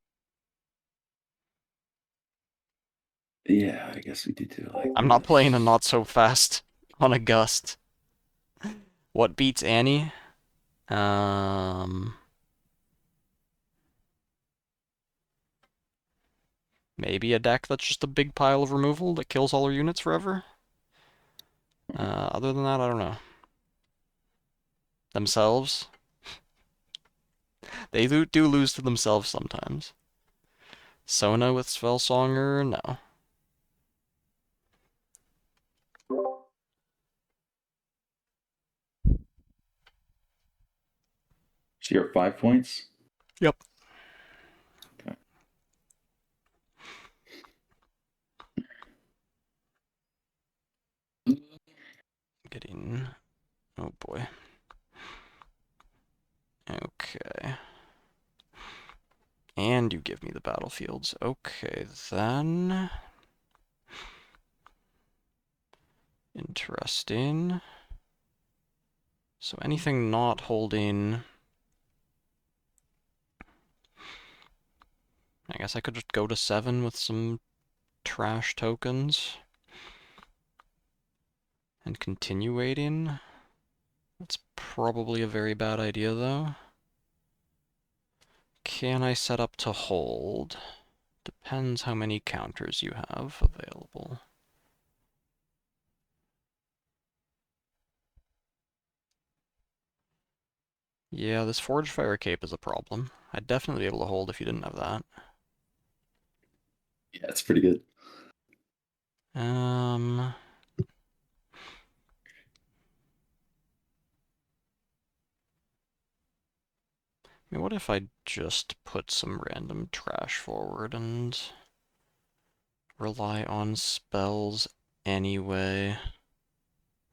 yeah, I guess we do like I'm not playing a this. not so fast on a Gust. What beats Annie? Maybe a deck that's just a big pile of removal that kills all her units forever? Other than that, I don't know. Themselves? They do lose to themselves sometimes. Sona with Spellsonger? No. So you're 5 points? Yep. Okay. Getting... Oh boy. Okay. And you give me the battlefields. Okay, then... Interesting. So anything not holding... I guess I could just go to 7 with some trash tokens. And continue waiting. That's probably a very bad idea, though. Can I set up to hold? Depends how many counters you have available. Yeah, this Forge Fire Cape is a problem. I'd definitely be able to hold if you didn't have that. Yeah, it's pretty good. Um... I mean, what if I just put some random trash forward and rely on spells anyway?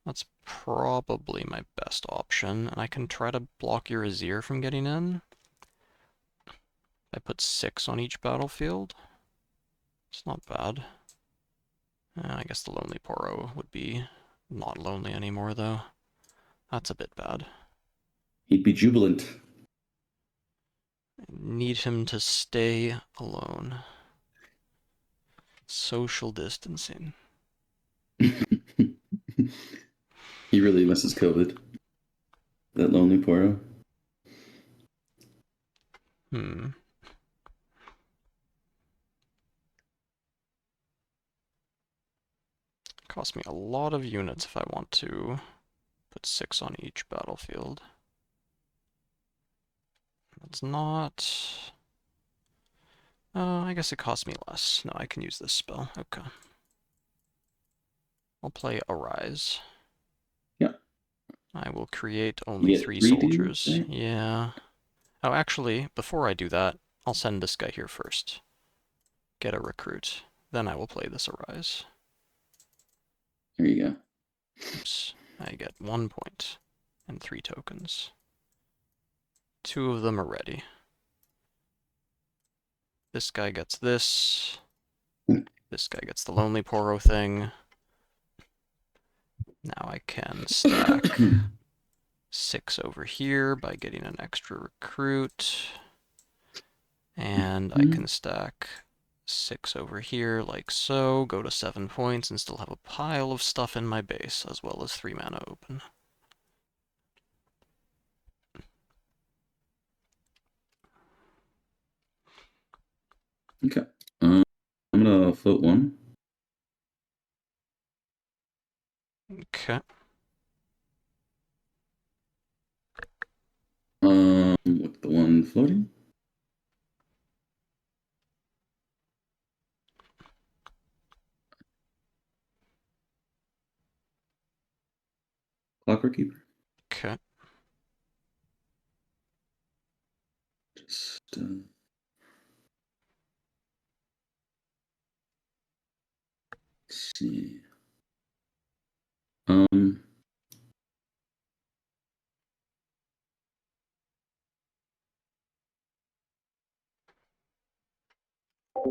That's probably my best option, and I can try to block your Azir from getting in. I put 6 on each battlefield. It's not bad. I guess the Lonely Poro would be not lonely anymore, though. That's a bit bad. He'd be jubilant. I need him to stay alone. Social distancing. He really misses COVID. That lonely Poro. Hmm. Cost me a lot of units if I want to put 6 on each battlefield. That's not... I guess it costs me less. No, I can use this spell. Okay. I'll play Arise. Yeah. I will create You only get 3 three dudes, soldiers. right? Yeah. Oh, actually, before I do that, I'll send this guy here first. Get a recruit. Then I will play this Arise. There you go. Oops. I get 1 point and 3 tokens. 2 of them are ready. This guy gets this. This guy gets the Lonely Poro thing. Now I can stack 6 over here by getting an extra recruit. And I can stack 6 over here like so, go to 7 points, and still have a pile of stuff in my base, as well as 3 mana open. Okay. I'm gonna float one. Okay. With the one floating. Clockwork Keeper. Okay. Just let's see. Um,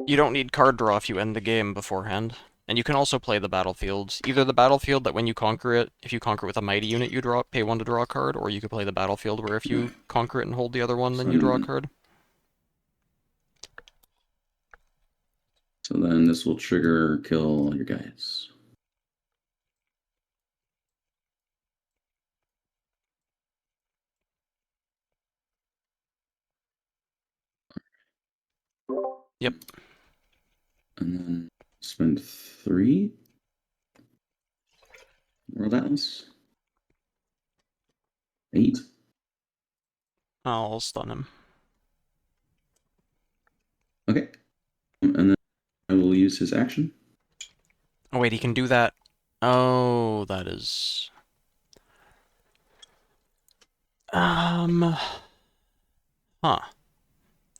You don't need card draw if you end the game beforehand. And you can also play the battlefields. Either the battlefield that when you conquer it, if you conquer it with a mighty unit, you pay 1 to draw a card, or you could play the battlefield where if you conquer it and hold the other one, then you draw a card. So then this will trigger kill your guys. Yep. And then spend 3. World Atlas. 8. I'll stun him. Okay. And then I will use his action. Oh wait, he can do that. Oh, that is... Huh.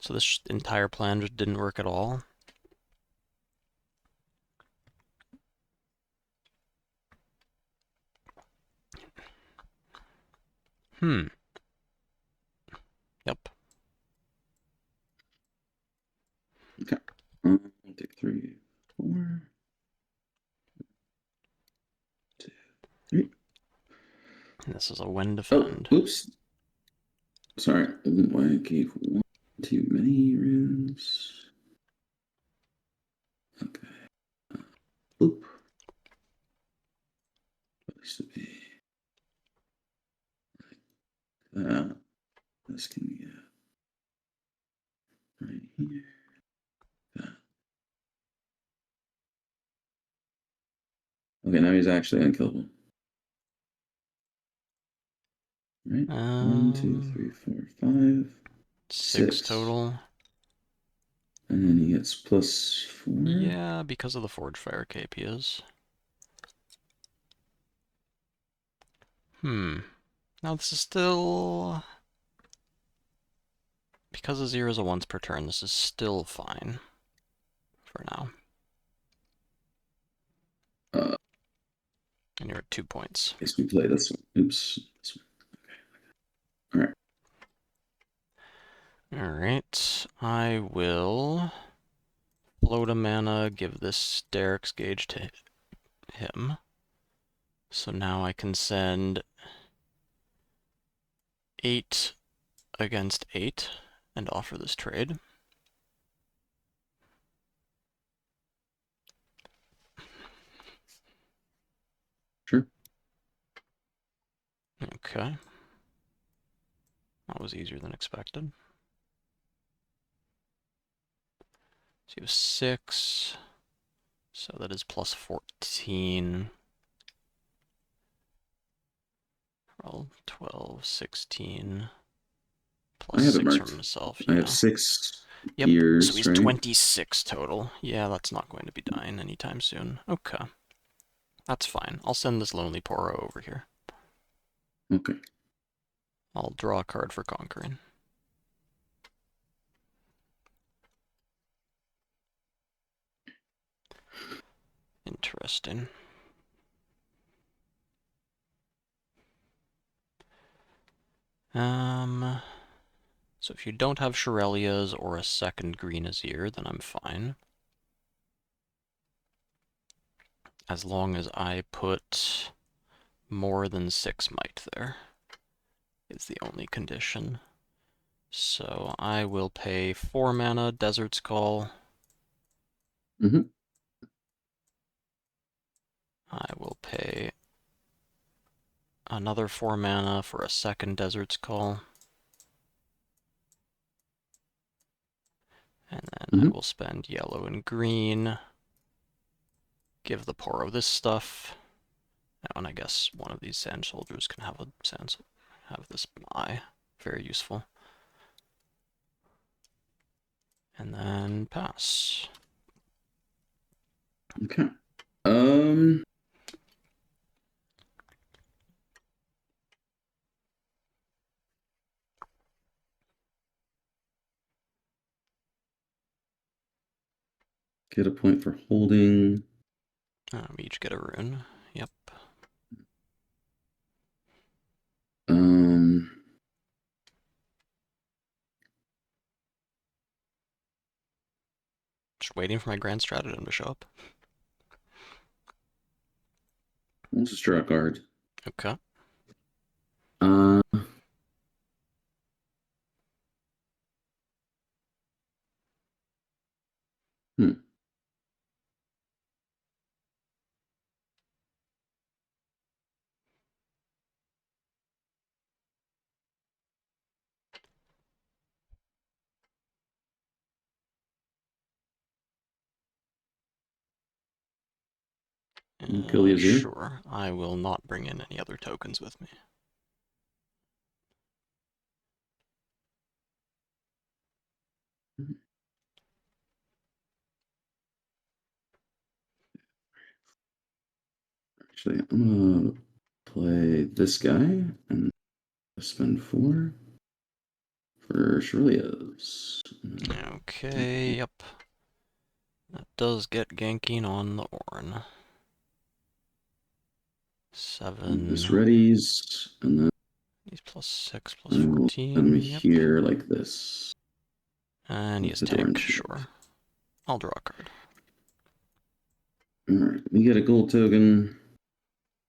So this entire plan just didn't work at all? Hmm. Yep. Okay. Take 3, 4, 2, 3. this is a win Oh, defend. oops. Sorry. I gave one too many runes. Okay. Oop. Supposed to be that. This can get right here. That. Okay, now he's actually unkillable. Right? 1, 2, 3, 4, 5, 6 6. total. And then he gets +4. Yeah, because of the Forge Fire cape he is. Now this is still... Because of 0s a once per turn, this is still fine. For now. And you're at 2 points. Guess we play this one. Oops. This one. Okay. Alright. Alright, I will float a mana, give this Derek's Gauge to him. So now I can send 8 against 8 and offer this trade. Sure. Okay. That was easier than expected. So you have 6. So that is +14. Well, 12, 16. I have it 6 marked. from himself, I yeah. have 6 Yep, gears, so he's right? 26 total. Yeah, that's not going to be dying anytime soon. Okay. That's fine. I'll send this Lonely Poro over here. Okay. I'll draw a card for conquering. Interesting. So if you don't have Shirelias or a second Green Azir, then I'm fine. As long as I put more than 6 might there is the only condition. So I will pay 4 mana, Desert's Call. Mm-hmm. I will pay another 4 mana for a second Desert's Call. And then I Mm-hmm. will spend yellow and green. Give the Poro this stuff. Oh, and I guess one of these Sand Soldiers can have have this eye. Very useful. And then pass. Okay. Um. Get a point for holding. We each get a rune. Yep. Um. Just waiting for my Grand Stratagem to show up. We'll just draw a card. Okay. Uh. Hmm. Kill the Azir. Sure. I will not bring in any other tokens with me. Actually, I'm gonna play this guy and spend 4 for Shirelias. Okay, yep. That does get ganking on the Ornn. This 7. readies, and then He's +6, I will put him +14. Yep. here like this. And he With has the Doran tanked, Shield. sure. I'll draw a card. Alright, we get a gold token.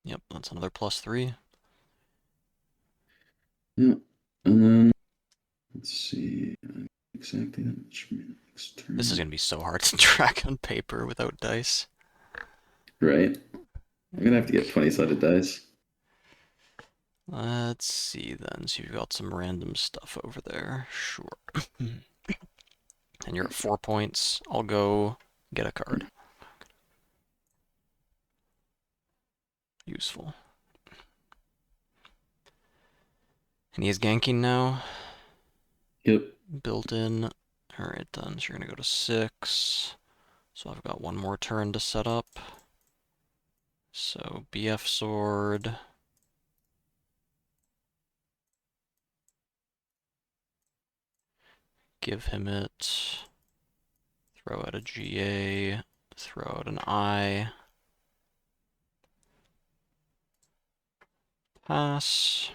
Yep, that's another +3. Yeah. And then let's see exactly how much next This is turn. gonna be so hard to track on paper without dice. Right. I'm gonna have to get Okay. 20-sided dice. Let's see then. So you've got some random stuff over there. Sure. And you're at 4 points. I'll go get a card. Useful. And he is ganking now. Yep. Built in. Alright then. So you're gonna go to 6. So I've got one more turn to set up. So BF sword. Give him it. Throw out a GA. Throw out an I. Pass.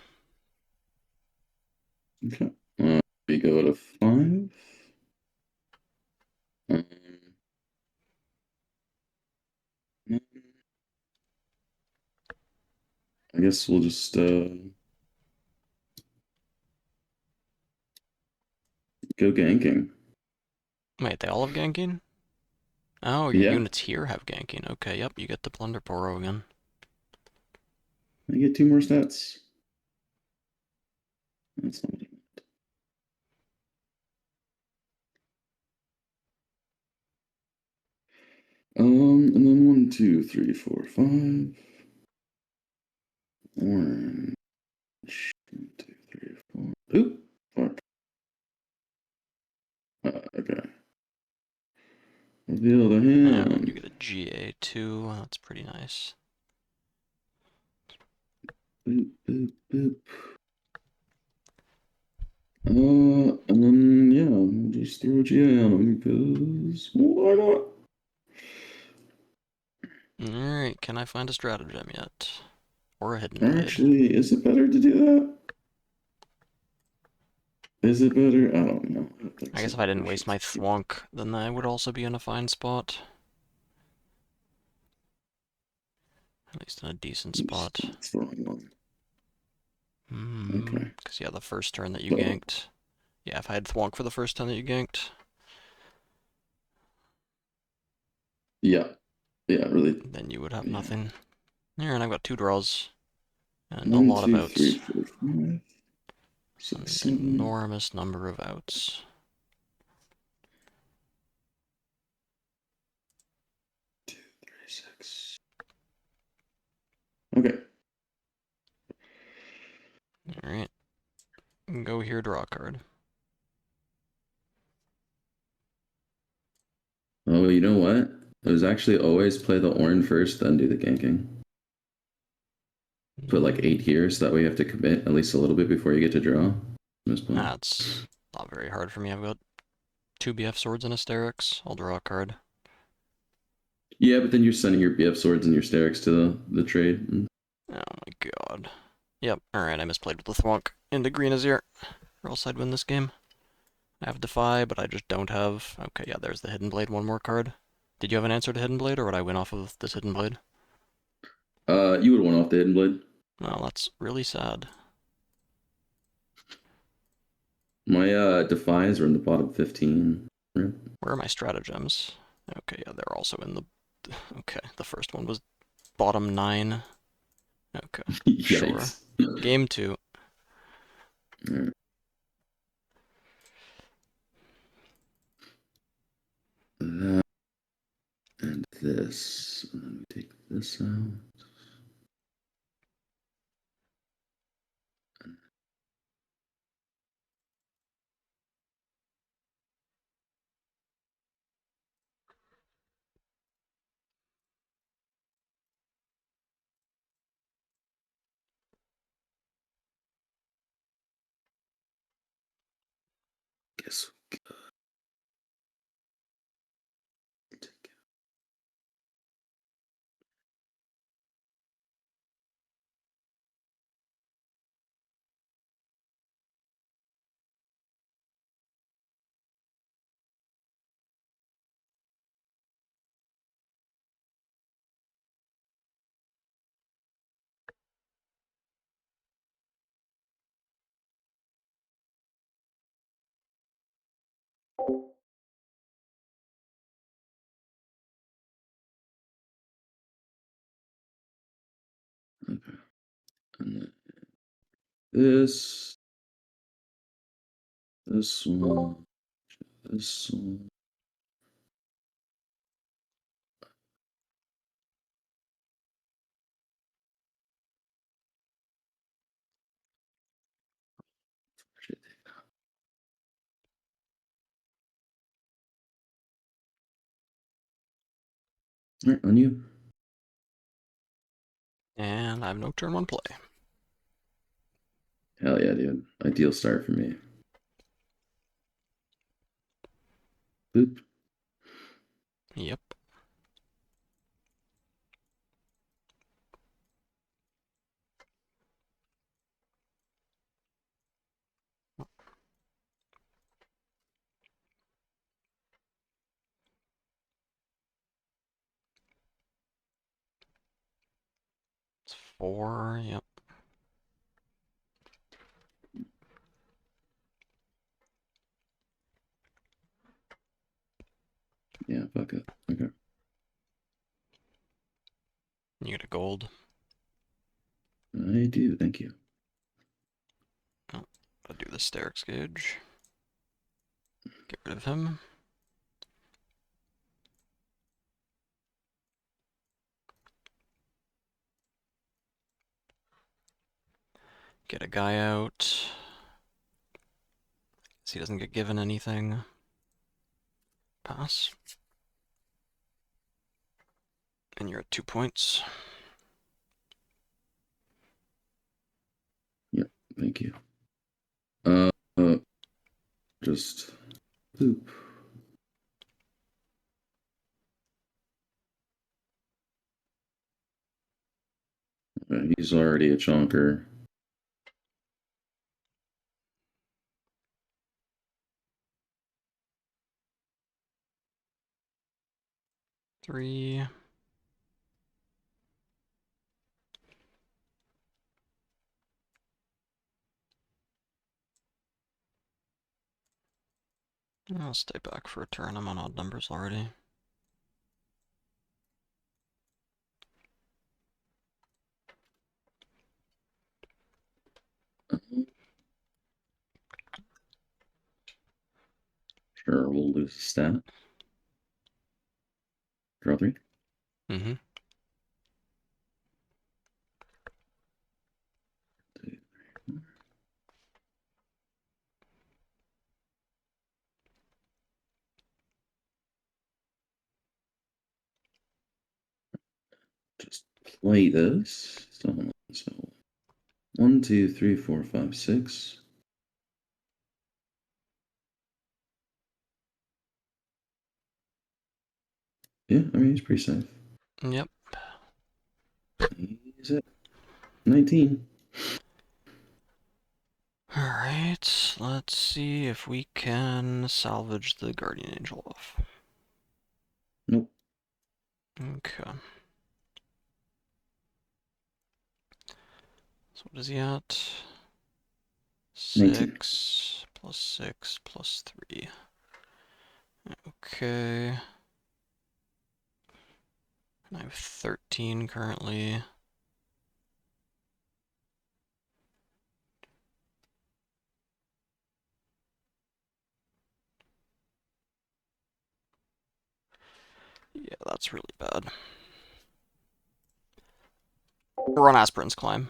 Okay. We go to 5. Um, I guess we'll just go ganking. Wait, they all have ganking? Oh, your Yeah, units here have ganking. Okay, yep, you get the Plunder Poro again. I get 2 more stats. That's not what I and then 1, 2, 3, 4, 5. Orange. 1, 2, 3, 4. Oop. Fuck. Okay. Reveal the Oh, and you hand. get a GA too. That's pretty nice. Boop, boop, boop. And then yeah, we'll just throw GA on him because why not? Alright, can I find a stratagem yet? Or a hidden Or blade? actually, is it better to do that? Is it better? I don't know. I don't think I so. guess if I didn't I waste should my keep Thwonk, then I would also be in a fine spot. At least in a decent spot. throwing one. Okay. Because yeah, the first turn that you So ganked. Yeah, if I had Thwonk for the first turn that you ganked, yeah, yeah, really. then you would have Yeah. nothing. Here, and I've got 2 draws. And a One, lot of two, three, outs. four, five, six, An 7, enormous number of outs. 2, 3, 6. Okay. Alright. Go here, draw a card. Oh, you know what? It was actually always play the orange first, then do the ganking. Put like 8 here, so that way you have to commit at least a little bit before you get to draw. Misplay. That's not very hard for me. I've got 2 BF swords and a Sterix. I'll draw a card. Yeah, but then you're sending your BF swords and your Sterix to the trade. Oh my god. Yep, alright, I misplayed with the Thwonk into Green Azir. Or else I'd win this game. I have Defy, but I just don't have... Okay, yeah, there's the Hidden Blade, one more card. Did you have an answer to Hidden Blade, or would I win off of this Hidden Blade? You would have won off the Hidden Blade. Well, that's really sad. My Defies are in the bottom 15. Right? Where are my stratagems? Okay, yeah, they're also in the... Okay, the first one was bottom 9. Okay, sure. Yikes. Game 2. Right. That and this. And then we take this out. Guess Okay. And then this one, this one. Shit. All right, on you. And I have no turn one play. Hell yeah, dude. Ideal start for me. Boop. Yep. It's 4, yep. Yeah, fuck it. Okay. You get a gold. I do, thank you. Oh, I'll do the Sterix Gauge. Get rid of him. Get a guy out. So he doesn't get given anything. Pass. And you're at 2 points. Yep, thank you. Uh, just boop. He's already a chonker. Three. I'll stay back for a turn. I'm on odd numbers already. Sure, we'll lose a stat. Draw 3. Mm-hmm. Just play this. So 1, 2, 3, 4, 5, 6. Yeah, I mean, he's pretty safe. Yep. He's at 19. Alright, let's see if we can salvage the Guardian Angel off. Nope. Okay. So what is he at? 19. 6 plus 6 plus 3. Okay. I have 13 currently. Yeah, that's really bad. We're on Aspirin's Climb,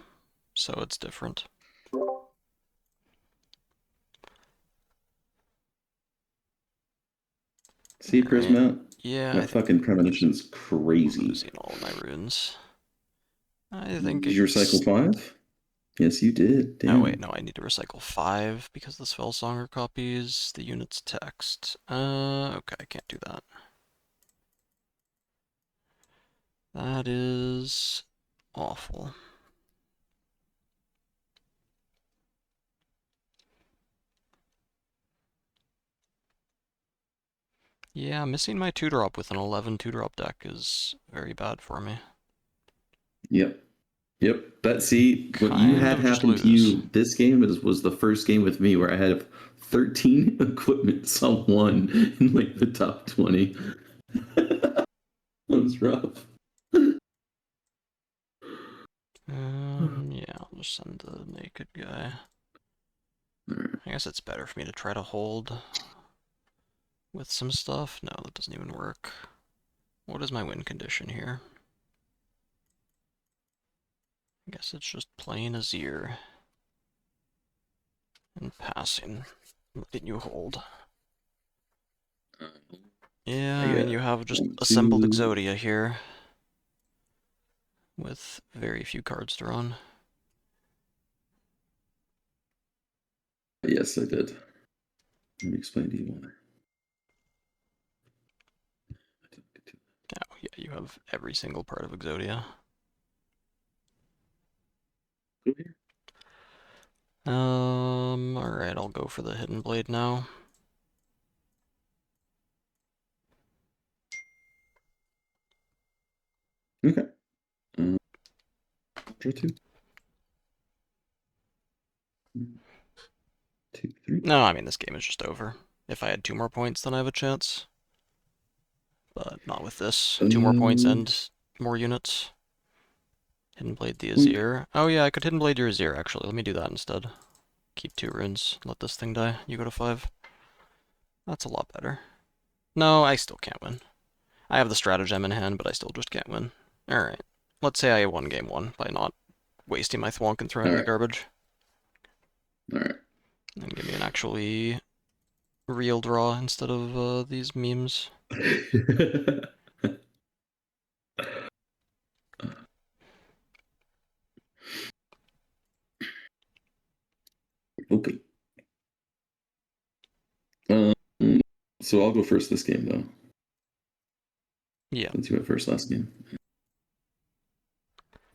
so it's different. See, All right. Prisma? Yeah, I That think fucking premonition's I'm crazy. losing all my runes. I think Did you it's... recycle 5? Yes, you did. Oh Damn. wait, no, I need to recycle 5 because the Spellsonger copies the unit's text. Okay, I can't do that. That is awful. Yeah, missing my 2-drop with an 11 2-drop deck is very bad for me. Yep. Yep. But see, what you Kind had of just happen to lose. you this game was the first game with me where I had 13 equipment on one in like the top 20. That was rough. just send the naked guy. Alright. I guess it's better for me to try to hold with some stuff. No, that doesn't even work. What is my win condition here? I guess it's just playing Azir and passing. Letting you hold. Yeah, I mean, you have just 1, assembled 2. Exodia here with very few cards drawn. Yes, I did. Let me explain to you why. Oh, yeah, you have every single part of Exodia. Go here. Alright, I'll go for the Hidden Blade now. Okay. Draw 2. 1, 2, 3. No, I mean, this game is just over. If I had 2 more points, then I have a chance. But not with this. 2 more points and more units. Hidden Blade the Wink. Azir. Oh yeah, I could Hidden Blade your Azir, actually. Let me do that instead. Keep 2 runes. Let this thing die. You go to 5. That's a lot better. No, I still can't win. I have the stratagem in hand, but I still just can't win. Alright. Let's say I won game 1 by not wasting my Thwonk and throwing in the Alright. garbage. Alright. And give me an actually real draw instead of these memes. Okay. So I'll go first this game, though. Yeah. Since you went first last game.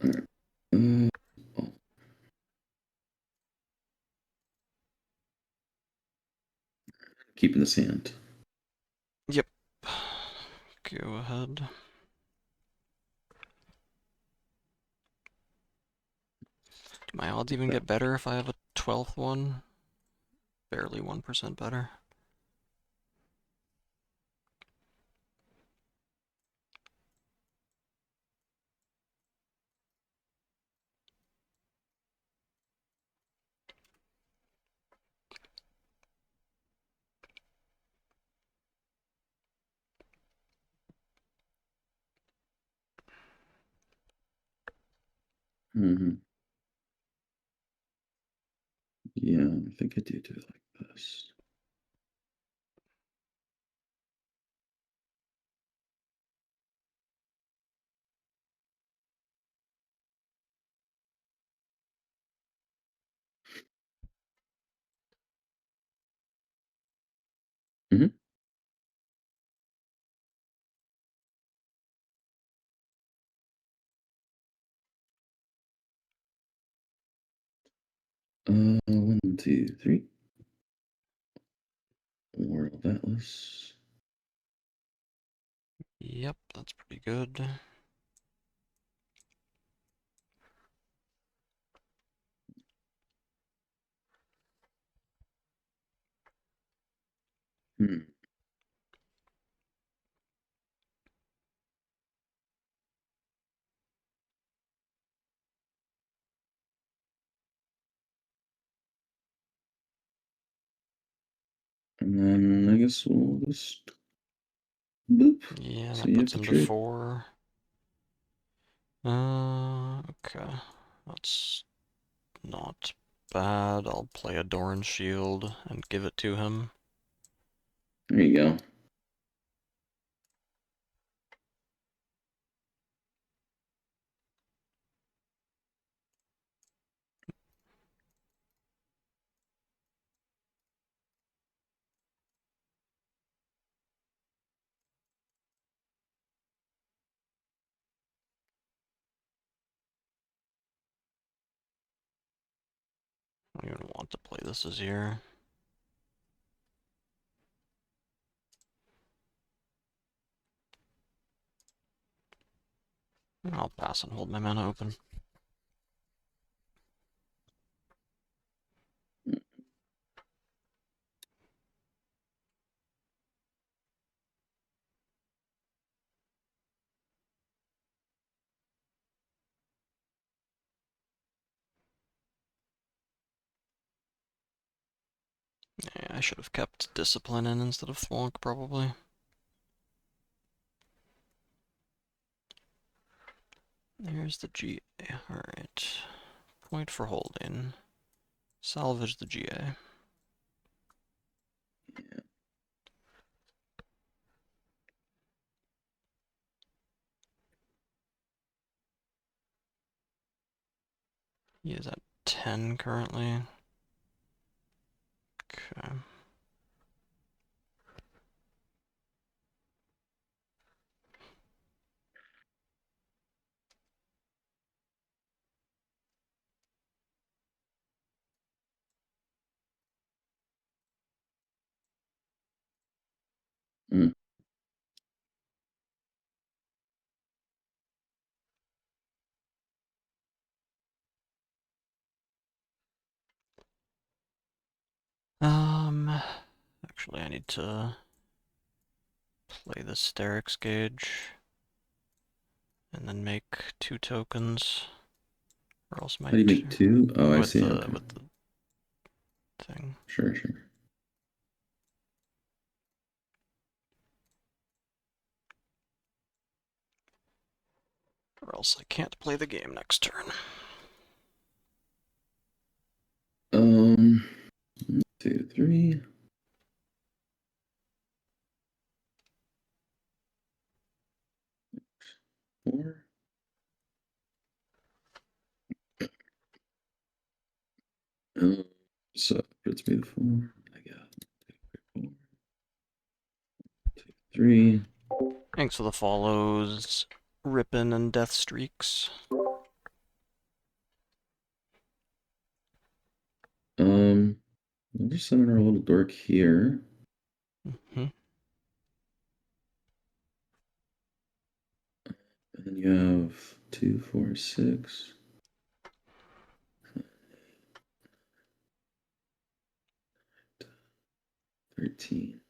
Alright. Oh. Keeping this hand. Yep. Go ahead. Do my odds even get better if I have a 12th one? Barely 1% better. Yeah, I think I do it like this. Mm-hmm. One, two, three. World Atlas. Yep, that's pretty good. Hmm. And then I guess we'll just boop. Yeah, So that you have puts to him to trade. 4. Okay. That's not bad. I'll play a Doran Shield and give it to him. There you go. I don't even want to play this Azir. I'll pass and hold my mana open. I should have kept discipline in instead of Thwonk, probably. There's the GA. Alright. Point for holding. Salvage the GA. He is at 10 currently. Okay. Mm. Actually, I need to play the Sterix gauge and then make 2 tokens, or else my How do you make two? Oh, I with see. the Okay. with the thing. Sure, sure. Or else I can't play the game next turn. 1, 2, 3. 4. So puts me the 4. I got 4, 2, 3. Thanks for the follows, Rippin' and Death Streaks. We'll just summon our little dork here. Mm-hmm. And then you have 2, 4, 6. 13.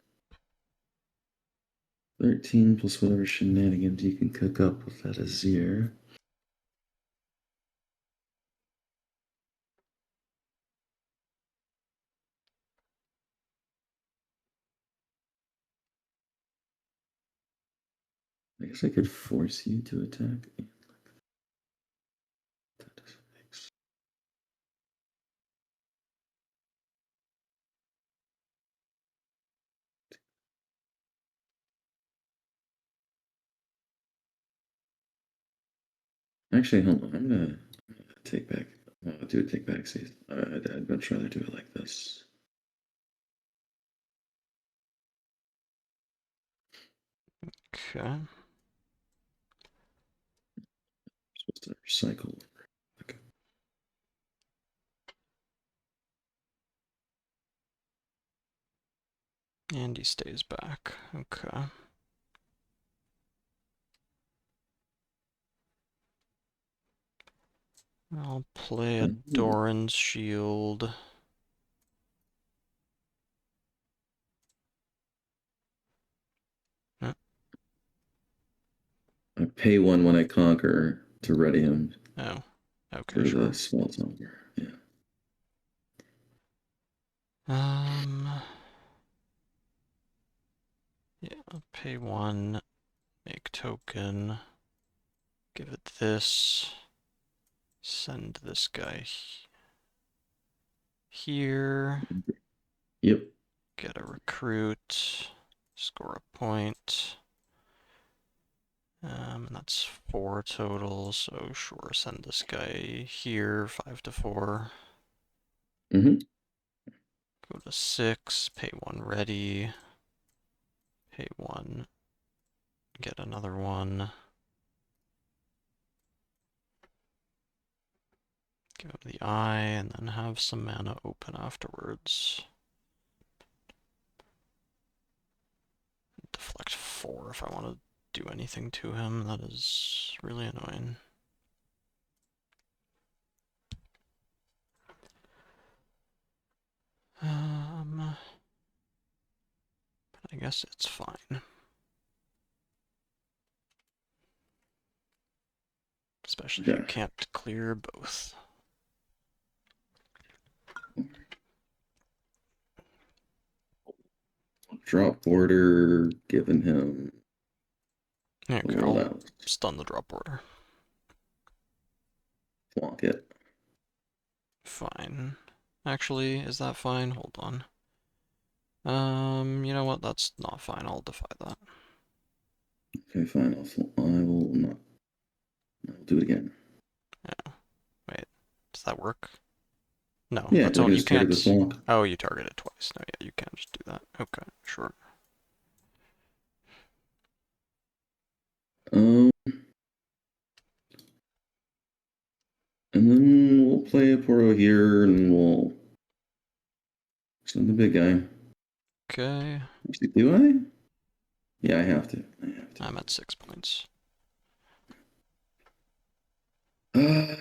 13 plus whatever shenanigans you can cook up with that Azir. I guess I could force you to attack. That doesn't make sense. Actually, hold on. I'm gonna take back. Do a take back save. I'd much rather do it like this. Okay. Supposed to recycle. Okay. And he stays back. Okay. I'll play a Doran's Shield. I pay one when I conquer to ready him Oh. Okay, for sure. the small number. Yeah. Yeah, I'll pay 1, make token, give it this, send this guy here, Yep. get a recruit, score a point. And that's 4 total, so sure, send this guy here, 5 to 4. Mm-hmm. Go to 6, pay 1 ready, pay 1, get another one. Give him the eye, and then have some mana open afterwards. Deflect 4 if I want to do anything to him. That is really annoying. But I guess it's fine. Especially if you can't clear both. Drop border, giving him Okay, world I'll out. stun the drop border. Flonk it. Fine. Actually, is that fine? Hold on. You know what? That's not fine. I'll defy that. Okay, fine. I will not. I'll do it again. Yeah. Wait. Does that work? No, Yeah, that's because I all. can You just target this can't. flonk. Oh, you targeted twice. No, yeah, you can't just do that. Okay, sure. Um, and then we'll play a Poro here, and we'll send the big guy. Okay, Actually, do I? Yeah, I have to. I have to. I'm at 6 points. Uh,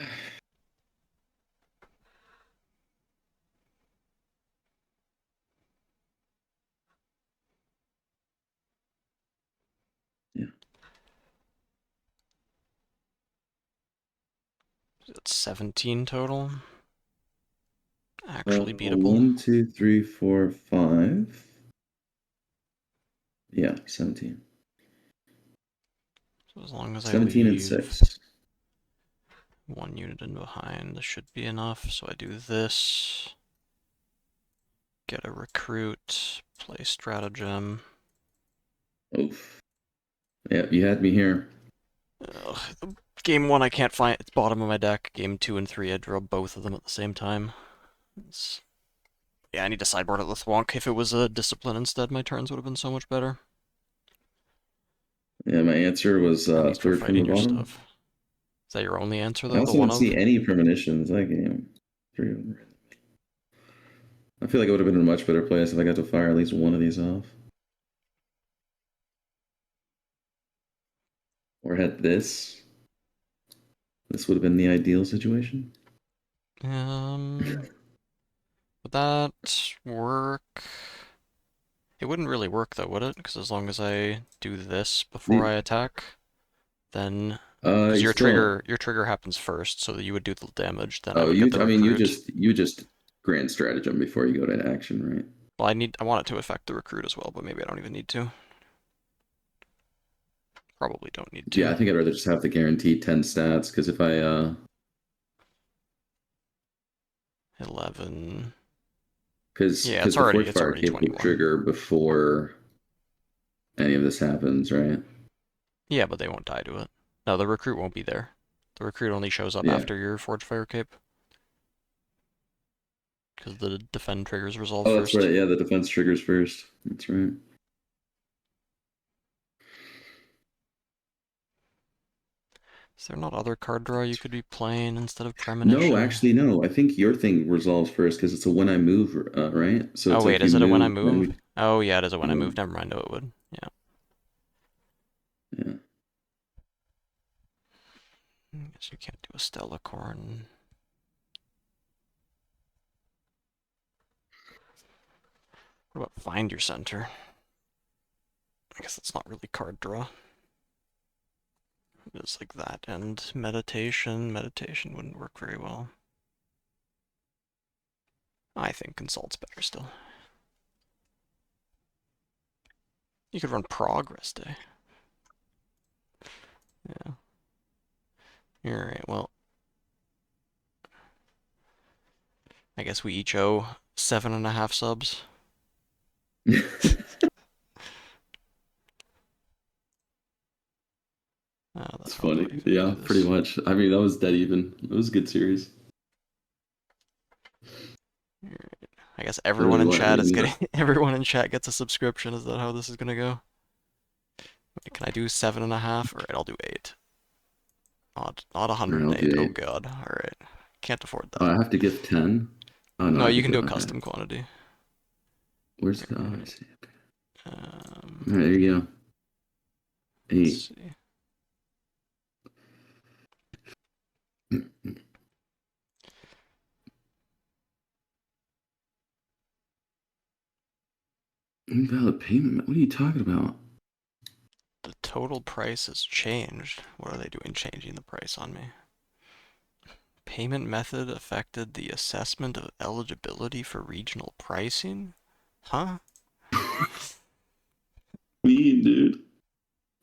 yeah. It's 17 total. Actually beatable. 1, 2, 3, 4, 5. Yeah, 17. So as long as I 17 and leave 6. 1 unit in behind, this should be enough. So I do this. Get a recruit. Play stratagem. Oof. Yeah, you had me here. Ugh. Game 1 I can't find. It's bottom of my deck. Game 2 and 3 I draw both of them at the same time. It's... Yeah, I need to sideboard it with Wonk. If it was a discipline instead, my turns would have been so much better. Yeah, my answer was At least we're third from the fighting your bottom. stuff. Is that your only answer I though? The also one didn't see of? any premonitions that game. 3 of them. I feel like it would have been a much better place if I got to fire at least one of these off. Or had this. This would have been the ideal situation. Would that work? It wouldn't really work though, would it? Because as long as I do this before I attack, then because You still. your trigger happens first, so that you would do the damage, then I Oh, would get the I mean, recruit. you just grand stratagem before you go to action, right? Well, I want it to affect the recruit as well, but maybe I don't even need to. Probably don't need Yeah, to. I think I'd rather just have the guaranteed 10 stats because if I 11. because Yeah, the it's forge fire already cape will 21. trigger before any of this happens, right? Yeah, but they won't die to it. No, the recruit won't be there. The recruit only shows up Yeah. after your Forge Fire Cape. Because the defend triggers resolve Oh, that's first. right. Yeah, the defense triggers first. That's right. Is there not other card draw you could be playing instead of No, Premonition? actually, no. I think your thing resolves first because it's a when I move, right? So Oh it's like wait, you is it a when I move, move? then Oh yeah, it is a when I you, move. Never mind, no it would. Yeah. yeah. Guess you can't do a Stellacorn. What about Find Your Center? I guess that's not really card draw. It's like that and Meditation. Meditation wouldn't work very well. I think Consult's better still. You could run Progress Day. Yeah. Alright, well, I guess we each owe 7.5 subs. It's How do funny. I even Yeah, do pretty this? much. I mean, that was dead even. It was a good series. I guess everyone Literally, in what? chat is getting everyone in chat gets a subscription. Is that how this is gonna go? Wait, can I do 7.5? Alright, I'll do 8. Not All right, I'll 108. do Oh 8. god. Alright. Can't afford Oh, that. I have to give 10. Oh no, No, I you can can do do it. a Okay. custom quantity. Where's the? Oh, I see. Okay. Um, All right, there you go. let's 8. see. Invalid payment. What are you talking about? The total price has changed. What are they doing changing the price on me? Payment method affected the assessment of eligibility for regional pricing? Huh? Mean, dude.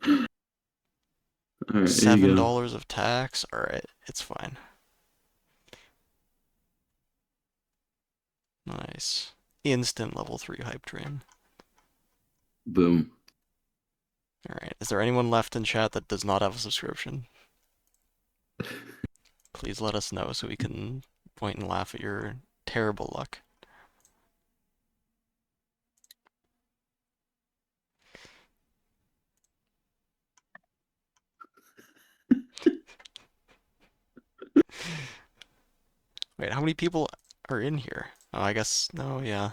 All right, here you go. $7 of tax? Alright, it's fine. Nice. Instant level 3 hype train. Boom. Alright, is there anyone left in chat that does not have a subscription? Please let us know so we can point and laugh at your terrible luck. Wait, how many people are in here? Oh, I guess, no, yeah.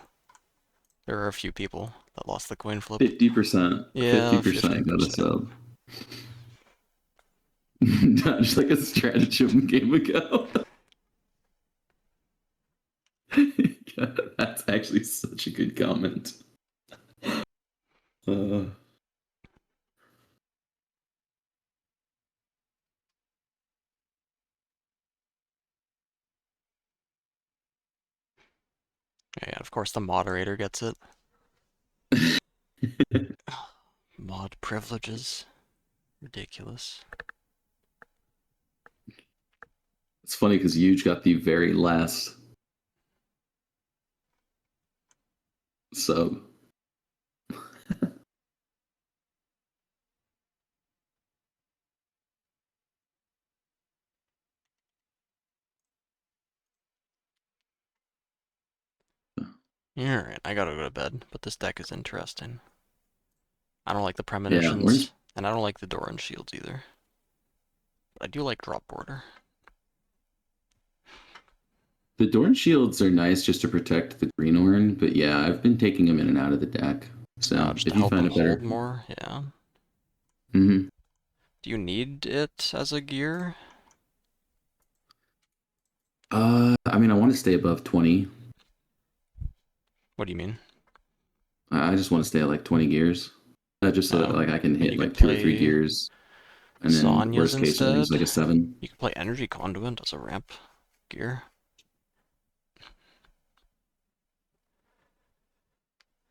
There are a few people that lost the coin flip. 50%. Yeah, 50% got a 50%. sub. Just like a stratagem game ago. That's actually such a good comment. Uh, Yeah, of course the moderator gets it. Mod privileges. Ridiculous. it's funny because Huge got the very last sub. Alright, I gotta go to bed, but this deck is interesting. I don't like the Yeah, premonitions, and I don't like the Doran shields either. But I do like drop border. the Dorn shields are nice just to protect the green Orn, but yeah, I've been taking them in and out of the deck. So Just to if you help find them it better, hold more, yeah. mm-hmm. Do you need it as a gear? I mean, I want to stay above 20. What do you mean? I just want to stay at like 20 gears, just so that Oh, like I can I mean, hit you could like 2 or 3 play gears, and then Zhonya's worst case I use like instead. a 7. You could play Energy Conduit as a ramp gear.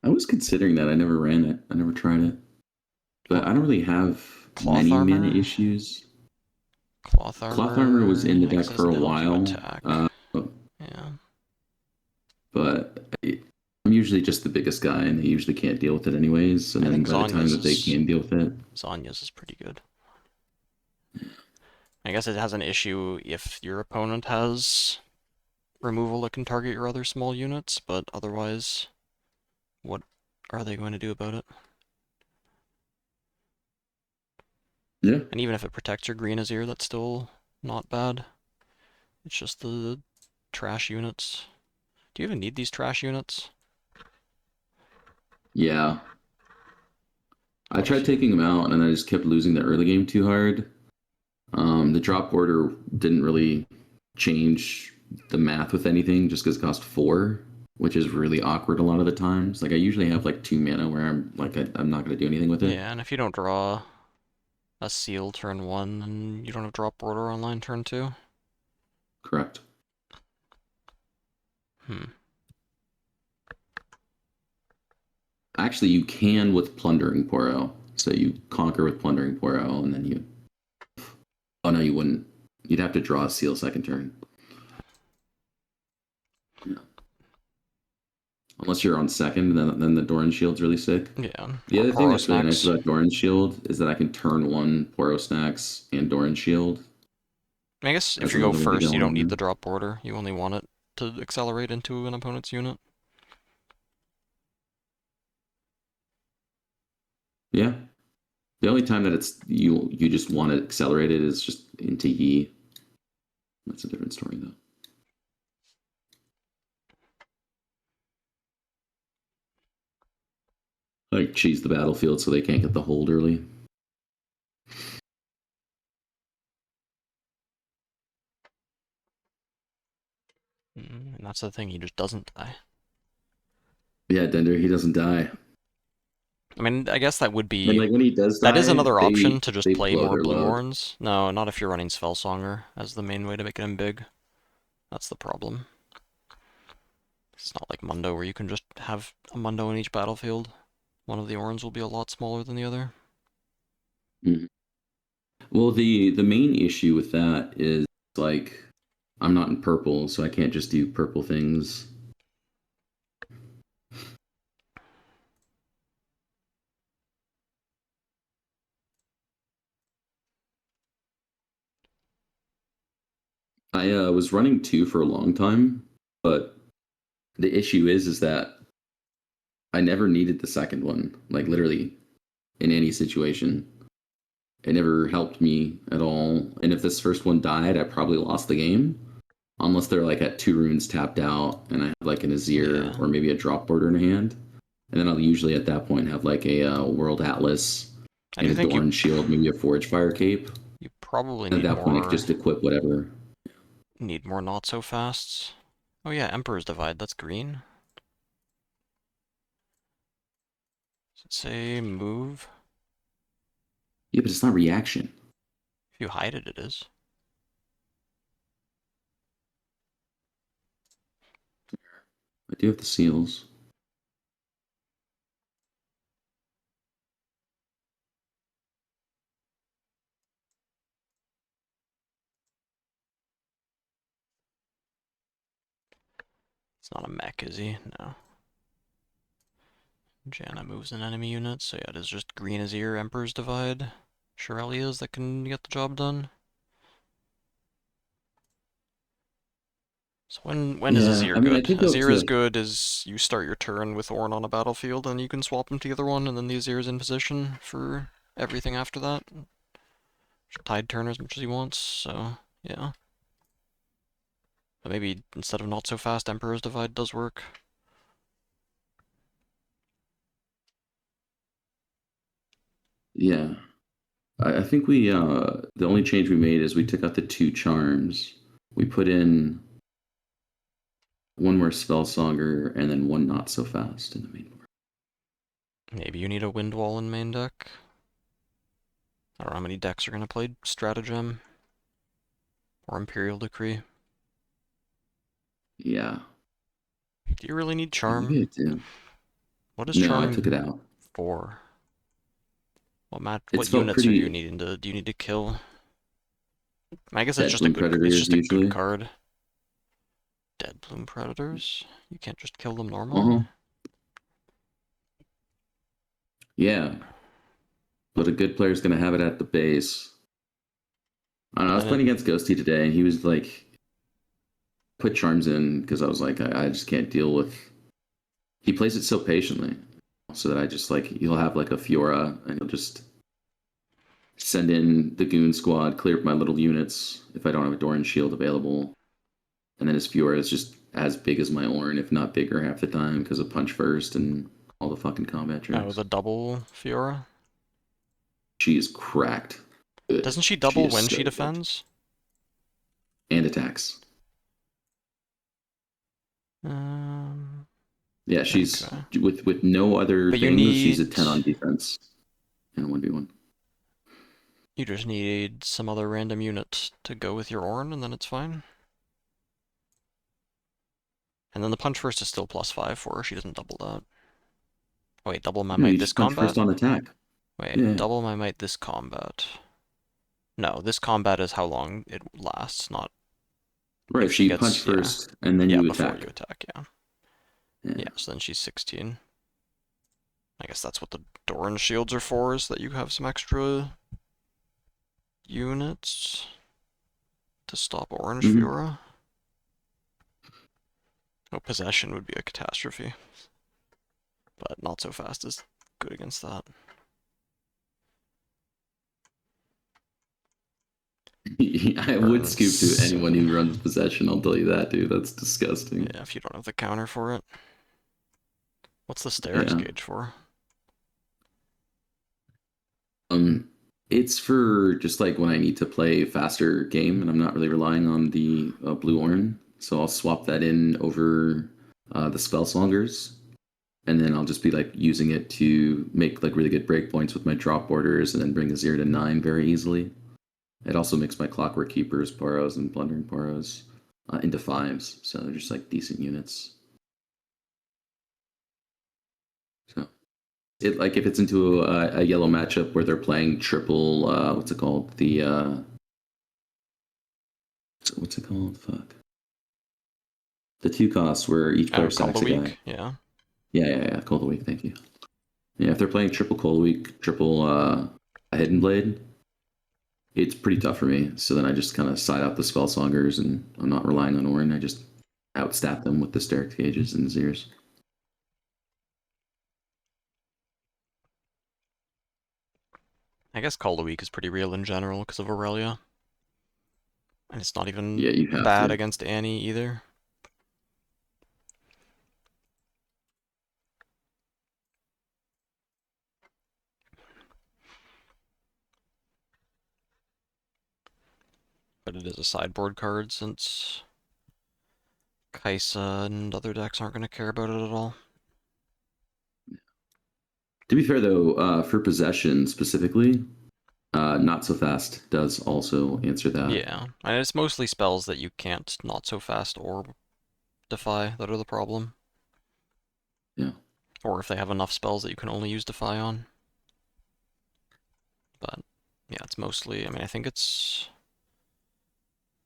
I was considering that. I never ran it. I never tried it, but Or I don't really have Cloth many mana Armor. issues. Cloth Cloth armor was in Armor, the I guess, deck has for a nil to while, attack. Yeah. but I'm usually just the biggest guy, and they usually can't deal with it anyways. And I then think by the time that they can deal with it, Zhonya's is pretty good. I guess it has an issue if your opponent has removal that can target your other small units, but otherwise, what are they going to do about it? yeah, And even if it protects your green Azir, that's still not bad. It's just the trash units. Do you even need these trash units? yeah. I What if tried you... taking them out, and then I just kept losing the early game too hard. The drop order didn't really change the math with anything, just because it cost 4, which is really awkward a lot of the times. Like I usually have like 2 mana where I'm like I'm not gonna do anything with it. Yeah, and if you don't draw a seal turn 1, then you don't have drop border online turn 2. Correct. Hmm. Actually, you can with Plundering Poro. So you conquer with Plundering Poro, and then you. Oh no, you wouldn't. You'd have to draw a seal second turn. Yeah. Unless you're on second, then the Doran Shield's really sick. Yeah, The or other thing Poro that's really nice Snacks. about Doran Shield is that I can turn one Poro Snacks and Doran Shield I guess if as you go another way to first, go you don't on need there. the drop border. You only want it to accelerate into an opponent's unit. Yeah. The only time that it's you just want it accelerated is just into Yi. That's a different story though. Like cheese the battlefield so they can't get the hold early. And that's the thing, he just doesn't die. Yeah, Dender, he doesn't die. I mean, I guess that would And be... like when he does That is die, another option to just they play blow more their Blue load. Horns. No, not if you're running Spellsonger as the main way to make him big. That's the problem. It's not like Mundo where you can just have a Mundo in each battlefield. One of the Orns will be a lot smaller than the other. Mhm. Well, the main issue with that is like I'm not in purple, so I can't just do purple things. I was running two for a long time, but the issue is that I never needed the second one. Like literally in any situation, it never helped me at all. And if this first one died, I probably lost the game. Unless they're like at two runes tapped out and I have like an Azir Yeah. or maybe a drop border in hand. And then I'll usually at that point have like a World Atlas I and do a think you Doran Shield, maybe a Forge Fire Cape. you probably And at that point, I could just equip whatever. need more not so fasts. Oh yeah, Emperor's Divide, that's green. Does it say move? Yeah, but it's not reaction. If you hide it, it is. I do have the seals. It's not a mech, is he? No. Janna moves an enemy unit, so yeah, it is just green Azir, Emperor's Divide. Shirelias that can get the job done. So when is Yeah, Azir I mean, I good? did go Azir is to. good as you start your turn with Ornn on a battlefield, and you can swap him to the other one, and then the Azir is in position for everything after that. Tide turn as much as he wants, so yeah. But maybe instead of not so fast, Emperor's Divide does work. Yeah, I think we the only change we made is we took out the two charms. We put in one more spell songer and then one not so fast in the main board. Maybe you need a Wind Wall in main deck. I don't know how many decks are gonna play Stratagem or Imperial Decree. Yeah, Do you really need yeah, Charm? maybe I do. What is No, I took it Charm out. for? It's What felt units are you pretty needing to do you need to kill? I guess dead bloom it's predators just a good usually. card. Dead Bloom Predators? You can't just kill them Uh normally? huh. Yeah, but a good player's gonna have it at the base. I don't know. I But was then playing against Ghosty today, and he was like, put charms in because I was like, I just can't deal with. He plays it so patiently, so that I just like he'll have like a Fiora, and he'll just send in the goon squad, clear up my little units if I don't have a Doran shield available, and then his Fiora is just as big as my Ornn, if not bigger half the time because of punch first and all the fucking combat oh, tricks. the double Fiora? She is cracked. Good. Doesn't she She double is when she so good. defends? And attacks. Um, Yeah, she's okay. with no other But you things. She's a need 10 on defense in a 1v1. you just need some other random unit to go with your Ornn, and then it's fine. And then the punch first is still +5 for her. She doesn't double that. Wait, double my No, you might this just punch combat? first on attack. Wait, Yeah. double my might this combat. No, this combat is how long it lasts, not if Right, so she you punch gets, yeah. first and then Yeah, you before you attack. attack, yeah. Yeah. Yeah, so then she's 16. I guess that's what the Doran shields are for, is that you have some extra units to stop Orange Mm-hmm. Fiora. Oh, Possession would be a catastrophe, but not so fast is good against that. I would scoop to Burns anyone 7. who runs possession, I'll tell you that, dude. That's disgusting. Yeah, if you don't have the counter for it. What's the stairs Yeah. gauge for? Um, it's for just like when I need to play faster game and I'm not really relying on the blue Ornn. So I'll swap that in over the spell slongers, and then I'll just be like using it to make like really good breakpoints with my drop borders, and then bring a 0 to 9 very easily. It also makes my Clockwork Keepers, Poros, and Plundering Poros into fives, so they're just like decent units. So it like if it's into a yellow matchup where they're playing triple, what's it called? What's it called? Fuck. The 2 costs where each player Oh, call the sacks a guy. week. Yeah. Yeah. Call the week. Thank you. Yeah, if they're playing triple Cold Week, triple a Hidden Blade, it's pretty tough for me. So then I just kind of side out the Spellsongers, and I'm not relying on Orin. I just outstat them with the Sterek Cages and Zeers. I guess call the week is pretty real in general because of Aurelia. And it's not even Yeah, you have bad to. against Annie either. But it is a sideboard card since Kaisa and other decks aren't going to care about it at all. To be fair, though, for possession specifically, not so fast does also answer that. Yeah, and it's mostly spells that you can't not so fast or defy that are the problem. Yeah. Or if they have enough spells that you can only use defy on. But yeah, it's mostly, I mean, I think it's,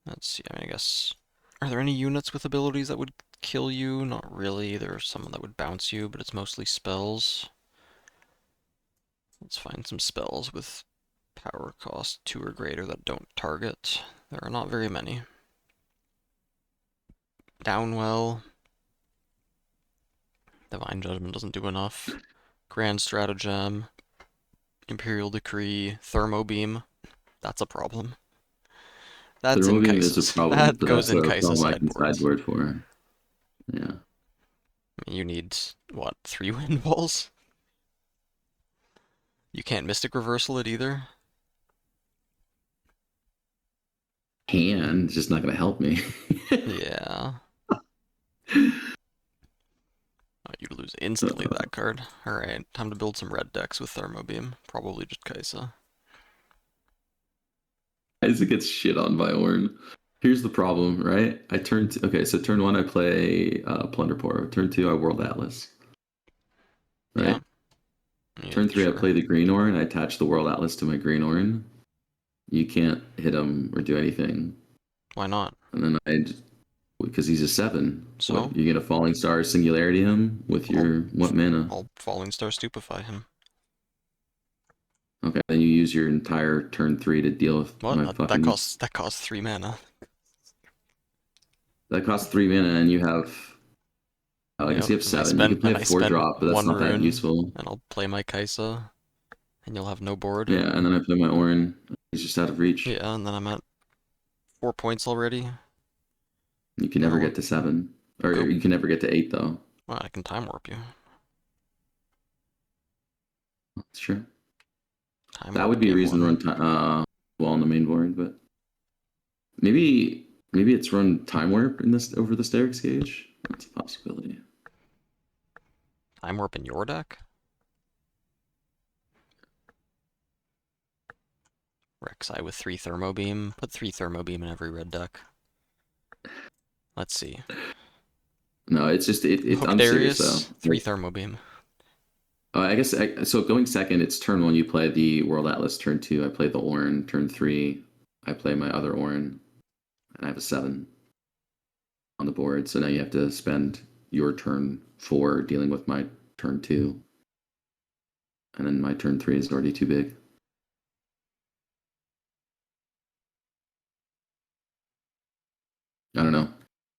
let's see, I mean, I guess, are there any units with abilities that would kill you? Not really. There are some that would bounce you, but it's mostly spells. Let's find some spells with power cost 2 or greater that don't target. There are not very many. Downwell. Divine Judgment doesn't do enough. Grand Stratagem. Imperial Decree. Thermo Beam. That's a problem. That's in Thermobeam is a Kaisa's. problem, That but goes that's in a Kaisa's problem I can sideboards. sideboard for. Yeah. You need, what, 3 wind balls? You can't Mystic Reversal it either? It's just not going to help me. Yeah. Oh, you'd lose instantly that card. Alright, time to build some red decks with Thermo Beam. Probably just Kaisa. Isaac gets shit on by Orn. Here's the problem, right? Okay, so turn 1 I play Plunderpore. Turn 2 I World Atlas. Right? Yeah. Turn 3 I Sure. play the Green Orn. I attach the World Atlas to my Green Orn. You can't hit him or do anything. Why not? And then because he's a 7. So? What, you get a Falling Star Singularity him with your what mana? I'll Falling Star Stupefy him. Okay, then you use your entire turn 3 to deal with What? my That fucking. costs 3 mana. That costs 3 mana, and you have. Oh, I guess you have 7. You can play a 4-drop, but that's 1 not that rune, useful. and I'll play my Kaisa, and you'll have no board. Yeah, and then I play my Orin. He's just out of reach. Yeah, and then I'm at 4 points already. You can never get to 7. Or Go. you can never get to 8, though. Well, I can Time Warp you. That's true. Time That Warp would be a game reason to 1. run well on the main board, but maybe it's run Time Warp in this over the Sterek's Cage. That's a possibility. Time Warp in your deck? Rek'Sai with 3 Thermo Beam. Put 3 Thermo Beam in every red deck. Let's see. No, it's just Hook I'm serious Darius, though. 3 Thermo Beam. I guess so. Going second, it's turn 1. You play the World Atlas. Turn 2, I play the Orin. Turn 3, I play my other Orin, and I have a 7 on the board. So now you have to spend your turn 4 dealing with my turn 2, and then my turn 3 is already too big. I don't know.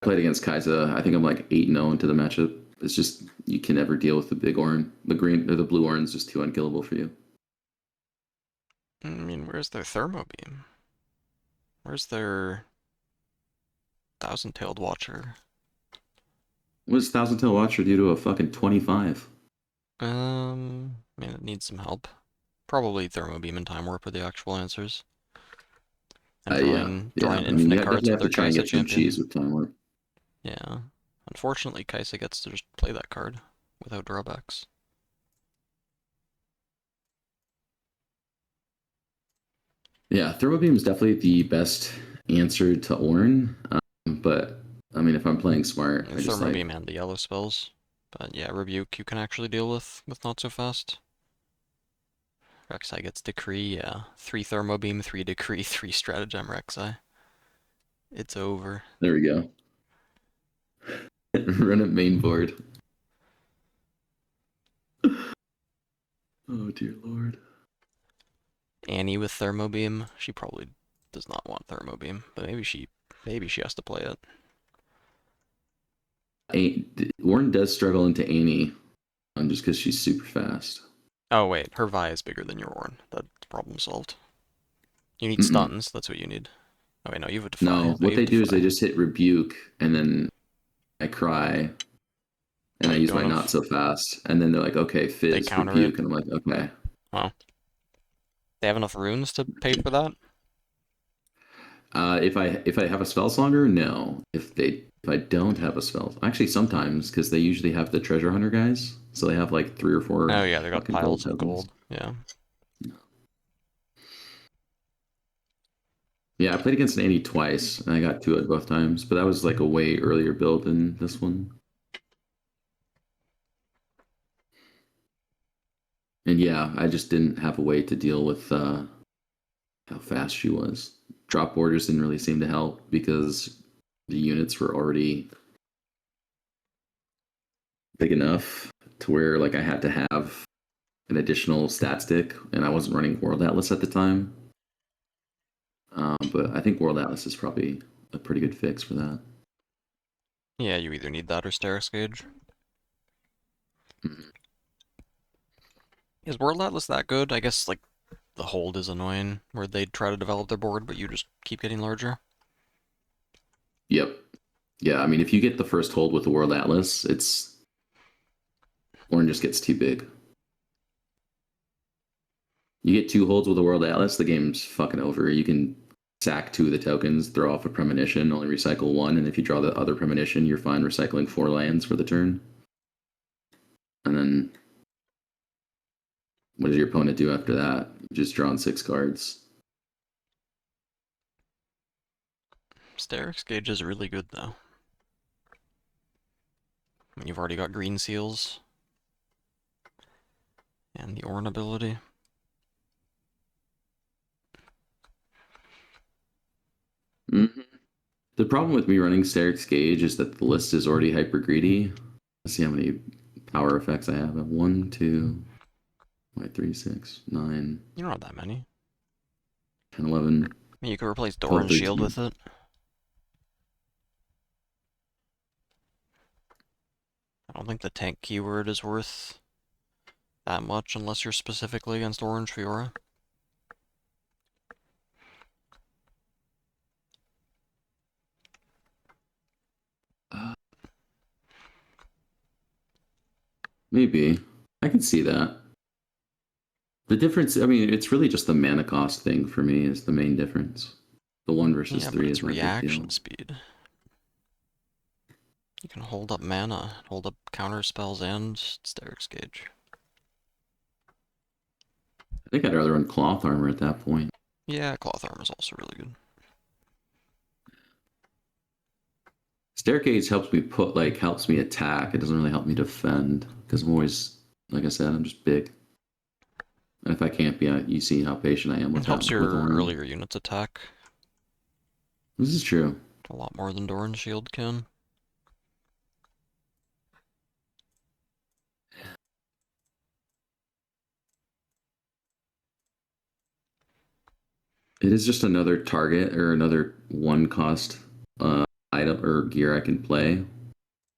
I played against Kaisa. I think I'm like 8-0 into the matchup. It's just you can never deal with the big Orin. The green or the blue Orin is just too unkillable for you. I mean, where's their Thermo Beam? Where's their Thousand-Tailed Watcher? What does Thousand Tail Watcher do to a fucking 25? I mean, it needs some help. Probably Thermo Beam and Time Warp are the actual answers. And drawing I mean, infinite you cards definitely with have to their try and Kaisa get some champion. cheese with Time Warp. Yeah. Unfortunately, Kaisa gets to just play that card without drawbacks. Yeah, Throw Beam is definitely the best answer to Orn. But I mean, if I'm playing smart, And Thermo Beam and the yellow spells. But yeah, Rebuke you can actually deal with not so fast. Rek'Sai gets Decree, yeah. 3 Thermo Beam, 3 Decree, 3 Stratagem Rek'Sai. It's over. There we go. Run it main board. Oh dear lord. Annie with Thermo Beam. She probably does not want Thermo Beam, but maybe she has to play it. Warren does struggle into Annie, just because she's super fast. Oh wait, her Vi is bigger than your Ornn. That's problem solved. You need Mm-mm. stuns, that's what you need. Oh wait, no, you have a Defy. No, No, what you have they do is they Defy. just hit rebuke, and then I cry, and Oh, I you use my don't not have... so fast, and then they're like, okay, They fizz counter it. rebuke, and I'm like, okay. Oh. They have enough runes to pay for that? If I have a spell slogger, no. If I don't have a spell, actually sometimes because they usually have the treasure hunter guys, so they have like 3 or 4 Oh yeah, they got fucking gold piles of tokens. gold. Yeah. Yeah, I played against an Annie twice, and I got 2 at both times, but that was like a way earlier build than this one. And yeah, I just didn't have a way to deal with how fast she was. Drop borders didn't really seem to help because the units were already big enough to where like I had to have an additional stat stick, and I wasn't running World Atlas at the time. But I think World Atlas is probably a pretty good fix for that. Yeah, you either need that or Steris Gauge. Mhm. Is World Atlas that good? I guess, like, the hold is annoying, where they try to develop their board, but you just keep getting larger. Yep. Yeah, I mean, if you get the first hold with the World Atlas, it's Orange just gets too big. You get 2 holds with the World Atlas, the game's fucking over. You can sack 2 of the tokens, throw off a premonition, only recycle 1, and if you draw the other premonition, you're fine recycling 4 lands for the turn. And then what does your opponent do after that? You've just drawn 6 cards. Steris Gauge is really good, though. I mean, you've already got green seals. And the Ornn ability. Mm-hmm. The problem with me running Steric's Gauge is that the list is already hyper greedy. Let's see how many power effects I have. 1, 2, 3, 6, 9, You don't have that many. 10, 11, I mean, you could replace 12, Doran's Shield 13. with it. I don't think the tank keyword is worth that much unless you're specifically against Orange Fiora. Uh, Maybe. I can see that. The difference, I mean, it's really just the mana cost thing for me is the main difference. The 1 versus Yeah, but 3 it's is not a big reaction deal. speed. You can hold up mana, hold up counter spells, and Steris Gauge. I think I'd rather run Cloth Armor at that point. Yeah, Cloth Armor is also really good. Staircase helps me helps me attack. It doesn't really help me defend because I'm always, like I said, I'm just big. And if I can't be, you see how patient I am It with helps that with your Orin. earlier units attack This is true. a lot more than Doran's Shield can. It is just another target or another 1 cost item or gear I can play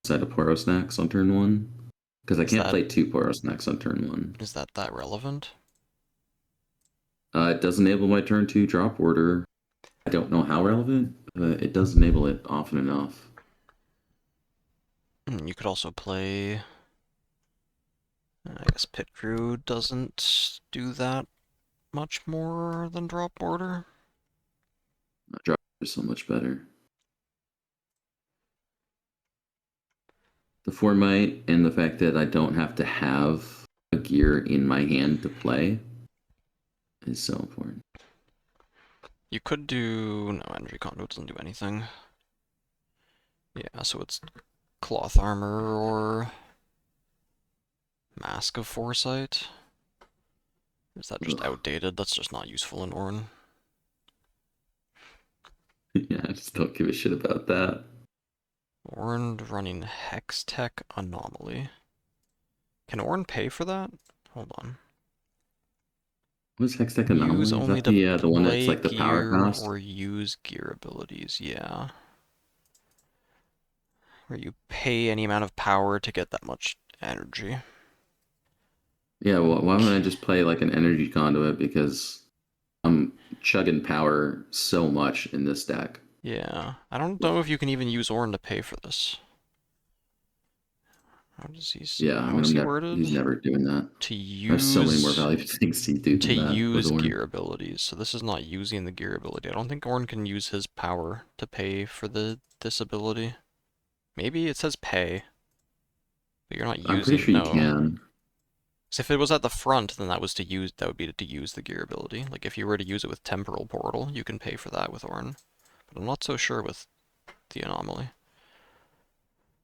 inside of Poro Snacks on turn 1. Because I Is can't that play 2 Poro Snacks on turn 1. is that relevant? It does enable my turn 2 drop order. I don't know how relevant, but it does enable it often enough. You could also play... I guess Pit Crew doesn't do that much more than drop order. Drop order is so much better. The Formite and the fact that I don't have to have a gear in my hand to play is so important. You could do... No, Energy Conduit doesn't do anything. Yeah, so it's Cloth Armor or Mask of Foresight Is that just Ugh. outdated? That's just not useful in Ornn. Yeah, I just don't give a shit about that. Ornn running Hextech Anomaly. Can Ornn pay for that? Hold on. What's Hextech Use Anomaly? Is only that to the one that's play like the power gear cost? or use gear abilities. Yeah. Where you pay any amount of power to get that much energy. Yeah, well, why wouldn't I Okay. just play like an energy conduit because I'm chugging power so much in this deck. Yeah. I don't know if you can even use Ornn to pay for this. Yeah, I How mean, is he he's worded? never doing that. To I have so many more use valuable things to do to than that with use Ornn. gear abilities. So this is not using the gear ability. I don't think Ornn can use his power to pay for this ability. Maybe it says pay, but you're not I'm pretty using. sure you No. can. So if it was at the front, then that would be to use the gear ability. Like if you were to use it with Temporal Portal, you can pay for that with Ornn. But I'm not so sure with the anomaly.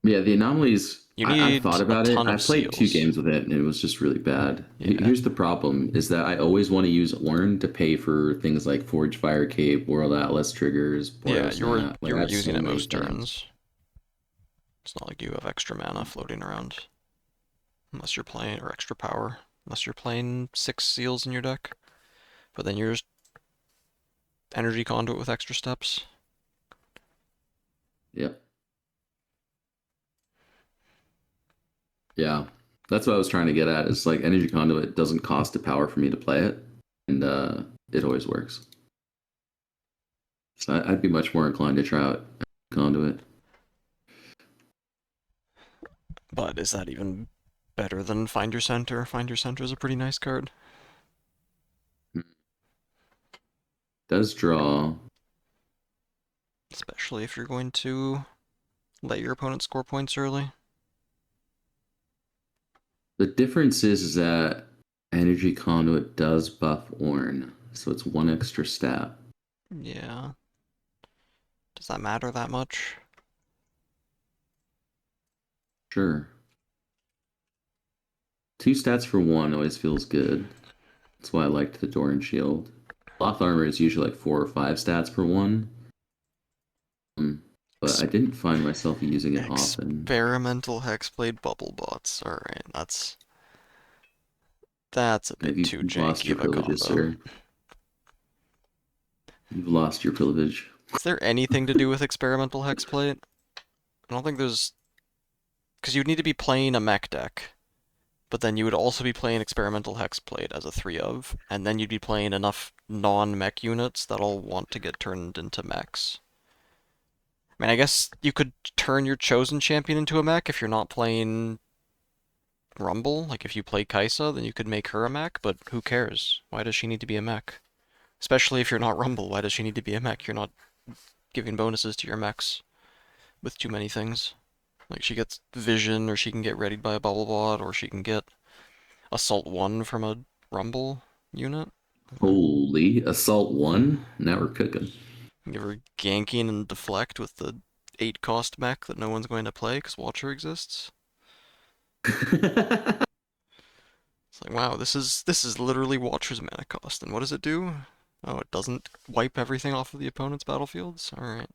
Yeah, the anomalies, You I've thought need a about it. ton I of played two seals. games with it and it was just really bad. Yeah. Here's the problem is that I always want to use Ornn to pay for things like Forge Fire Cape, World Atlas triggers, Yeah, Boreal Snap. Like you I were have using so it many most things. turns. It's not like you have extra mana floating around. Unless you're playing, or extra power. Unless you're playing 6 seals in your deck. But then you're just energy conduit with extra steps. Yeah. Yeah. That's what I was trying to get at. Is like Energy Conduit doesn't cost a power for me to play it. And it always works. So I'd be much more inclined to try out Conduit. But is that even better than Find Your Center? Find Your Center is a pretty nice card. Does draw. Especially if you're going to let your opponent score points early. The difference is that Energy Conduit does buff Ornn, so it's one extra stat. Yeah. Does that matter that much? Sure. Two stats for one always feels good. That's why I liked the Doran Shield. Cloth Armor is usually like 4 or 5 stats per one. But Ex I didn't find myself using it often. Experimental Hexblade Bubble Bots. Alright, that's a bit too You've lost janky your of a privileges, combo. sir. You've lost your privilege. Is there anything to do with Experimental Hexblade? I don't think there's... Because you'd need to be playing a mech deck, but then you would also be playing Experimental Hexblade as a 3 of, and then you'd be playing enough non-mech units that all want to get turned into mechs. I mean, I guess you could turn your chosen champion into a mech if you're not playing Rumble. Like, if you play Kaisa, then you could make her a mech, but who cares? Why does she need to be a mech? Especially if you're not Rumble, why does she need to be a mech? You're not giving bonuses to your mechs with too many things. Like, she gets Vision, or she can get readied by a Bubble Bot, or she can get Assault 1 from a Rumble unit. Holy Assault 1? Now we're cooking. Give her ganking and deflect with the 8 cost mech that no one's going to play because Watcher exists. It's like, wow, this is literally Watcher's mana cost. And what does it do? Oh, it doesn't wipe everything off of the opponent's battlefields? Alright.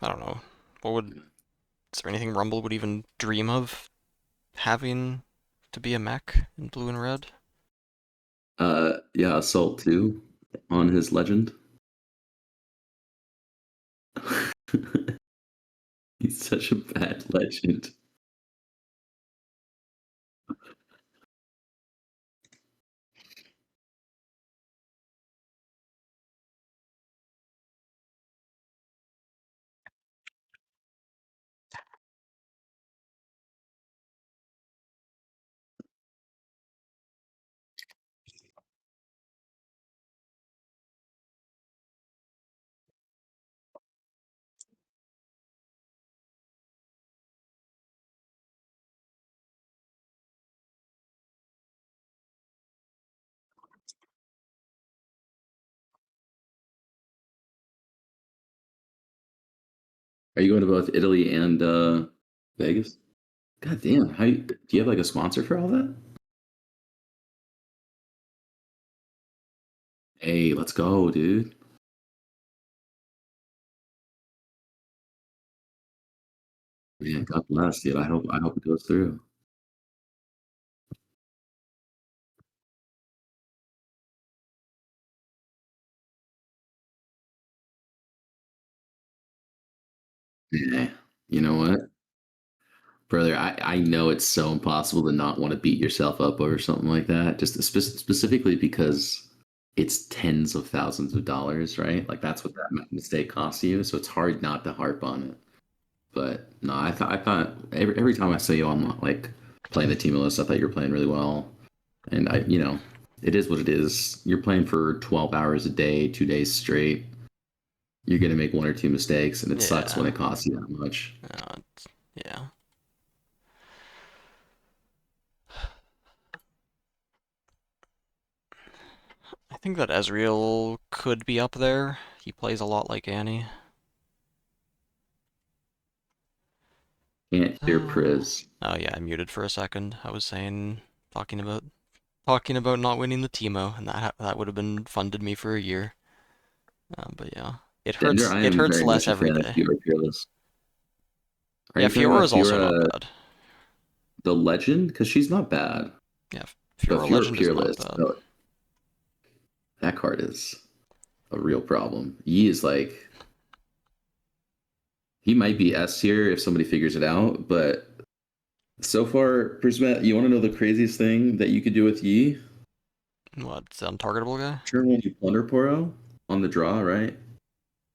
I don't know. Is there anything Rumble would even dream of having to be a mech in blue and red? Yeah, Assault 2 on his legend. He's such a bad legend. Are you going to both Italy and Vegas? God damn! Do you have like a sponsor for all that? Hey, let's go, dude. Man, God bless, dude. I hope it goes through. Yeah. You know what, brother? I know it's so impossible to not want to beat yourself up over something like that. Just specifically because it's tens of thousands of dollars, right? Like that's what that mistake costs you. So it's hard not to harp on it. But no, I thought every time I saw you on like playing the team list, I thought you were playing really well. And it is what it is. You're playing for 12 hours a day, 2 days straight. You're gonna make one or two mistakes, and it sucks when Yeah. it costs you that much. Yeah. I think that Ezreal could be up there. He plays a lot like Annie. Can't hear Oh Priz. yeah, I muted for a second. I was talking about not winning the Teemo, and that would have been funded me for a year. But yeah, it Dender, hurts. I It am hurts very less much a every fan of day. Fiora Fearless. Are Yeah, you talking Fiora about is also not Fiora bad. the Legend? Because she's not bad, Yeah, but Fiora Fiora Legend is not Fearless, bad. no, that card is a real problem. Yi is like he might be S tier if somebody figures it out, but so far, Prismat, you want to know the craziest thing that you could do with Yi? What, the untargetable guy? Turn one, you Plunder Poro on the draw, right?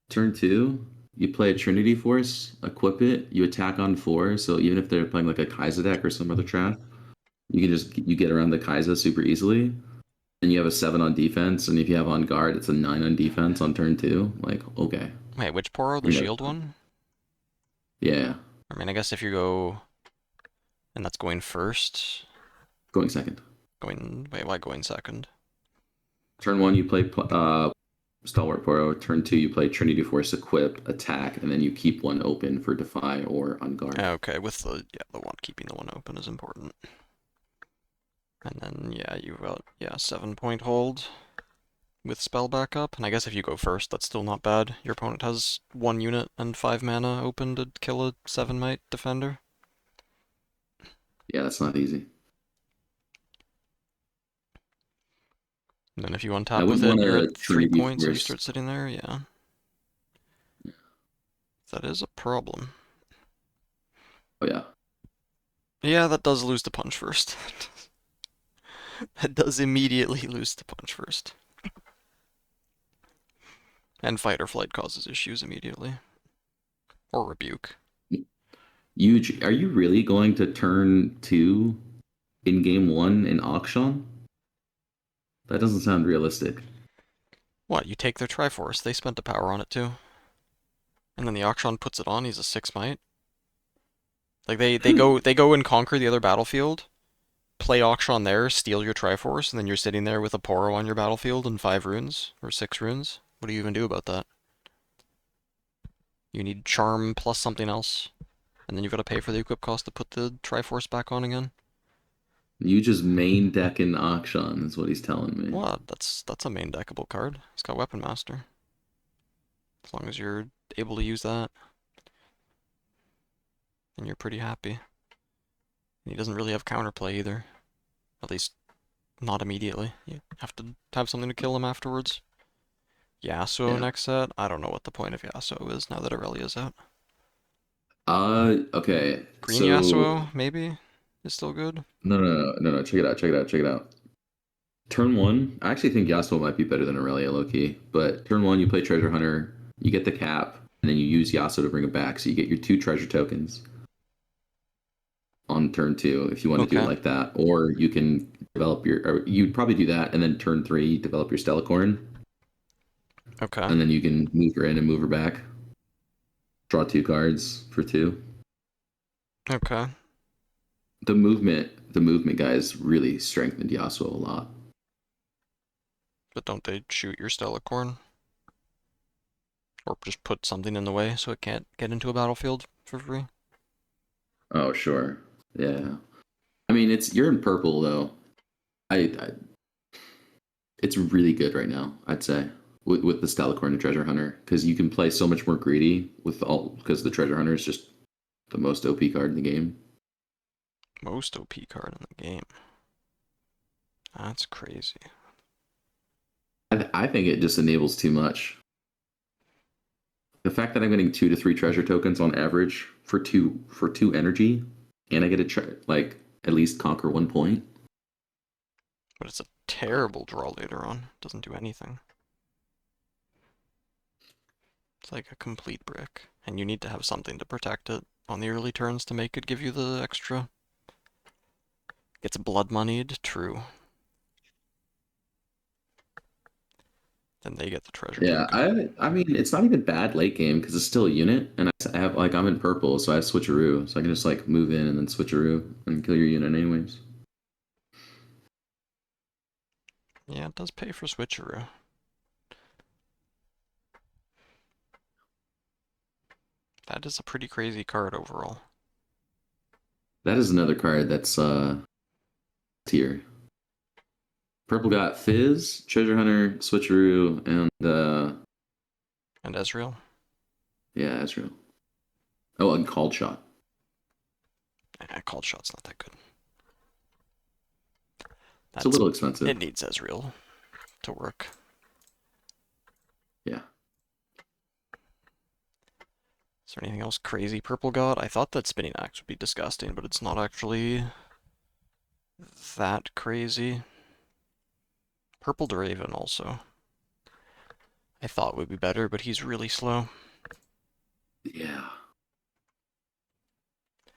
Turn two, you play a Trinity Force, equip it, you attack on four. So even if they're playing like a Kai'Sa deck or some other trap, you get around the Kai'Sa super easily. And you have a 7 on defense, and if you have on guard, it's a 9 on defense on turn two. Like, okay, Wait, which Poro? The you know, shield one? yeah, I mean, I guess if you go, and that's going first. going second. Wait, why going second? Turn one, you play Stalwart Poro. Turn two, you play Trinity Force, equip, attack, and then you keep one open for Defy or on guard. Okay, with the one keeping the one open is important. And then yeah, you've got 7 point hold with spell backup. And I guess if you go first, that's still not bad. Your opponent has 1 unit and 5 mana open to kill a 7 might defender. Yeah, that's not easy. And then if you I untap with wouldn't it, want you're to at three Trinity points and you Force. start sitting there. Yeah, that is a problem. Oh yeah, Yeah, that does lose the punch first. That does immediately lose the punch first. And fight or flight causes issues immediately. Or rebuke. huge. Are you really going to turn two in game one in auction? That doesn't sound realistic. What, you take their Triforce, they spent the power on it too. And then the Akshan puts it on, he's a 6 might. Like they go and conquer the other battlefield, play Akshan there, steal your Triforce, and then you're sitting there with a Poro on your battlefield and 5 runes, or 6 runes. What do you even do about that? You need Charm plus something else, and then you've got to pay for the equip cost to put the Triforce back on again. You just main deck in auction is what he's telling me. What? That's a main deckable card. It's got Weapon Master. As long as you're able to use that, then you're pretty happy. And he doesn't really have counterplay either. At least, not immediately. You have to have something to kill him afterwards. Yasuo Yeah. next set? I don't know what the point of Yasuo is now that Aurelia's out. Okay. Green So Yasuo, maybe, is still good. no. Check it out. Check it out. Check it out. Turn one, I actually think Yasuo might be better than Aurelia low key. But turn one, you play Treasure Hunter, you get the cap, and then you use Yasuo to bring it back. So you get your 2 treasure tokens on turn two if you want to do it Okay. like that. Or you can develop or you'd probably do that, and then turn three, develop your Stellacorn, Okay. and then you can move her in and move her back. Draw 2 cards for 2. Okay. The movement guys really strengthened Yasuo a lot. But don't they shoot your Stellacorn? Or just put something in the way so it can't get into a battlefield for free. Oh, sure. Yeah. I mean, it's you're in purple though. I it's really good right now, I'd say, with the Stalacorn and Treasure Hunter, because you can play so much more greedy with all because the Treasure Hunter is just the most OP card in the game. Most OP card in the game. That's crazy. I think it just enables too much. The fact that I'm getting 2 to 3 treasure tokens on average for two energy, and I get to like at least conquer 1 point. But it's a terrible draw later on. Doesn't do anything. It's like a complete brick. And you need to have something to protect it on the early turns to make it give you the extra. Gets blood moneyed, true. Then they get the treasure Yeah, token. I mean it's not even bad late game because it's still a unit, and I have like I'm in purple, so I have switcheroo, so I can just like move in and then switcheroo and kill your unit anyways. Yeah, it does pay for switcheroo. That is a pretty crazy card overall. That is another card that's tier. Purple got Fizz, Treasure Hunter, Switcheroo, and And Ezreal? yeah, Ezreal. Oh, and Called Shot. Called Shot's not that good. It's a That's little expensive. it needs Ezreal to work. Yeah. Is there anything else crazy Purple got? I thought that Spinning Axe would be disgusting, but it's not actually that crazy. Purple Draven also. I thought would be better, but he's really slow. Yeah.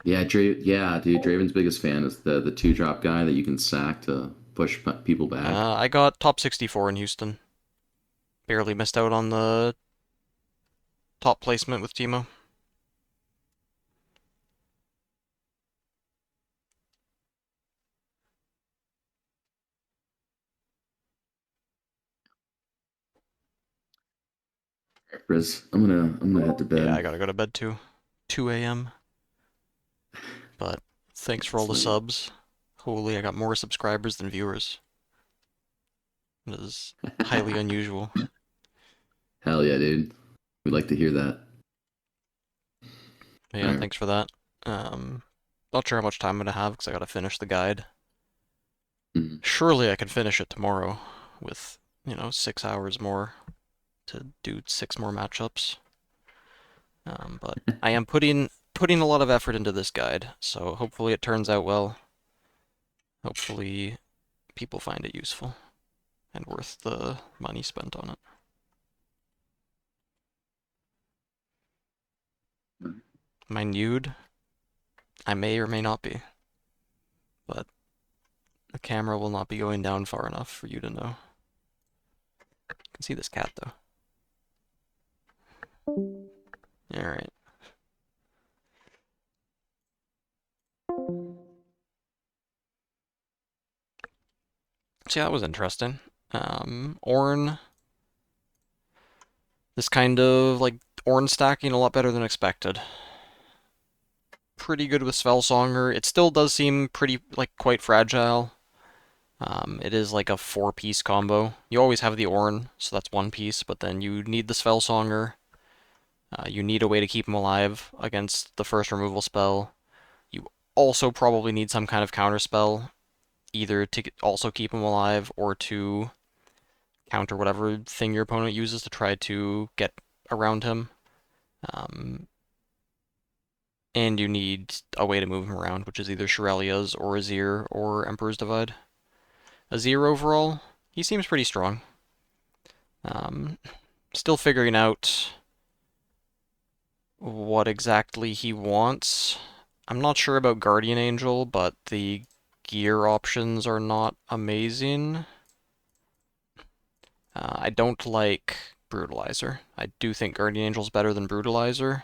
Yeah, yeah, dude. Draven's biggest fan is the 2 drop guy that you can sack to push people back. I got top 64 in Houston. Barely missed out on the top placement with Timo. Riz, I'm gonna head to Yeah, bed. I gotta go to bed too. 2 a.m. But thanks for all It's the late. subs. Holy, I got more subscribers than viewers. It is highly unusual. Hell yeah, dude. We'd like to hear that. But All yeah, right. thanks for that. Not sure how much time I'm gonna have because I gotta finish the guide. Mhm. Surely I can finish it tomorrow with, 6 hours more to do 6 more matchups. But I am putting a lot of effort into this guide, so hopefully it turns out well. Hopefully people find it useful and worth the money spent on it. Am I nude? I may or may not be, but the camera will not be going down far enough for you to know. You can see this cat though. Alright. So yeah, that was interesting. Ornn, this kind of like Ornn stacking a lot better than expected. Pretty good with Spellsonger. It still does seem pretty like quite fragile. It is like a 4-piece combo. You always have the Ornn, so that's 1 piece, but then you need the Spellsonger. You need a way to keep him alive against the first removal spell. You also probably need some kind of counter spell, either to also keep him alive or to counter whatever thing your opponent uses to try to get around him. Um, and you need a way to move him around, which is either Shurelya's or Azir or Emperor's Divide. Azir overall, he seems pretty strong. Um, Still figuring out what exactly he wants. I'm not sure about Guardian Angel, but the gear options are not amazing. I don't like Brutalizer. I do think Guardian Angel's better than Brutalizer.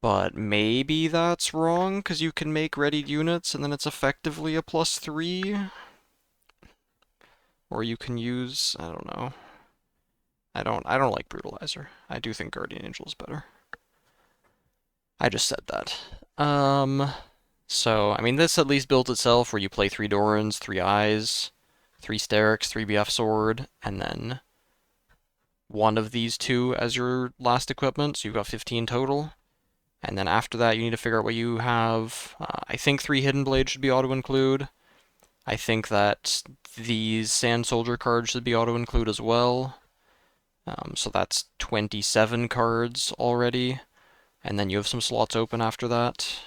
But maybe that's wrong, because you can make readied units and then it's effectively a +3. Or you can use, I don't know. I don't like Brutalizer. I do think Guardian Angel is better. I just said that. So, I mean, this at least builds itself where you play 3 Dorans, 3 Eyes, 3 Sterix, 3 BF Sword, and then one of these two as your last equipment, so you've got 15 total. And then after that, you need to figure out what you have. I think 3 Hidden Blade should be auto-include. I think that these Sand Soldier cards should be auto-include as well. So that's 27 cards already. And then you have some slots open after that.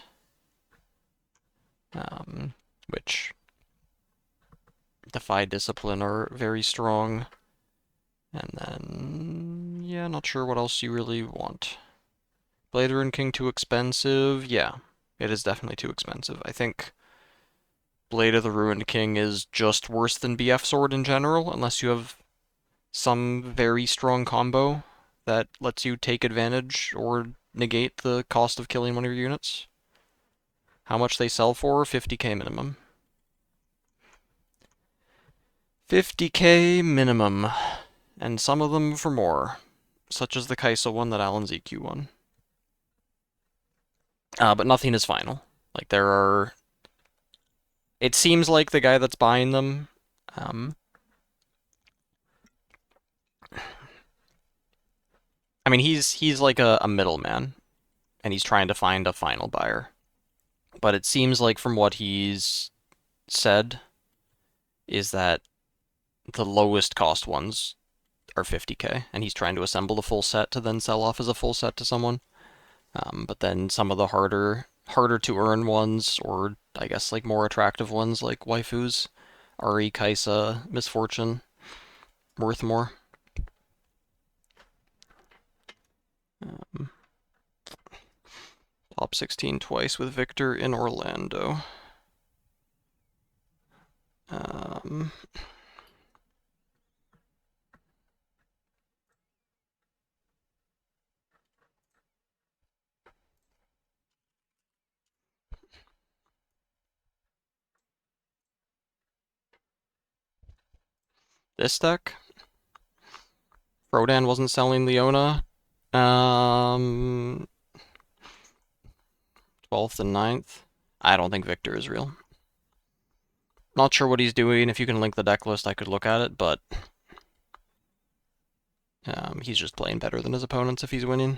Which Defy Discipline are very strong. And then, yeah, not sure what else you really want. Blade Rune King too expensive? Yeah, it is definitely too expensive. I think Blade of the Ruined King is just worse than BF Sword in general, unless you have some very strong combo that lets you take advantage or negate the cost of killing one of your units. How much they sell for? 50k minimum. 50k minimum. And some of them for more. Such as the Kaisa one that Alan ZQ won. But nothing is final. Like, there are... It seems like the guy that's buying them... I mean, he's like a middleman, and he's trying to find a final buyer. But it seems like from what he's said, is that the lowest cost ones are 50k, and he's trying to assemble the full set to then sell off as a full set to someone. But then some of the harder to earn ones, or I guess like more attractive ones like waifus, Ari, Kaisa, Misfortune, worth more. Top 16 twice with Victor in Orlando. This deck? Frodan wasn't selling Leona. 12th and 9th. I don't think Victor is real. Not sure what he's doing. If you can link the deck list, I could look at it, but he's just playing better than his opponents if he's winning.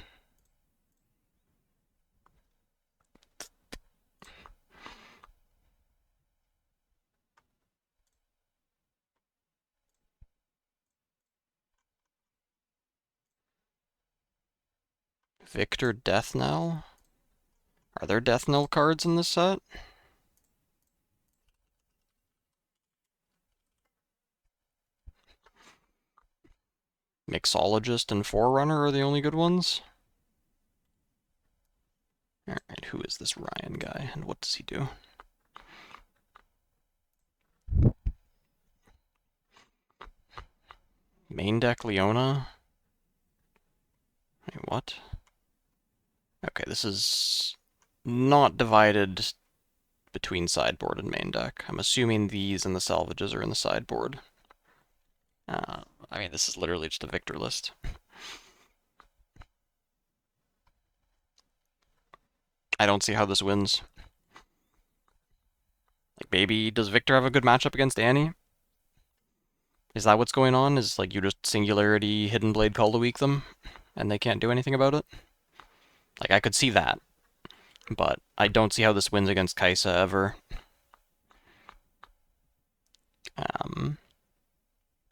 Victor Death Knell? Are there Death Knell cards in this set? Mixologist and Forerunner are the only good ones? Alright, who is this Ryan guy, and what does he do? Main deck Leona? Wait, what? Okay, this is not divided between sideboard and main deck. I'm assuming these and the salvages are in the sideboard. I mean, this is literally just a Victor list. I don't see how this wins. Like, maybe, does Victor have a good matchup against Annie? Is that what's going on? Is, like, you just Singularity, Hidden Blade, Call to Weak them, and they can't do anything about it? Like, I could see that. But I don't see how this wins against Kaisa ever.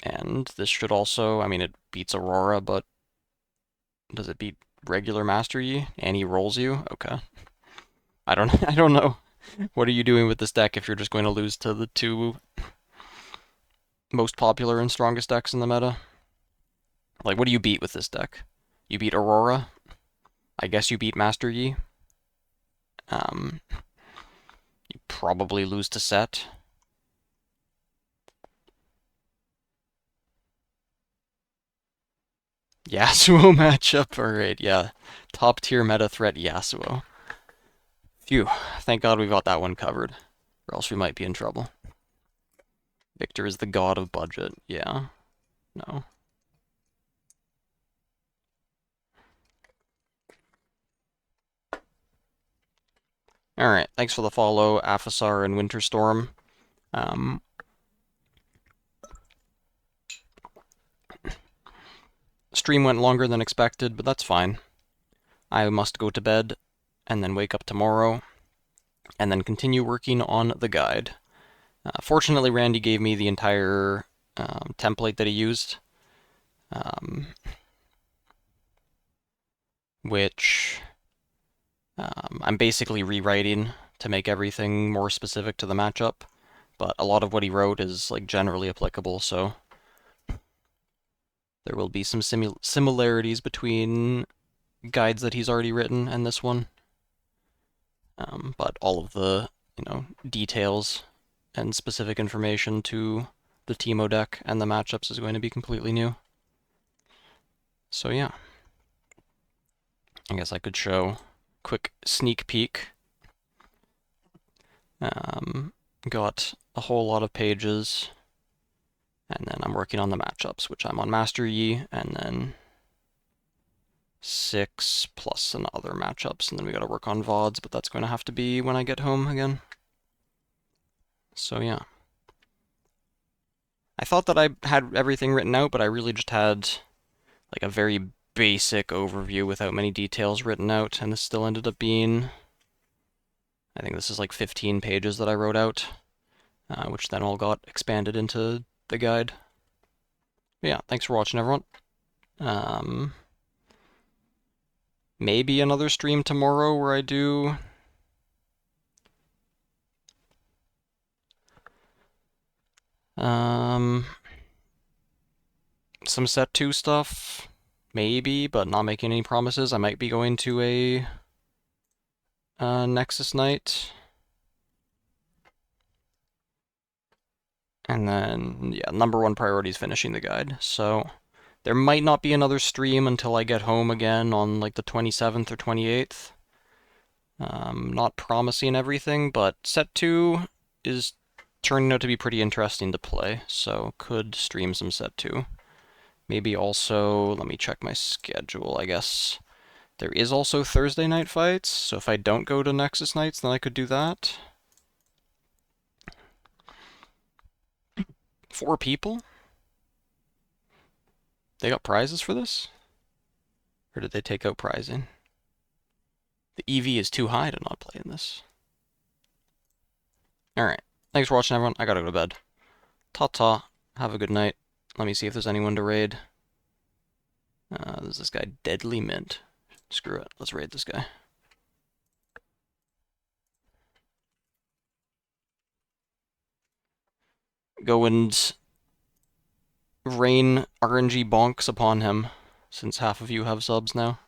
And this should also, I mean, it beats Aurora, but does it beat regular Master Yi? Annie rolls you? Okay. I don't know. What are you doing with this deck if you're just going to lose to the two most popular and strongest decks in the meta? Like, what do you beat with this deck? You beat Aurora? I guess you beat Master Yi. You probably lose to Set. Yasuo matchup? Alright, yeah. Top tier meta threat Yasuo. Phew. Thank God we got that one covered. Or else we might be in trouble. Victor is the god of budget. Yeah. No. Alright, thanks for the follow, Aphasar and Winterstorm. Um, Stream went longer than expected, but that's fine. I must go to bed, and then wake up tomorrow, and then continue working on the guide. Fortunately, Randy gave me the entire template that he used, um, which I'm basically rewriting to make everything more specific to the matchup, but a lot of what he wrote is like generally applicable, so there will be some similarities between guides that he's already written and this one. But all of the, details and specific information to the Teemo deck and the matchups is going to be completely new. So yeah, I guess I could show quick sneak peek. Got a whole lot of pages, and then I'm working on the matchups, which I'm on Master Yi, and then 6 plus some other matchups, and then we gotta work on VODs, but that's going to have to be when I get home again. So yeah. I thought that I had everything written out, but I really just had like a very basic overview without many details written out, and this still ended up being, I think this is like 15 pages that I wrote out, which then all got expanded into the guide. But yeah, thanks for watching, everyone. Maybe another stream tomorrow where I do some set 2 stuff. Maybe, but not making any promises. I might be going to a Nexus night. And then, yeah, #1 priority is finishing the guide. So there might not be another stream until I get home again on like the 27th or 28th. Not promising everything, but set 2 is turning out to be pretty interesting to play, so could stream some set 2. Maybe also, let me check my schedule, I guess. There is also Thursday night fights, so if I don't go to Nexus nights, then I could do that. 4 people? They got prizes for this? Or did they take out prizing? The EV is too high to not play in this. Alright. Thanks for watching, everyone. I gotta go to bed. Ta-ta. Have a good night. Let me see if there's anyone to raid. There's this guy, Deadly Mint. Screw it. Let's raid this guy. Go and rain RNG bonks upon him, since half of you have subs now.